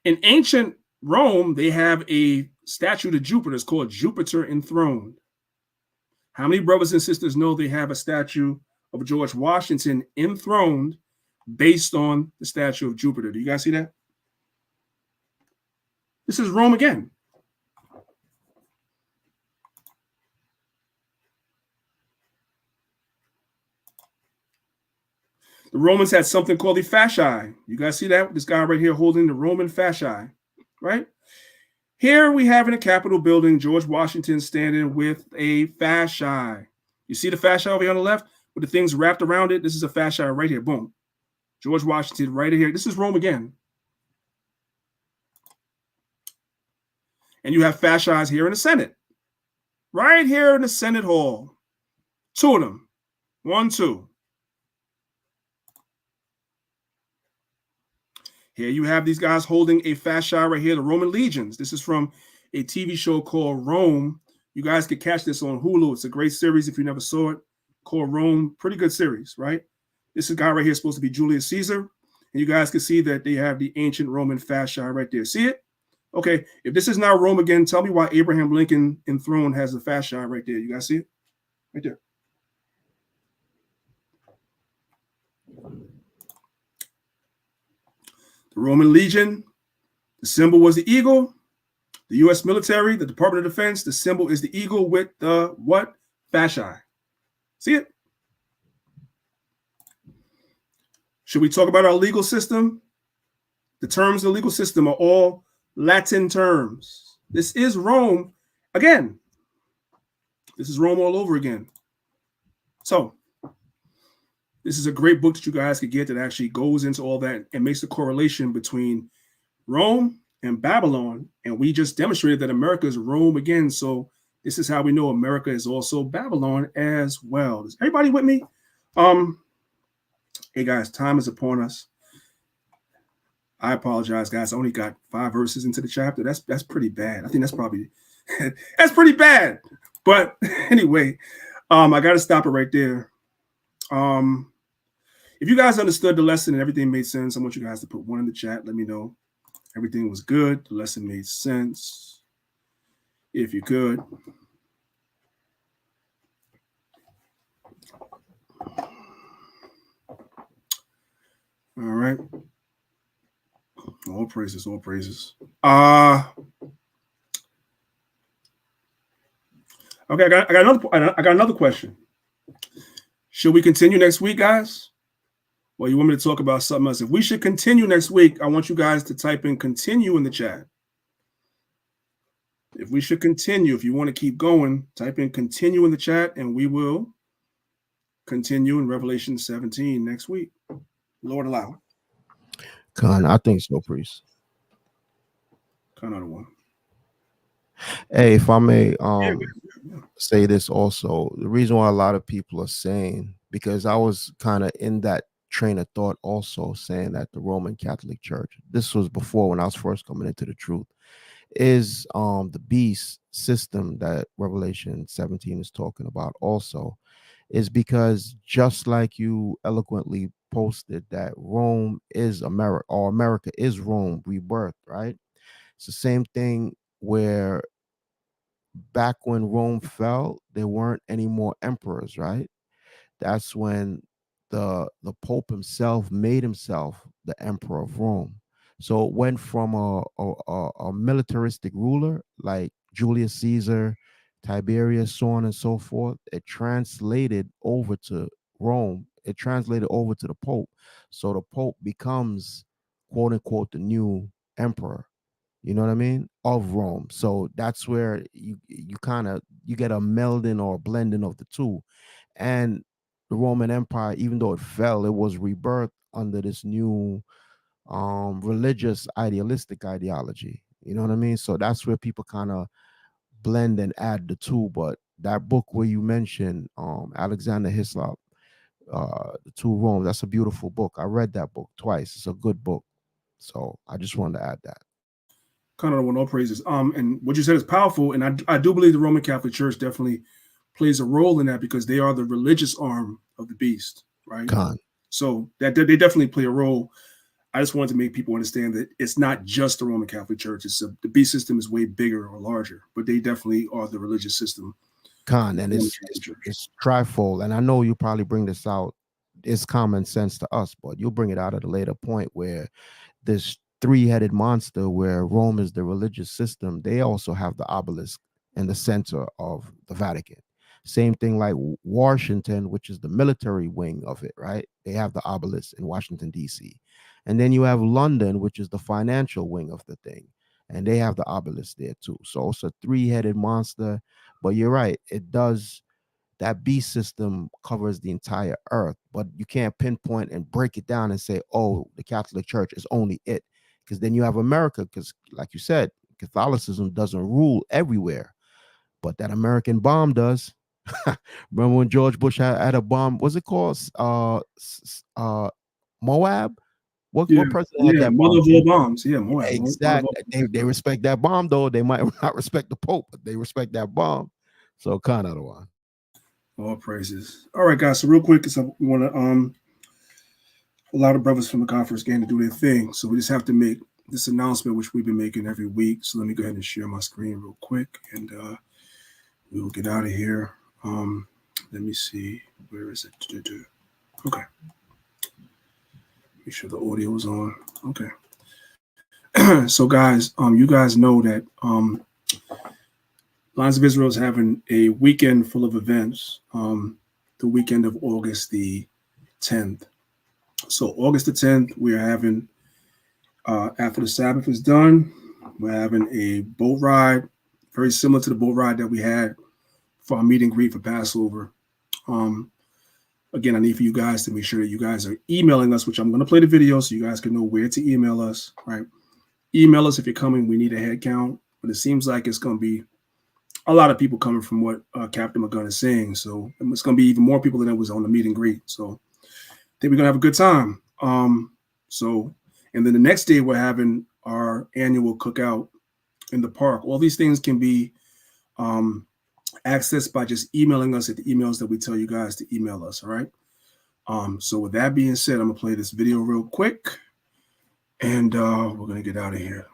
In ancient Rome, they have a statue to Jupiter. It's called Jupiter Enthroned. How many brothers and sisters know they have a statue of George Washington enthroned based on the statue of Jupiter? Do you guys see that? This is Rome again. The Romans had something called the fasci. You guys see that? This guy right here holding the Roman fasci, right? Here we have in the Capitol building, George Washington standing with a fasci. You see the fascia over here on the left with the things wrapped around it? This is a fascia right here. Boom. George Washington right here. This is Rome again. And you have fascis here in the Senate. Right here in the Senate Hall. Two of them. 1, 2. Here you have these guys holding a fasci right here, the Roman legions. This is from a TV show called Rome. You guys could catch this on Hulu. It's a great series if you never saw it, called Rome. Pretty good series, right? This guy right here is supposed to be Julius Caesar. And you guys can see that they have the ancient Roman fascia right there. See it? Okay, if this is now Rome again, tell me why Abraham Lincoln enthroned has the fascia right there. You guys see it? Right there. The Roman legion, the symbol was the eagle. The U.S. military, the Department of Defense, the symbol is the eagle with the what? Fasci. See it? Should we talk about our legal system? The terms of the legal system are all Latin terms. This is Rome again. This is Rome all over again. So this is a great book that you guys could get that actually goes into all that and makes the correlation between Rome and Babylon. And we just demonstrated that America is Rome again. So this is how we know America is also Babylon as well. Is everybody with me? Hey guys, time is upon us. I apologize, guys. I only got 5 verses into the chapter. That's pretty bad. I think that's probably that's pretty bad. But anyway, I got to stop it right there. If you guys understood the lesson and everything made sense, I want you guys to put 1 in the chat. Let me know everything was good. The lesson made sense. If you could. All right. All praises, all praises. Okay, I got another question. Should we continue next week, guys? Well, you want me to talk about something else? If we should continue next week, I want you guys to type in continue in the chat. If we should continue, if you want to keep going, type in continue in the chat, and we will continue in Revelation 17 next week. Lord allow. Con, I think so, priest. Kind of the one. Hey, if I may say this also, the reason why a lot of people are saying, because I was kind of in that train of thought also, saying that the Roman Catholic Church, this was before when I was first coming into the truth, is the beast system that Revelation 17 is talking about also, is because just like you eloquently posted that Rome is America, or America is Rome rebirth, right? It's the same thing where back when Rome fell, there weren't any more emperors, right? That's when the Pope himself made himself the emperor of Rome. So it went from a militaristic ruler like Julius Caesar, Tiberius, so on and so forth. It translated over to Rome. It translated over to the Pope. So the Pope becomes, quote unquote, the new emperor. You know what I mean? Of Rome. So that's where you kind of you get a melding or a blending of the two. And the Roman Empire, even though it fell, it was rebirthed under this new religious idealistic ideology. You know what I mean? So that's where people kind of blend and add the two. But that book where you mentioned Alexander Hislop, The Two Romes, that's a beautiful book. I read that book twice. It's a good book. So I just wanted to add that. Kind of one, all praises. And what you said is powerful, and I do believe the Roman Catholic Church definitely plays a role in that because they are the religious arm of the beast, right? So that they definitely play a role. I just wanted to make people understand that it's not just the Roman Catholic Church. It's the beast system is way bigger or larger, but they definitely are the religious system. And it's trifold. And I know you probably bring this out. It's common sense to us, but you'll bring it out at a later point where this 3-headed monster, where Rome is the religious system, they also have the obelisk in the center of the Vatican. Same thing like Washington, which is the military wing of it, right? They have the obelisk in Washington, D.C. And then you have London, which is the financial wing of the thing, and they have the obelisk there too. So it's a 3-headed monster. But you're right, it does. That beast system covers the entire earth, but you can't pinpoint and break it down and say, oh, the Catholic Church is only it. Because then you have America, because like you said, Catholicism doesn't rule everywhere, but that American bomb does. Remember when George Bush had a bomb? Was it called Moab? What president had that mother bomb? of all bombs. Yeah, more Exactly. They respect that bomb, though. They might not respect the Pope, but they respect that bomb. So kind of the one. All praises. All right, guys. So real quick, because we want to a lot of brothers from the conference game to do their thing. So we just have to make this announcement, which we've been making every week. So let me go ahead and share my screen real quick, and we will get out of here. Let me see. Where is it? Okay. Make sure the audio is on. Okay. So guys, you guys know that Lions of Israel is having a weekend full of events. The weekend of August the 10th. So August the 10th, we are having, after the Sabbath is done, we're having a boat ride, very similar to the boat ride that we had for our meet and greet for Passover. Again, I need for you guys to make sure that you guys are emailing us, which I'm going to play the video so you guys can know where to email us, right? Email us if you're coming. We need a head count, but it seems like it's going to be a lot of people coming from what Captain McGunn is saying. So it's going to be even more people than it was on the meet and greet. So I think we're going to have a good time. And then the next day we're having our annual cookout in the park. All these things can be accessed by just emailing us at the emails that we tell you guys to email us. All right. So with that being said, I'm gonna play this video real quick, and we're gonna get out of here.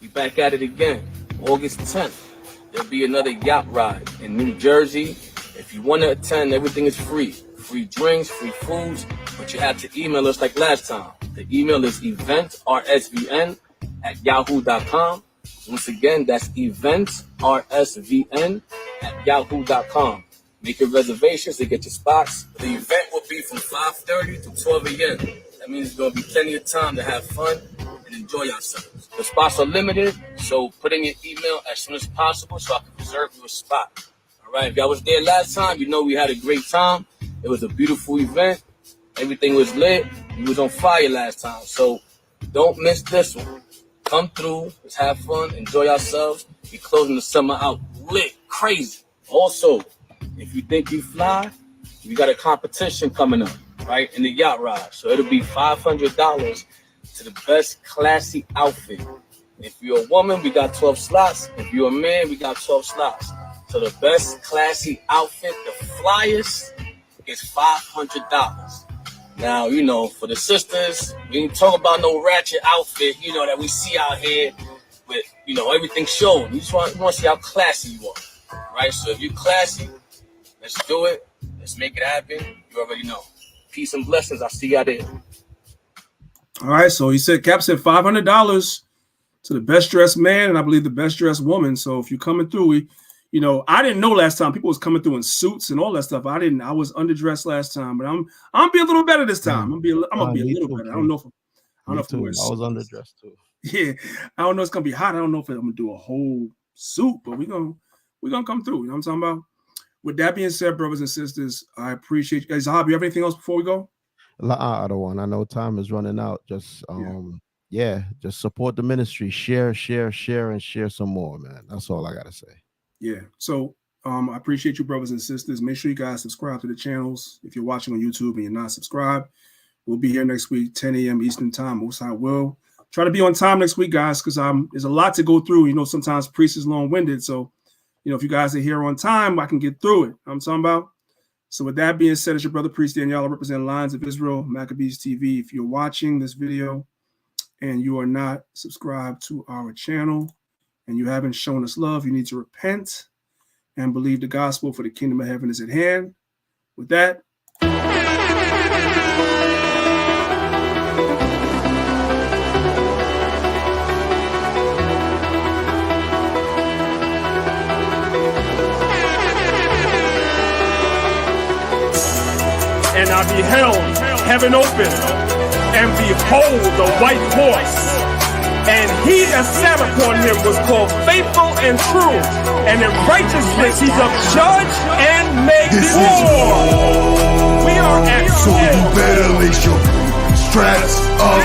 We back at it again, August 10th. There'll be another yacht ride in New Jersey. If you want to attend, everything is free. Free drinks, free foods, but you have to email us like last time. The email is eventsrsvn@yahoo.com. Once again, that's eventsrsvn@yahoo.com. Make your reservations to get your spots. The event will be from 5:30 to 12 a.m. That means there's going to be plenty of time to have fun and enjoy yourselves. The spots are limited, so put in your email as soon as possible so I can reserve you a spot. All right, if y'all was there last time, you know we had a great time. It was a beautiful event. Everything was lit. We was on fire last time, so don't miss this one. Come through, let's have fun, enjoy ourselves. We're closing the summer out lit, crazy. Also, if you think you fly, we got a competition coming up, right, in the yacht ride. So it'll be $500 to the best classy outfit. If you're a woman, we got 12 slots. If you're a man, we got 12 slots. So the best classy outfit, the flyest, is $500. Now, you know, for the sisters, we ain't talk about no ratchet outfit, you know, that we see out here with, you know, everything showing. You just want to see how classy you are, right? So if you're classy, let's do it. Let's make it happen. You already know. Peace and blessings. I'll see y'all there. All right. So he said, Cap said $500 to the best dressed man, and I believe the best dressed woman. So if you're coming through, you know, I didn't know last time people was coming through in suits and all that stuff. I was underdressed last time, but I'm be a little better this time. I'm gonna be a little better. I don't know if I was underdressed too. Yeah, I don't know. It's gonna be hot. I don't know if I'm gonna do a whole suit, but we're gonna come through. You know what I'm talking about? With that being said, brothers and sisters, I appreciate you guys. Zahab, you have anything else before we go? I don't want. I know time is running out. Just just support the ministry. Share, and share some more, man. That's all I gotta say. Yeah. So I appreciate you, brothers and sisters. Make sure you guys subscribe to the channels. If you're watching on YouTube and you're not subscribed, we'll be here next week, 10 a.m. Eastern time. Most I will try to be on time next week, guys, because there's a lot to go through. You know, sometimes priest is long-winded. So, you know, if you guys are here on time, I can get through it. You know what I'm talking about. So with that being said, it's your brother Priest Danyaahla representing Lions of Israel, Maccabeestv. If you're watching this video and you are not subscribed to our channel, and you haven't shown us love, you need to repent and believe the gospel, for the kingdom of heaven is at hand. With that, and I beheld heaven open, and behold the white horse. And he that sat upon him was called Faithful and True, and in righteousness he's a judge and makes war. We are at so war. You better lace your straps up.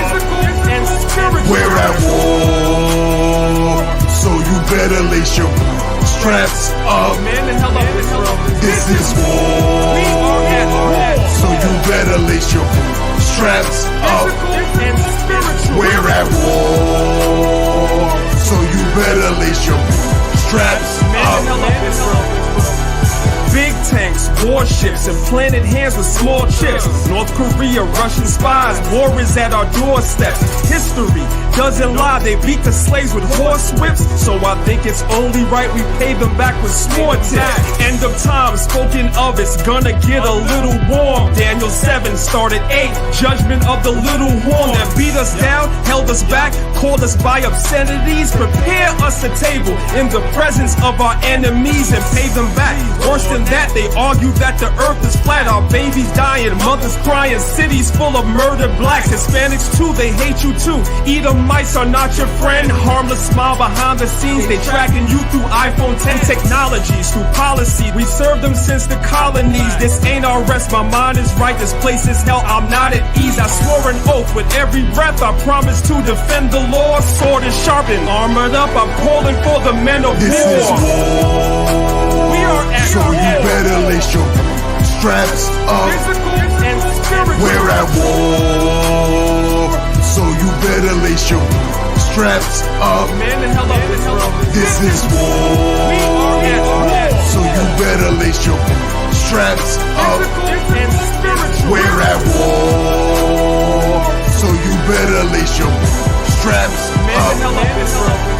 And spiritual. We're at war. So you better lace your straps up. Man, the hell up, Israel. This is war. We are at war. So you better lace ships and planted hands with small chips. North Korea, Russian spies, war is at our doorstep. History doesn't lie, they beat the slaves with horse whips. So I think it's only right we pay them back with small tips. End of time, spoken of, it's gonna get a little warm. Daniel 7 started 8, judgment of the little horn that beat us down, held us back, called us by obscenities. Prepare us a table in the presence of our enemies and pay them back. Worse than that, they argue that the earth is flat. Our babies dying, mothers crying, cities full of murdered blacks. Hispanics too, they hate you too. Edomites are not your friend. Harmless smile behind the scenes, they tracking you through iPhone 10 technologies, through policy. We served them since the colonies. This ain't our rest, my mind is right, this place is hell, I'm not at ease. I swore an oath with every breath, I promise to defend the law. Sword is sharpened, armored up, I'm calling for the men of this war. Is war. We are at so war. You better lace your straps up. Physical and spiritual. We're at war. So you better lace your straps up. Man the hell up this road. This is war. We are at war. So you better lace your straps up. Physical and spiritual. We're at war. So you better lace your straps up. Man the hell up this road.